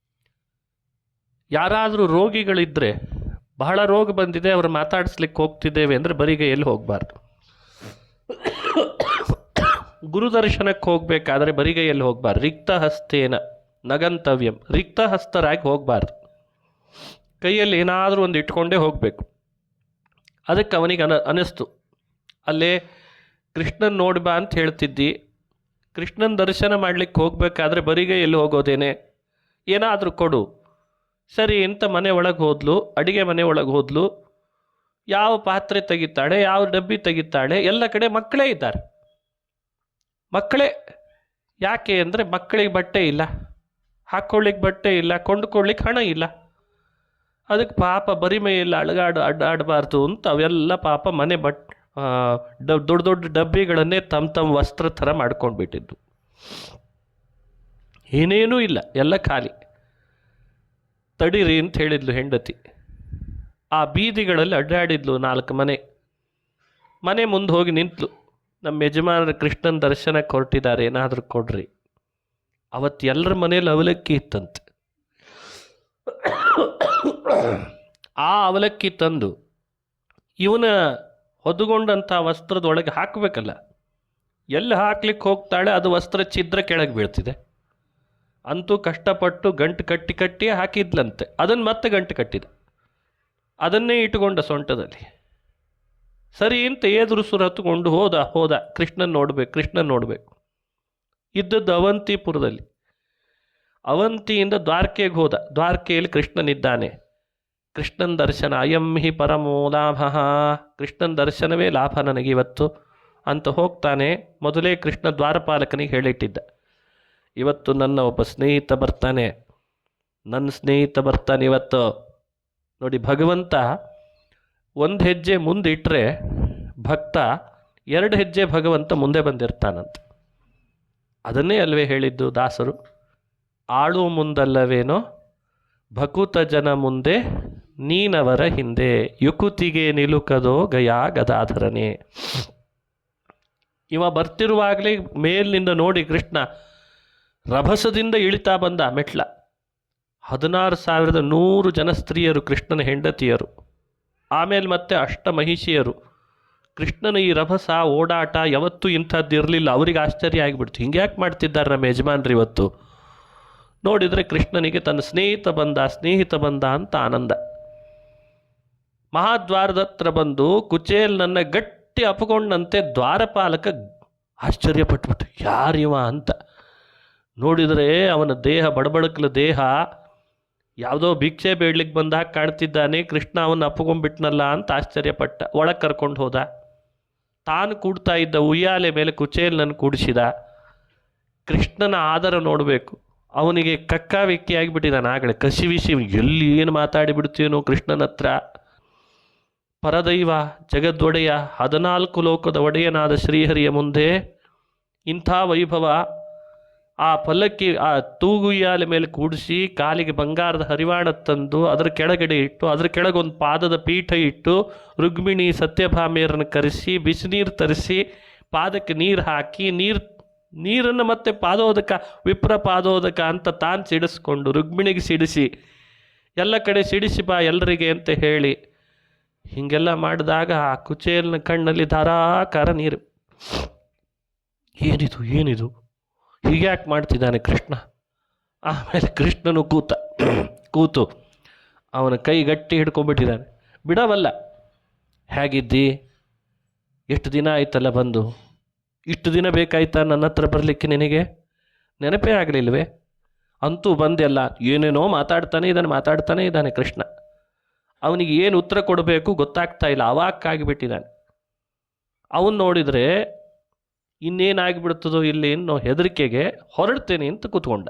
ಯಾರಾದರೂ ರೋಗಿಗಳಿದ್ದರೆ, ಬಹಳ ರೋಗ ಬಂದಿದೆ, ಅವರು ಮಾತಾಡಿಸ್ಲಿಕ್ಕೆ ಹೋಗ್ತಿದ್ದೇವೆ ಅಂದರೆ ಬರಿಗೈಯಲ್ಲಿ ಹೋಗಬಾರ್ದು. ಗುರುದರ್ಶನಕ್ಕೆ ಹೋಗಬೇಕಾದ್ರೆ ಬರಿಗೈಯಲ್ಲಿ ಹೋಗಬಾರ್ದು. ರಿಕ್ತ ಹಸ್ತೇನ ನಗಂತವ್ಯಂ, ರಿಕ್ತ ಹಸ್ತರಾಗಿ ಹೋಗಬಾರ್ದು. ಕೈಯಲ್ಲಿ ಏನಾದರೂ ಒಂದು ಇಟ್ಕೊಂಡೇ ಹೋಗಬೇಕು. ಅದಕ್ಕೆ ಅವನಿಗೆ ಅನ್ನಿಸ್ತು, ಅಲ್ಲೇ ಕೃಷ್ಣನ್ ನೋಡಿ ಬಾ ಅಂತ ಹೇಳ್ತಿದ್ದಿ, ಕೃಷ್ಣನ ದರ್ಶನ ಮಾಡಲಿಕ್ಕೆ ಹೋಗಬೇಕಾದ್ರೆ ಬರಿಗೈಯಲ್ಲಿ ಹೋಗೋದೇನೆ, ಏನಾದರೂ ಕೊಡು. ಸರಿ ಅಂತ ಮನೆ ಒಳಗೆ ಹೋದ್ಲು, ಅಡಿಗೆ ಮನೆ ಒಳಗೆ ಹೋದ್ಲು. ಯಾವ ಪಾತ್ರೆ ತೆಗಿತಾಳೆ, ಯಾವ ಡಬ್ಬಿ ತೆಗಿತಾಳೆ, ಎಲ್ಲ ಕಡೆ ಮಕ್ಕಳೇ ಇದ್ದಾರೆ. ಮಕ್ಕಳೇ ಯಾಕೆ ಅಂದರೆ ಮಕ್ಕಳಿಗೆ ಬಟ್ಟೆ ಇಲ್ಲ, ಹಾಕ್ಕೊಳ್ಳಿಕ್ಕೆ ಬಟ್ಟೆ ಇಲ್ಲ, ಕೊಂಡುಕೊಳ್ಳಿಕ್ಕೆ ಹಣ ಇಲ್ಲ. ಅದಕ್ಕೆ ಪಾಪ ಬರಿಮೈಯಲ್ಲಿ ಅಡ್ಡಾಡಬಾರ್ದು ಅಂತ ಅವೆಲ್ಲ ಪಾಪ ಮನೆ ದೊಡ್ಡ ದೊಡ್ಡ ಡಬ್ಬಿಗಳನ್ನೇ ತಮ್ಮ ವಸ್ತ್ರ ಥರ ಮಾಡ್ಕೊಂಡ್ಬಿಟ್ಟಿದ್ದು. ಏನೇನೂ ಇಲ್ಲ, ಎಲ್ಲ ಖಾಲಿ. ತಡೀರಿ ಅಂತ ಹೇಳಿದ್ಲು ಹೆಂಡತಿ. ಆ ಬೀದಿಗಳಲ್ಲಿ ಅಡ್ಡಾಡಿದ್ಲು 4 ಮನೆ ಮುಂದೆ ಹೋಗಿ ನಿಂತಲು. ನಮ್ಮ ಯಜಮಾನರ ಕೃಷ್ಣನ ದರ್ಶನಕ್ಕೆ ಹೊರಟಿದ್ದಾರೆ, ಏನಾದರೂ ಕೊಡ್ರಿ. ಅವತ್ತು ಎಲ್ಲರ ಮನೇಲಿ ಅವಲಕ್ಕಿ ಇತ್ತಂತೆ. ಆ ಅವಲಕ್ಕಿ ತಂದು ಇವನ ಹೊದ್ದುಕೊಂಡಂಥ ವಸ್ತ್ರದೊಳಗೆ ಹಾಕಬೇಕಲ್ಲ. ಎಲ್ಲಿ ಹಾಕ್ಲಿಕ್ಕೆ ಹೋಗ್ತಾಳೆ ಅದು ವಸ್ತ್ರ ಛಿದ್ರ ಕೆಳಗೆ ಬೀಳ್ತಿದೆ. ಅಂತೂ ಕಷ್ಟಪಟ್ಟು ಗಂಟು ಕಟ್ಟಿ ಹಾಕಿದ್ಲಂತೆ. ಅದನ್ನು ಮತ್ತೆ ಗಂಟು ಕಟ್ಟಿದ, ಅದನ್ನೇ ಇಟ್ಟುಕೊಂಡ ಸೊಂಟದಲ್ಲಿ. ಸರಿ ಅಂತ ಏದುರುಸುರು ಹತ್ತುಕೊಂಡು ಹೋದ ಕೃಷ್ಣನ್ ನೋಡಬೇಕು. ಇದ್ದದ್ದು ಅವಂತಿಪುರದಲ್ಲಿ. ಅವಂತಿಯಿಂದ ದ್ವಾರಕೆಗೆ ಹೋದ. ದ್ವಾರಕೆಯಲ್ಲಿ ಕೃಷ್ಣನಿದ್ದಾನೆ. ಕೃಷ್ಣನ ದರ್ಶನ, ಅಯಂ ಹಿ ಪರಮೋ ಲಾಭ, ಕೃಷ್ಣನ ದರ್ಶನವೇ ಲಾಭ ನನಗೆ ಇವತ್ತು ಅಂತ ಹೋಗ್ತಾನೆ. ಮೊದಲೇ ಕೃಷ್ಣ ದ್ವಾರಪಾಲಕನಿಗೆ ಹೇಳಿಟ್ಟಿದ್ದ, ಇವತ್ತು ನನ್ನ ಒಬ್ಬ ಸ್ನೇಹಿತ ಬರ್ತಾನೆ ಇವತ್ತು. ನೋಡಿ, ಭಗವಂತ 1 ಹೆಜ್ಜೆ ಮುಂದಿಟ್ಟರೆ ಭಕ್ತ 2 ಹೆಜ್ಜೆ ಭಗವಂತ ಮುಂದೆ ಬಂದಿರ್ತಾನಂತೆ. ಅದನ್ನೇ ಅಲ್ವೇ ಹೇಳಿದ್ದು ದಾಸರು, ಆಳು ಮುಂದಲ್ಲವೇನೋ ಭಕುತ ಜನ ಮುಂದೆ ನೀನವರ ಹಿಂದೆ, ಯುಕುತಿಗೆ ನಿಲುಕದೋ ಗಯಾ ಗದಾಧರನೇ. ಇವ ಬರ್ತಿರುವಾಗಲೇ ಮೇಲಿನಿಂದ ನೋಡಿ ಕೃಷ್ಣ ರಭಸದಿಂದ ಇಳಿತಾ ಬಂದ ಮೆಟ್ಲ. 16,100 ಜನ ಸ್ತ್ರೀಯರು ಕೃಷ್ಣನ ಹೆಂಡತಿಯರು, ಆಮೇಲೆ ಮತ್ತೆ ಮಹಿಷಿಯರು. ಕೃಷ್ಣನ ಈ ರಭಸ ಓಡಾಟ ಯಾವತ್ತೂ ಇಂಥದ್ದು ಇರಲಿಲ್ಲ. ಅವರಿಗೆ ಆಶ್ಚರ್ಯ ಆಗಿಬಿಡ್ತು, ಹಿಂಗ್ಯಾಕೆ ಮಾಡ್ತಿದ್ದಾರೆ ನಮ್ಮ ಯಜಮಾನ್ರು ಇವತ್ತು. ನೋಡಿದರೆ ಕೃಷ್ಣನಿಗೆ ತನ್ನ ಸ್ನೇಹಿತ ಬಂದ ಅಂತ ಆನಂದ. ಮಹಾದ್ವಾರದ ಹತ್ರ ಬಂದು ಕುಚೇಲನನ್ನು ಗಟ್ಟಿ ಅಪ್ಕೊಂಡಂತೆ ದ್ವಾರಪಾಲಕ ಆಶ್ಚರ್ಯಪಟ್ಬಿಟ್ಟು, ಯಾರಿವ ಅಂತ ನೋಡಿದರೆ ಅವನ ದೇಹ ಬಡಬಡಕಲ ದೇಹ, ಯಾವುದೋ ಭಿಕ್ಷೆ ಬೇಡ್ಲಿಕ್ಕೆ ಬಂದಾಗ ಕಾಣ್ತಿದ್ದಾನೆ. ಕೃಷ್ಣ ಅವನ್ನ ಅಪ್ಕೊಂಡ್ಬಿಟ್ನಲ್ಲ ಅಂತ ಆಶ್ಚರ್ಯಪಟ್ಟ. ಒಳಗೆ ಕರ್ಕೊಂಡು ಹೋದ. ತಾನು ಕೂಡ್ತಾ ಇದ್ದ ಉಯ್ಯಾಲೆ ಮೇಲೆ ಕುಚೇಲನನ್ನು ಕೂಡಿಸಿದ. ಕೃಷ್ಣನ ಆದರ ನೋಡಬೇಕು. ಅವನಿಗೆ ಕಕ್ಕಾವಿಕ್ಕಿ ಆಗಿಬಿಟ್ಟಿದ್ದಾನೆ ಆಗಲೇ, ಕಸಿವಿಸಿ ಎಲ್ಲಿ ಏನು ಮಾತಾಡಿಬಿಡ್ತೀನೋ ಕೃಷ್ಣನ ಹತ್ರ. ಪರದೈವ ಜಗದ್ದೊಡೆಯ 14 ಲೋಕದ ಒಡೆಯನಾದ ಶ್ರೀಹರಿಯ ಮುಂದೆ ಇಂಥ ವೈಭವ. ಆ ಪಲ್ಲಕ್ಕಿ ಆ ತೂಗುಯ್ಯಾಲೆ ಮೇಲೆ ಕೂಡಿಸಿ ಕಾಲಿಗೆ ಬಂಗಾರದ ಹರಿವಾಣ ತಂದು ಅದರ ಕೆಳಗಡೆ ಇಟ್ಟು, ಅದರ ಕೆಳಗೊಂದು ಪಾದದ ಪೀಠ ಇಟ್ಟು, ರುಕ್ಮಿಣಿ ಸತ್ಯಭಾಮೆಯರನ್ನು ಕರೆಸಿ ಬಿಸಿನೀರು ತರಿಸಿ ಪಾದಕ್ಕೆ ನೀರು ಹಾಕಿ, ನೀರನ್ನು ಮತ್ತೆ ಪಾದೋದಕ ವಿಪ್ರ ಪಾದೋದಕ ಅಂತ ತಾನು ಸಿಡಿಸ್ಕೊಂಡು ರುಕ್ಮಿಣಿಗೆ ಸಿಡಿಸಿ ಎಲ್ಲ ಕಡೆ ಸಿಡಿಸಿ ಬಾ ಎಲ್ಲರಿಗೆ ಅಂತ ಹೇಳಿ ಹೀಗೆಲ್ಲ ಮಾಡಿದಾಗ ಆ ಕುಚೇಲನ ಕಣ್ಣಲ್ಲಿ ಧಾರಾಕಾರ ನೀರು. ಏನಿದು ಹೀಗ್ಯಾಕೆ ಮಾಡ್ತಿದ್ದಾನೆ ಕೃಷ್ಣ? ಆಮೇಲೆ ಕೃಷ್ಣನು ಕೂತು ಅವನ ಕೈ ಗಟ್ಟಿ ಹಿಡ್ಕೊಂಡ್ಬಿಟ್ಟಿದ್ದಾನೆ, ಬಿಡವಲ್ಲ. ಹೇಗಿದ್ದಿ? ಎಷ್ಟು ದಿನ ಆಯ್ತಲ್ಲ ಬಂದು, ಇಷ್ಟು ದಿನ ಬೇಕಾಯ್ತಾ ನನ್ನ ಹತ್ರ ಬರಲಿಕ್ಕೆ? ನಿನಗೆ ನೆನಪೇ ಆಗಲಿಲ್ವೇ? ಅಂತೂ ಬಂದೆಲ್ಲ. ಏನೇನೋ ಮಾತಾಡ್ತಾನೆ ಇದ್ದಾನೆ ಕೃಷ್ಣ. ಅವನಿಗೆ ಏನು ಉತ್ತರ ಕೊಡಬೇಕು ಗೊತ್ತಾಗ್ತಾ ಇಲ್ಲ, ಅವಾಕ್ಕಾಗಿಬಿಟ್ಟಿದ್ದಾನೆ. ಅವನು ನೋಡಿದರೆ ಇನ್ನೇನಾಗಿಬಿಡ್ತದೋ ಇಲ್ಲಿ ಅನ್ನೋ ಹೆದರಿಕೆಗೆ ಹೊರಡ್ತೇನೆ ಅಂತ ಕೂತ್ಕೊಂಡ.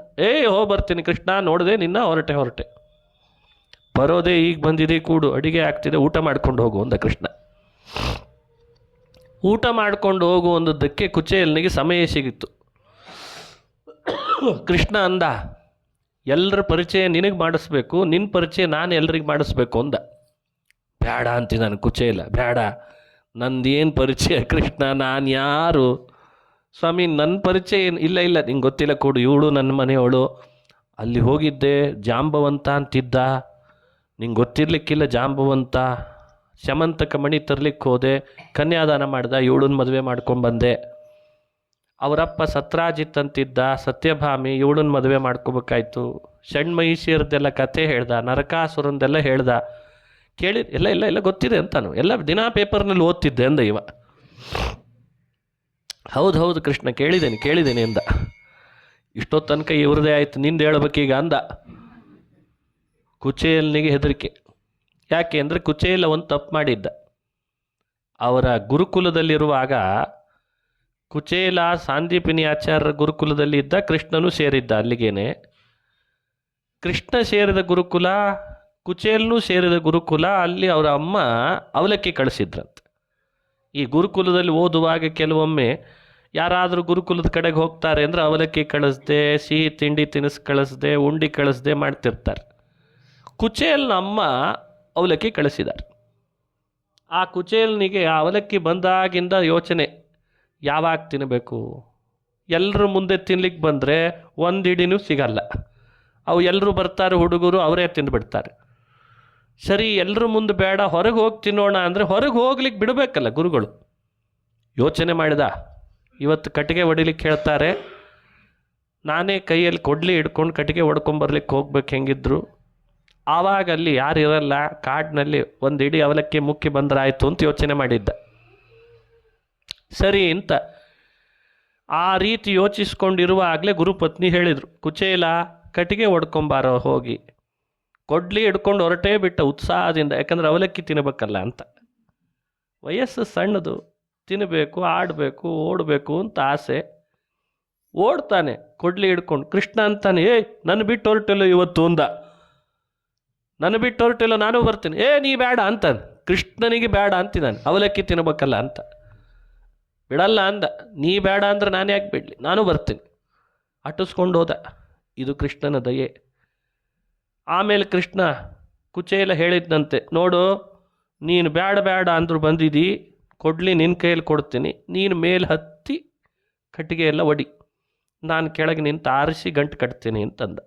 ಬರ್ತೀನಿ ಕೃಷ್ಣ, ನೋಡಿದೆ ನಿನ್ನ, ಹೊರಟೆ. ಬರೋದೇ ಈಗ ಬಂದಿದೆ, ಕೂಡು, ಅಡಿಗೆ ಆಗ್ತಿದೆ, ಊಟ ಮಾಡ್ಕೊಂಡು ಹೋಗು ಅಂದ ಕೃಷ್ಣ. ಊಟ ಮಾಡ್ಕೊಂಡು ಹೋಗು ಅಂದದ್ದಕ್ಕೆ ಕುಚೇಲನಿಗೆ ಸಮಯ ಸಿಗಿತ್ತು. ಕೃಷ್ಣ ಅಂದ, ಎಲ್ಲರ ಪರಿಚಯ ನಿನಗೆ ಮಾಡಿಸ್ಬೇಕು, ನಿನ್ನ ಪರಿಚಯ ನಾನು ಎಲ್ರಿಗೆ ಮಾಡಿಸ್ಬೇಕು ಅಂದ. ಬೇಡ ಅಂತಿದ್ದಾನೆ ಕುಚೇಲ. ಬೇಡ, ನಂದೇನು ಪರಿಚಯ ಕೃಷ್ಣ, ನಾನು ಯಾರು? ಸ್ವಾಮಿ, ನನ್ನ ಪರಿಚಯ ಏನು? ಇಲ್ಲ ನಿಂಗೆ ಗೊತ್ತಿಲ್ಲ, ಕೊಡು. ಇವಳು ನನ್ನ ಮನೆಯವಳು, ಅಲ್ಲಿ ಹೋಗಿದ್ದೆ, ಜಾಂಬವಂತ ಅಂತಿದ್ದ, ನಿಂಗೆ ಗೊತ್ತಿರಲಿಕ್ಕಿಲ್ಲ. ಜಾಂಬವಂತ ಶಮಂತಕ ಮಣಿ ತರಲಿಕ್ಕೆ ಹೋದೆ, ಕನ್ಯಾದಾನ ಮಾಡ್ದ, ಇವಳನ್ನ ಮದುವೆ ಮಾಡ್ಕೊಂಡ್ಬಂದೆ. ಅವರಪ್ಪ ಸತ್ರಾಜಿತ್ ಅಂತಿದ್ದ, ಸತ್ಯಭಾಮಿ, ಇವಳನ್ನ ಮದುವೆ ಮಾಡ್ಕೋಬೇಕಾಯ್ತು. ಷಣ್ಮಹಿಷಿಯರದ್ದೆಲ್ಲ ಕತೆ ಹೇಳ್ದ, ನರಕಾಸುರಂದೆಲ್ಲ ಹೇಳ್ದ. ಕೇಳಿ ಎಲ್ಲ ಗೊತ್ತಿದೆ ಅಂತಾನು, ಎಲ್ಲ ದಿನಾ ಪೇಪರ್ನಲ್ಲಿ ಓದ್ತಿದ್ದೆ ಅಂದ ಇವ. ಹೌದು ಕೃಷ್ಣ, ಕೇಳಿದ್ದೇನೆ ಅಂದ. ಇಷ್ಟೊತ್ತು ತನಕ ಇವ್ರದೇ ಆಯ್ತು, ನಿಂದು ಹೇಳ್ಬೇಕೀಗ ಅಂದ. ಕುಚೇಲನಿಗೆ ಹೆದರಿಕೆ. ಯಾಕೆ ಅಂದರೆ ಕುಚೇಲ ಒಂದು ತಪ್ಪು ಮಾಡಿದ್ದ. ಅವರ ಗುರುಕುಲದಲ್ಲಿರುವಾಗ ಕುಚೇಲ ಸಾಂದೀಪಿನಿ ಆಚಾರ್ಯರ ಗುರುಕುಲದಲ್ಲಿ ಇದ್ದ, ಕೃಷ್ಣನೂ ಸೇರಿದ್ದ ಅಲ್ಲಿಗೇನೆ. ಕೃಷ್ಣ ಸೇರಿದ ಗುರುಕುಲ, ಕುಚೇಲನೂ ಸೇರಿದ ಗುರುಕುಲ, ಅಲ್ಲಿ ಅವರ ಅಮ್ಮ ಅವಲಕ್ಕಿ ಕಳಿಸಿದ್ರಂತೆ. ಈ ಗುರುಕುಲದಲ್ಲಿ ಓದುವಾಗ ಕೆಲವೊಮ್ಮೆ ಯಾರಾದರೂ ಗುರುಕುಲದ ಕಡೆಗೆ ಹೋಗ್ತಾರೆ ಅಂದರೆ ಅವಲಕ್ಕಿ ಕಳಿಸ್ದೆ, ಸಿಹಿ ತಿಂಡಿ ತಿನಿಸು ಕಳಿಸ್ದೆ, ಉಂಡಿ ಕಳಿಸ್ದೆ ಮಾಡ್ತಿರ್ತಾರೆ. ಕುಚೇಲನ ಅಮ್ಮ ಅವಲಕ್ಕಿ ಕಳಿಸಿದ್ದಾರೆ. ಆ ಕುಚೇಲನಿಗೆ ಆ ಅವಲಕ್ಕಿ ಬಂದಾಗಿಂದ ಯೋಚನೆ, ಯಾವಾಗ ತಿನ್ನಬೇಕು? ಎಲ್ಲರ ಮುಂದೆ ತಿನ್ಲಿಕ್ಕೆ ಬಂದರೆ ಒಂದು ಹಿಡಿನೂ ಸಿಗಲ್ಲ. ಅವು ಎಲ್ಲರೂ ಬರ್ತಾರೆ, ಹುಡುಗರು, ಅವರೇ ತಿಂದುಬಿಡ್ತಾರೆ. ಸರಿ, ಎಲ್ಲರ ಮುಂದೆ ಬೇಡ, ಹೊರಗೆ ಹೋಗಿ ತಿನ್ನೋಣ ಅಂದರೆ ಹೊರಗೆ ಹೋಗ್ಲಿಕ್ಕೆ ಬಿಡಬೇಕಲ್ಲ ಗುರುಗಳು. ಯೋಚನೆ ಮಾಡಿದ, ಇವತ್ತು ಕಟ್ಟಿಗೆ ಹೊಡಿಲಿಕ್ಕೆ ಹೇಳ್ತಾರೆ, ನಾನೇ ಕೈಯಲ್ಲಿ ಕೊಡ್ಲಿ ಹಿಡ್ಕೊಂಡು ಕಟ್ಟಿಗೆ ಹೊಡ್ಕೊಂಬರ್ಲಿಕ್ಕೆ ಹೋಗ್ಬೇಕು ಹೆಂಗಿದ್ರು. ಆವಾಗ ಅಲ್ಲಿ ಯಾರು ಇರಲ್ಲ, ಕಾಡಿನಲ್ಲಿ ಒಂದು ಇಡೀ ಅವಲಕ್ಕಿ ಮುಕ್ಕಿ ಬಂದ್ರಾಯ್ತು ಅಂತ ಯೋಚನೆ ಮಾಡಿದ್ದ. ಸರಿ ಅಂತ ಆ ರೀತಿ ಯೋಚಿಸ್ಕೊಂಡಿರುವಾಗಲೇ ಗುರುಪತ್ನಿ ಹೇಳಿದರು, ಕುಚೇಲ ಕಟ್ಟಿಗೆ ಹೊಡ್ಕೊಂಬಾರೋ ಹೋಗಿ. ಕೊಡ್ಲಿ ಹಿಡ್ಕೊಂಡು ಹೊರಟೇ ಬಿಟ್ಟ ಉತ್ಸಾಹದಿಂದ, ಯಾಕಂದ್ರೆ ಅವಲಕ್ಕಿ ತಿನ್ನಬೇಕಲ್ಲ ಅಂತ. ವಯಸ್ಸು ಸಣ್ಣದು, ತಿನ್ನಬೇಕು, ಆಡಬೇಕು, ಓಡಬೇಕು ಅಂತ ಆಸೆ. ಓಡ್ತಾನೆ ಕೊಡ್ಲಿ ಹಿಡ್ಕೊಂಡು. ಕೃಷ್ಣ ಅಂತಾನೆ, ನನ್ನ ಬಿಟ್ಟು ಹೊರಟೆಲ್ಲೋ ಇವತ್ತು ಅಂದ. ನನ್ನ ಬಿಟ್ಟು ಹೊರಟೆಲ್ಲೋ, ನಾನು ಬರ್ತೀನಿ. ನೀ ಬೇಡ ಅಂತಾನೆ. ಕೃಷ್ಣನಿಗೆ ಬೇಡ ಅಂತಿದ್ದಾನೆ, ಅವಲಕ್ಕಿ ತಿನ್ನಬೇಕಲ್ಲ ಅಂತ. ಬಿಡಲ್ಲ ಅಂದ. ನೀ ಬೇಡ ಅಂದ್ರೆ ನಾನು ಯಾಕೆ ಬಿಡಲಿ, ನಾನು ಬರ್ತೀನಿ. ಅಟ್ಟಿಸ್ಕೊಂಡು ಹೋದ. ಇದು ಕೃಷ್ಣನ ದಯೆ. ಆಮೇಲೆ ಕೃಷ್ಣ ಕುಚೇಲ ಹೇಳಿದ್ದಂತೆ, ನೋಡು, ನೀನು ಬೇಡ ಅಂದ್ರು ಬಂದಿದ್ದೀ, ಕೊಡ್ಲಿ ನಿನ್ನ ಕೈಯಲ್ಲಿ ಕೊಡ್ತೀನಿ, ನೀನು ಮೇಲೆ ಹತ್ತಿ ಕಟ್ಟಿಗೆ ಎಲ್ಲ ಒಡಿ, ನಾನು ಕೆಳಗೆ ನಿಂತು ಆರಿಸಿ ಗಂಟು ಕಟ್ತೀನಿ ಅಂತಂದ.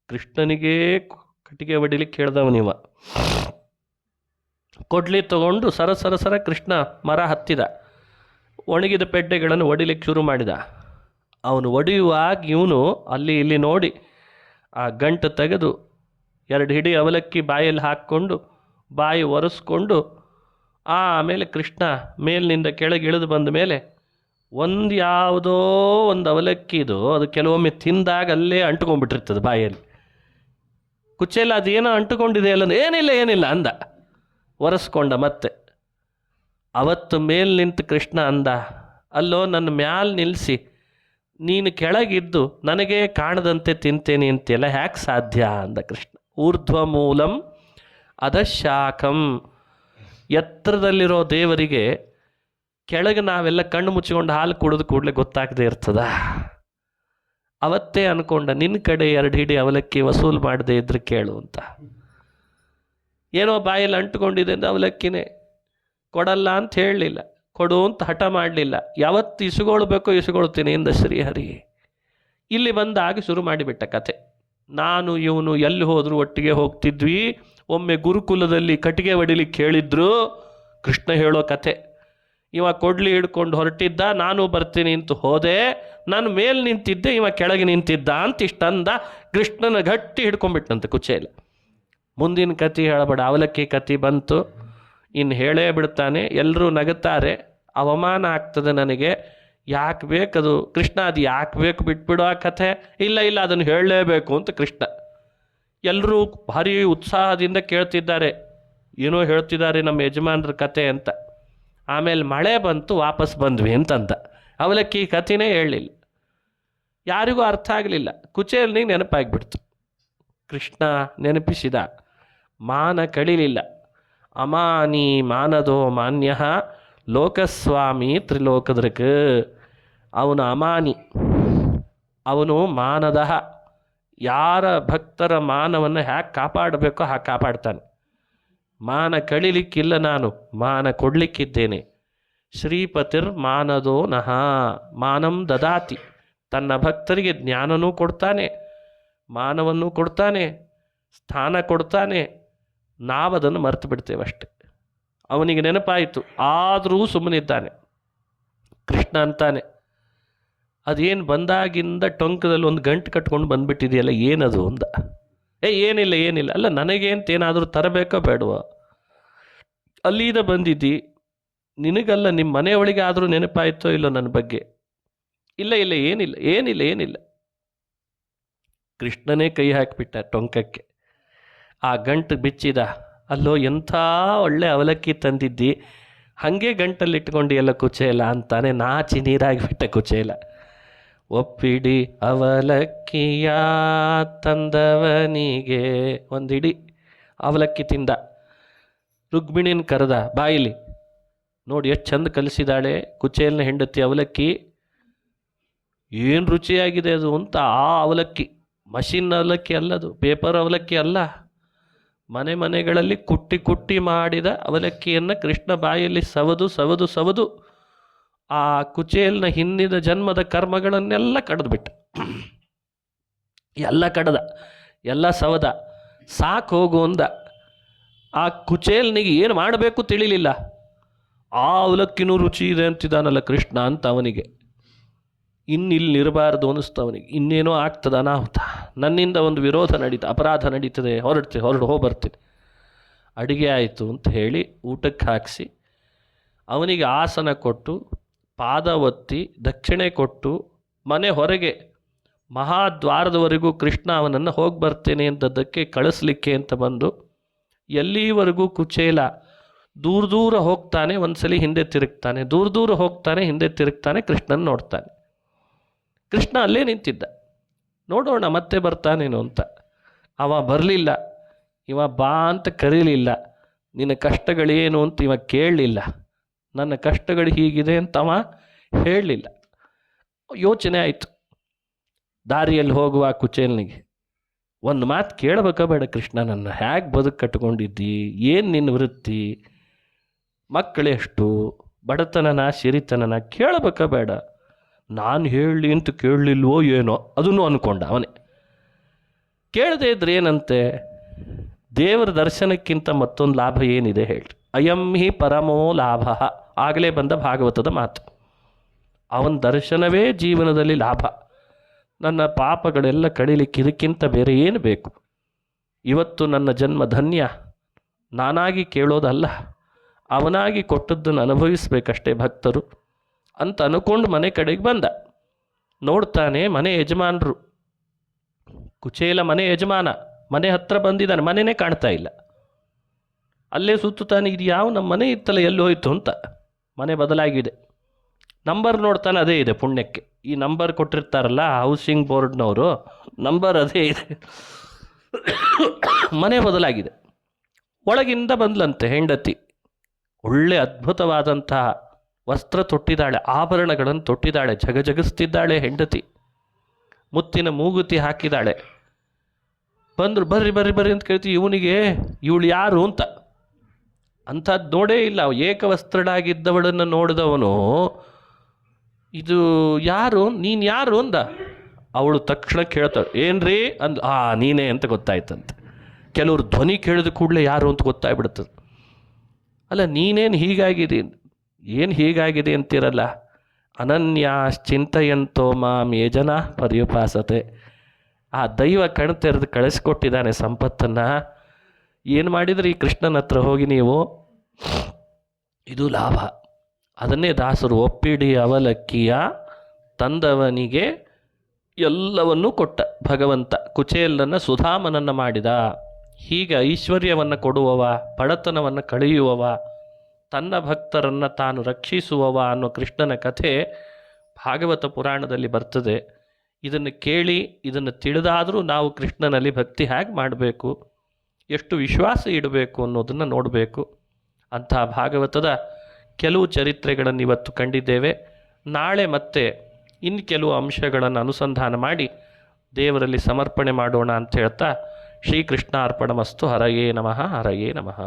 ಕೃಷ್ಣನಿಗೇ ಕಟ್ಟಿಗೆ ಹೊಡಿಲಿಕ್ಕೆ ಹೇಳ್ದವನಿವ. ಕೊಡ್ಲಿ ತಗೊಂಡು ಸರ ಕೃಷ್ಣ ಮರ ಹತ್ತಿದ. ಒಣಗಿದ ಪೆಡ್ಡೆಗಳನ್ನು ಒಡಿಲಿಕ್ಕೆ ಶುರು ಮಾಡಿದ. ಅವನು ಒಡೆಯುವಾಗ ಇವನು ಅಲ್ಲಿ ಇಲ್ಲಿ ನೋಡಿ ಆ ಗಂಟು ತೆಗೆದು 2 ಹಿಡಿ ಅವಲಕ್ಕಿ ಬಾಯಲ್ಲಿ ಹಾಕ್ಕೊಂಡು ಬಾಯಿ ಒರೆಸ್ಕೊಂಡು, ಆಮೇಲೆ ಕೃಷ್ಣ ಮೇಲಿನಿಂದ ಕೆಳಗೆ ಇಳಿದು ಬಂದ ಮೇಲೆ ಯಾವುದೋ ಒಂದು ಅವಲಕ್ಕಿದು, ಅದು ಕೆಲವೊಮ್ಮೆ ತಿಂದಾಗ ಅಲ್ಲೇ ಅಂಟ್ಕೊಂಡ್ಬಿಟ್ಟಿರ್ತದೆ ಬಾಯಲ್ಲಿ. ಕುಚೇಲ ಅದೇನೋ ಅಂಟುಕೊಂಡಿದೆ ಅಲ್ಲ, ಏನಿಲ್ಲ ಅಂದ. ಒರೆಸ್ಕೊಂಡ ಮತ್ತೆ. ಅವತ್ತು ಮೇಲೆ ನಿಂತು ಕೃಷ್ಣ ಅಂದ, ಅಲ್ಲೋ ನನ್ನ ಮ್ಯಾಲೆ ನಿಲ್ಲಿಸಿ ನೀನು ಕೆಳಗಿದ್ದು ನನಗೆ ಕಾಣದಂತೆ ತಿಂತೇನೆ ಅಂತೆಲ್ಲ ಹ್ಯಾಕೆ ಸಾಧ್ಯ ಅಂದ ಕೃಷ್ಣ. ಊರ್ಧ್ವ ಮೂಲಂ ಅಧಶಾಖಂ. ಎತ್ತರದಲ್ಲಿರೋ ದೇವರಿಗೆ ಕೆಳಗೆ ನಾವೆಲ್ಲ ಕಣ್ಣು ಮುಚ್ಚಿಕೊಂಡು ಹಾಲು ಕುಡಿದು ಕೂಡಲೇ ಗೊತ್ತಾಗದೇ ಇರ್ತದ. ಅವತ್ತೇ ಅನ್ಕೊಂಡ ನಿನ್ನ ಕಡೆ 2 ಹಿಡಿ ಅವಲಕ್ಕಿ ವಸೂಲು ಮಾಡದೆ ಇದ್ರೆ ಕೇಳು ಅಂತ. ಏನೋ ಬಾಯಲ್ಲಿ ಅಂಟುಕೊಂಡಿದೆ ಅಂತ ಅವಲಕ್ಕಿನೇ ಕೊಡಲ್ಲ ಅಂತ ಹೇಳಲಿಲ್ಲ, ಕೊಡು ಅಂತ ಹಠ ಮಾಡಲಿಲ್ಲ. ಯಾವತ್ತು ಇಸುಗೊಳ್ಬೇಕೋ ಇಸುಗೊಳ್ತೀನಿ ಎಂದ ಶ್ರೀಹರಿ. ಇಲ್ಲಿ ಬಂದಾಗ ಶುರು ಮಾಡಿಬಿಟ್ಟ ಕತೆ. ನಾನು ಇವನು ಎಲ್ಲಿ ಹೋದರೂ ಒಟ್ಟಿಗೆ ಹೋಗ್ತಿದ್ವಿ. ಒಮ್ಮೆ ಗುರುಕುಲದಲ್ಲಿ ಕಟ್ಟಿಗೆ ಹೊಡಿಲಿಕ್ಕೆ ಹೇಳಿದ್ರು. ಕೃಷ್ಣ ಹೇಳೋ ಕತೆ. ಇವ ಕೊಡ್ಲಿ ಹಿಡ್ಕೊಂಡು ಹೊರಟಿದ್ದ, ನಾನು ಬರ್ತೀನಿ ಅಂತ ಹೋದೆ. ನಾನು ಮೇಲೆ ನಿಂತಿದ್ದೆ, ಇವ ಕೆಳಗೆ ನಿಂತಿದ್ದ ಅಂತ ಇಷ್ಟಂದ. ಕೃಷ್ಣನ ಗಟ್ಟಿ ಹಿಡ್ಕೊಂಡ್ಬಿಟ್ಟಂತೆ ಕುಚೇಲ. ಮುಂದಿನ ಕತೆ ಹೇಳಬೇಡ, ಅವಲಕ್ಕಿ ಕತೆ ಬಂತು. ಇನ್ನು ಹೇಳೇ ಬಿಡ್ತಾನೆ. ಎಲ್ಲರೂ ನಗುತ್ತಾರೆ. ಅವಮಾನ ಆಗ್ತದೆ ನನಗೆ. ಯಾಕೆ ಬೇಕದು ಕೃಷ್ಣ, ಅದು ಯಾಕೆ ಬೇಕು, ಬಿಟ್ಬಿಡೋ ಆ ಕಥೆ. ಇಲ್ಲ ಇಲ್ಲ ಅದನ್ನು ಹೇಳಲೇಬೇಕು ಅಂತ ಕೃಷ್ಣ. ಎಲ್ಲರೂ ಭಾರಿ ಉತ್ಸಾಹದಿಂದ ಕೇಳ್ತಿದ್ದಾರೆ, ಏನೋ ಹೇಳ್ತಿದ್ದಾರೆ ನಮ್ಮ ಯಜಮಾನ್ರ ಕತೆ ಅಂತ. ಆಮೇಲೆ ಮಳೆ ಬಂತು, ವಾಪಸ್ ಬಂದ್ವಿ ಅಂತಂದ. ಅವಲಕ್ಕಿ ಕಥೆನೇ ಹೇಳಲಿಲ್ಲ. ಯಾರಿಗೂ ಅರ್ಥ ಆಗಲಿಲ್ಲ. ಕುಚೇಲನಿಗೆ ನೆನಪಾಗಿಬಿಡ್ತು. ಕೃಷ್ಣ ನೆನಪಿಸಿದ. ಮಾನ ಕಳಿಲಿಲ್ಲ. ಅಮಾನಿ ಮಾನದೋ ಮಾನ್ಯ ಲೋಕಸ್ವಾಮಿ ತ್ರಿಲೋಕದೃಕ್. ಅವನು ಅಮಾನಿ, ಅವನು ಮಾನದ. ಯಾರ ಭಕ್ತರ ಮಾನವನ್ನು ಹ್ಯಾಕೆ ಕಾಪಾಡಬೇಕೋ ಹಾಗೆ ಕಾಪಾಡ್ತಾನೆ. ಮಾನ ಕಳಿಲಿಕ್ಕಿಲ್ಲ, ನಾನು ಮಾನ ಕೊಡಲಿಕ್ಕಿದ್ದೇನೆ. ಶ್ರೀಪತಿರ್ ಮಾನದೋ ನಹ ಮಾನಂ ದದಾತಿ. ತನ್ನ ಭಕ್ತರಿಗೆ ಜ್ಞಾನನೂ ಕೊಡ್ತಾನೆ, ಮಾನವನ್ನು ಕೊಡ್ತಾನೆ, ಸ್ಥಾನ ಕೊಡ್ತಾನೆ. ನಾವದನ್ನು ಮರೆತು ಬಿಡ್ತೇವೆ ಅಷ್ಟೆ. ಅವನಿಗೆ ನೆನಪಾಯಿತು, ಆದರೂ ಸುಮ್ಮನಿದ್ದಾನೆ. ಕೃಷ್ಣ ಅಂತಾನೆ, ಅದೇನು ಬಂದಾಗಿಂದ ಟೊಂಕದಲ್ಲಿ ಒಂದು ಗಂಟು ಕಟ್ಕೊಂಡು ಬಂದುಬಿಟ್ಟಿದೆಯಲ್ಲ, ಏನದು ಅಂದ. ಏನಿಲ್ಲ ಏನಿಲ್ಲ. ಅಲ್ಲ ನನಗೇಂತೇನಾದರೂ ತರಬೇಕೋ ಬೇಡವೋ? ಅಲ್ಲಿಂದ ಬಂದಿದ್ದಿ, ನಿನಗಲ್ಲ ನಿಮ್ಮ ಮನೆಯೊಳಗೆ ಆದರೂ ನೆನಪಾಯಿತೋ ಇಲ್ಲೋ ನನ್ನ ಬಗ್ಗೆ? ಇಲ್ಲ ಇಲ್ಲ ಏನಿಲ್ಲ ಏನಿಲ್ಲ ಏನಿಲ್ಲ. ಕೃಷ್ಣನೇ ಕೈ ಹಾಕಿಬಿಟ್ಟ ಟೊಂಕಕ್ಕೆ. ಆ ಗಂಟು ಬಿಚ್ಚಿದ. ಅಲ್ಲೋ ಎಂಥ ಒಳ್ಳೆ ಅವಲಕ್ಕಿ ತಂದಿದ್ದಿ, ಹಾಗೆ ಗಂಟಲ್ಲಿಟ್ಕೊಂಡು ಎಲ್ಲ ಕುಚೇಲ ಅಂತಾನೆ. ನಾಚಿ ನೀರಾಗಿಬಿಟ್ಟ ಕುಚೇಲ. ಒಪ್ಪಿಡಿ ಅವಲಕ್ಕಿಯ ತಂದವನಿಗೆ. ಒಂದಿಡಿ ಅವಲಕ್ಕಿ ತಿಂದ. ರುಕ್ಮಿಣಿನ ಕರೆದ, ಬಾಯಿಲಿ ನೋಡಿ ಎಷ್ಟು ಚಂದ ಕಲಿಸಿದಾಳೆ ಕುಚೇಲನ ಹೆಂಡತಿ ಅವಲಕ್ಕಿ, ಏನು ರುಚಿಯಾಗಿದೆ ಅದು ಅಂತ. ಆ ಅವಲಕ್ಕಿ ಮಷಿನ್ ಅವಲಕ್ಕಿ ಅಲ್ಲದು, ಪೇಪರ್ ಅವಲಕ್ಕಿ ಅಲ್ಲ. ಮನೆ ಮನೆಗಳಲ್ಲಿ ಕುಟ್ಟಿ ಕುಟ್ಟಿ ಮಾಡಿದ ಅವಲಕ್ಕಿಯನ್ನು ಕೃಷ್ಣ ಬಾಯಲ್ಲಿ ಸವದು ಸವದು ಸವದು ಆ ಕುಚೇಲನ ಹಿಂದಿನ ಜನ್ಮದ ಕರ್ಮಗಳನ್ನೆಲ್ಲ ಕಡ್ದುಬಿಟ್ಟ. ಎಲ್ಲ ಕಡ್ದ, ಎಲ್ಲ ಸವದ. ಸಾಕು ಹೋಗು ಅಂದ. ಆ ಕುಚೇಲನಿಗೆ ಏನು ಮಾಡಬೇಕು ತಿಳಿಲಿಲ್ಲ. ಆ ಅವಲಕ್ಕಿನೂ ರುಚಿ ಇದೆ ಅಂತಿದ್ದಾನಲ್ಲ ಕೃಷ್ಣ ಅಂತ ಅವನಿಗೆ. ಇನ್ನಿಲ್ಲಿರಬಾರ್ದು ಅನ್ನಿಸ್ತವನಿಗೆ. ಇನ್ನೇನೋ ಆಗ್ತದೆ ಅನಾಹುತ, ನನ್ನಿಂದ ಒಂದು ವಿರೋಧ ನಡೀತ, ಅಪರಾಧ ನಡೀತದೆ, ಹೋಗ್ಬರ್ತೀನಿ. ಅಡುಗೆ ಆಯಿತು ಅಂತ ಹೇಳಿ ಊಟಕ್ಕೆ ಹಾಕಿಸಿ ಅವನಿಗೆ ಆಸನ ಕೊಟ್ಟು ಪಾದ ಒತ್ತಿ ದಕ್ಷಿಣೆ ಕೊಟ್ಟು ಮನೆ ಹೊರಗೆ ಮಹಾದ್ವಾರದವರೆಗೂ ಕೃಷ್ಣ ಅವನನ್ನು ಹೋಗಿ ಬರ್ತೇನೆ ಅಂತದ್ದಕ್ಕೆ ಕಳಿಸ್ಲಿಕ್ಕೆ ಅಂತ ಬಂದು ಎಲ್ಲಿವರೆಗೂ ಕುಚೇಲ ದೂರ ದೂರ ಹೋಗ್ತಾನೆ, ಒಂದ್ಸಲಿ ಹಿಂದೆ ತಿರುಗ್ತಾನೆ, ದೂರ ದೂರ ಹೋಗ್ತಾನೆ, ಹಿಂದೆ ತಿರುಗ್ತಾನೆ, ಕೃಷ್ಣನ ನೋಡ್ತಾನೆ. ಕೃಷ್ಣ ಅಲ್ಲೇ ನಿಂತಿದ್ದ. ನೋಡೋಣ ಮತ್ತೆ ಬರ್ತಾನೇನು ಅಂತ. ಅವ ಬರಲಿಲ್ಲ. ಇವ ಬಾ ಅಂತ ಕರೀಲಿಲ್ಲ. ನಿನ್ನ ಕಷ್ಟಗಳೇನು ಅಂತ ಇವ ಕೇಳಲಿಲ್ಲ. ನನ್ನ ಕಷ್ಟಗಳು ಹೀಗಿದೆ ಅಂತ ಅವ ಹೇಳಲಿಲ್ಲ. ಯೋಚನೆ ಆಯಿತು. ದಾರಿಯಲ್ಲಿ ಹೋಗುವ ಕುಚೇಲನಿಗೆ ಒಂದು ಮಾತು ಕೇಳಬೇಕ ಬೇಡ, ಕೃಷ್ಣ ನನ್ನ ಹೇಗೆ ಬದುಕು ಕಟ್ಕೊಂಡಿದ್ದಿ, ಏನು ನಿನ್ನ ವೃತ್ತಿ, ಮಕ್ಕಳೆಷ್ಟು, ಬಡತನನ ಸಿರಿತನನ ಕೇಳಬೇಕ ಬೇಡ? ನಾನು ಹೇಳಲಿ ಅಂತ ಕೇಳಲಿಲ್ವೋ ಏನೋ ಅದನ್ನು ಅಂದ್ಕೊಂಡ ಅವನೇ. ಕೇಳದೇ ಇದ್ರೆ ಏನಂತೆ? ದೇವರ ದರ್ಶನಕ್ಕಿಂತ ಮತ್ತೊಂದು ಲಾಭ ಏನಿದೆ ಹೇಳಿ? ಅಯಂ ಹಿ ಪರಮೋ ಲಾಭ. ಆಗಲೇ ಬಂದ ಭಾಗವತದ ಮಾತು. ಅವನ ದರ್ಶನವೇ ಜೀವನದಲ್ಲಿ ಲಾಭ. ನನ್ನ ಪಾಪಗಳೆಲ್ಲ ಕಳೀಲಿಕ್ಕೆ ಇದಕ್ಕಿಂತ ಬೇರೆ ಏನು ಬೇಕು? ಇವತ್ತು ನನ್ನ ಜನ್ಮ ಧನ್ಯ. ನಾನಾಗಿ ಕೇಳೋದಲ್ಲ, ಅವನಾಗಿ ಕೊಟ್ಟದ್ದನ್ನು ಅನುಭವಿಸ್ಬೇಕಷ್ಟೇ ಭಕ್ತರು ಅಂತ ಅನ್ಕೊಂಡು ಮನೆ ಕಡೆಗೆ ಬಂದ. ನೋಡ್ತಾನೆ ಮನೆ ಯಜಮಾನರು. ಕುಚೇಲ ಮನೆ ಯಜಮಾನ ಮನೆ ಹತ್ರ ಬಂದಿದ್ದಾನೆ. ಮನೆಯೇ ಕಾಣ್ತಾ ಇಲ್ಲ. ಅಲ್ಲೇ ಸುತ್ತಾನೆ, ಇದು ಯಾವ ನಮ್ಮ ಮನೆ ಇತ್ತಲ್ಲ ಎಲ್ಲಿ ಹೋಯ್ತು ಅಂತ. ಮನೆ ಬದಲಾಗಿದೆ. ನಂಬರ್ ನೋಡ್ತಾನೆ, ಅದೇ ಇದೆ ಪುಣ್ಯಕ್ಕೆ. ಈ ನಂಬರ್ ಕೊಟ್ಟಿರ್ತಾರಲ್ಲ ಹೌಸಿಂಗ್ ಬೋರ್ಡ್ನವರು, ನಂಬರ್ ಅದೇ ಇದೆ. ಮನೆ ಬದಲಾಗಿದೆ. ಒಳಗಿಂದ ಬಂದ್ಲಂತೆ ಹೆಂಡತಿ. ಒಳ್ಳೆ ಅದ್ಭುತವಾದಂತಹ ವಸ್ತ್ರ ತೊಟ್ಟಿದ್ದಾಳೆ, ಆಭರಣಗಳನ್ನು ತೊಟ್ಟಿದ್ದಾಳೆ, ಜಗಜಗಿಸ್ತಿದ್ದಾಳೆ ಹೆಂಡತಿ. ಮುತ್ತಿನ ಮೂಗುತಿ ಹಾಕಿದ್ದಾಳೆ. ಬಂದರು, ಬರ್ರಿ ಬರ್ರಿ ಬರ್ರಿ ಅಂತ ಕೇಳ್ತೀವಿ. ಇವನಿಗೆ ಇವಳು ಯಾರು ಅಂತ ಅಂಥದ್ದು ನೋಡೇ ಇಲ್ಲ. ಏಕವಸ್ತ್ರಳಾಗಿದ್ದವಳನ್ನು ನೋಡಿದವನು ಇದು ಯಾರು, ನೀನು ಯಾರು ಅಂದ. ಅವಳು ತಕ್ಷಣ ಕೇಳ್ತಾಳೆ, ಏನ್ರಿ ಅಂದ್. ನೀನೇ ಅಂತ ಗೊತ್ತಾಯ್ತಂತೆ. ಕೆಲವರು ಧ್ವನಿ ಕೇಳಿದ ಕೂಡಲೇ ಯಾರು ಅಂತ ಗೊತ್ತಾಗ್ಬಿಡ್ತದೆ. ಅಲ್ಲ, ನೀನೇನು ಹೀಗಾಗಿದೆ, ಏನು ಹೀಗಾಗಿದೆ ಅಂತಿರಲ್ಲ. ಅನನ್ಯಾಶ್ಚಿಂತಯಂತೋ ಮಾಂ ಯೇ ಜನಾಃ ಪರ್ಯುಪಾಸತೆ. ಆ ದೈವ ಕಣ್ತೆರೆದು ಕಳಿಸ್ಕೊಟ್ಟಿದ್ದಾನೆ ಸಂಪತ್ತನ್ನು. ಏನು ಮಾಡಿದ್ರಿ ಈ ಕೃಷ್ಣನ ಹತ್ರ ಹೋಗಿ ನೀವು? ಇದು ಲಾಭ. ಅದನ್ನೇ ದಾಸರು ಒಪ್ಪಿಡಿ ಅವಲಕ್ಕಿಯ ತಂದವನಿಗೆ ಎಲ್ಲವನ್ನೂ ಕೊಟ್ಟ ಭಗವಂತ. ಕುಚೇಲನ್ನು ಸುಧಾಮನನ್ನು ಮಾಡಿದ. ಹೀಗೆ ಐಶ್ವರ್ಯವನ್ನು ಕೊಡುವವ, ಬಡತನವನ್ನು ಕಳೆಯುವವ, ತನ್ನ ಭಕ್ತರನ್ನು ತಾನು ರಕ್ಷಿಸುವವ ಅನ್ನೋ ಕೃಷ್ಣನ ಕಥೆ ಭಾಗವತ ಪುರಾಣದಲ್ಲಿ ಬರ್ತದೆ. ಇದನ್ನು ಕೇಳಿ ಇದನ್ನು ತಿಳಿದಾದರೂ ನಾವು ಕೃಷ್ಣನಲ್ಲಿ ಭಕ್ತಿ ಹೇಗೆ ಮಾಡಬೇಕು, ಎಷ್ಟು ವಿಶ್ವಾಸ ಇಡಬೇಕು ಅನ್ನೋದನ್ನು ನೋಡಬೇಕು. ಅಂಥ ಭಾಗವತದ ಕೆಲವು ಚರಿತ್ರೆಗಳನ್ನು ಇವತ್ತು ಕಂಡಿದ್ದೇವೆ. ನಾಳೆ ಮತ್ತೆ ಇನ್ನು ಕೆಲವು ಅಂಶಗಳನ್ನು ಅನುಸಂಧಾನ ಮಾಡಿ ದೇವರಲ್ಲಿ ಸಮರ್ಪಣೆ ಮಾಡೋಣ ಅಂತ ಹೇಳ್ತಾ ಶ್ರೀಕೃಷ್ಣಾರ್ಪಣಮಸ್ತು. ಹರಯೇ ನಮಃ, ಹರಯೇ ನಮಃ.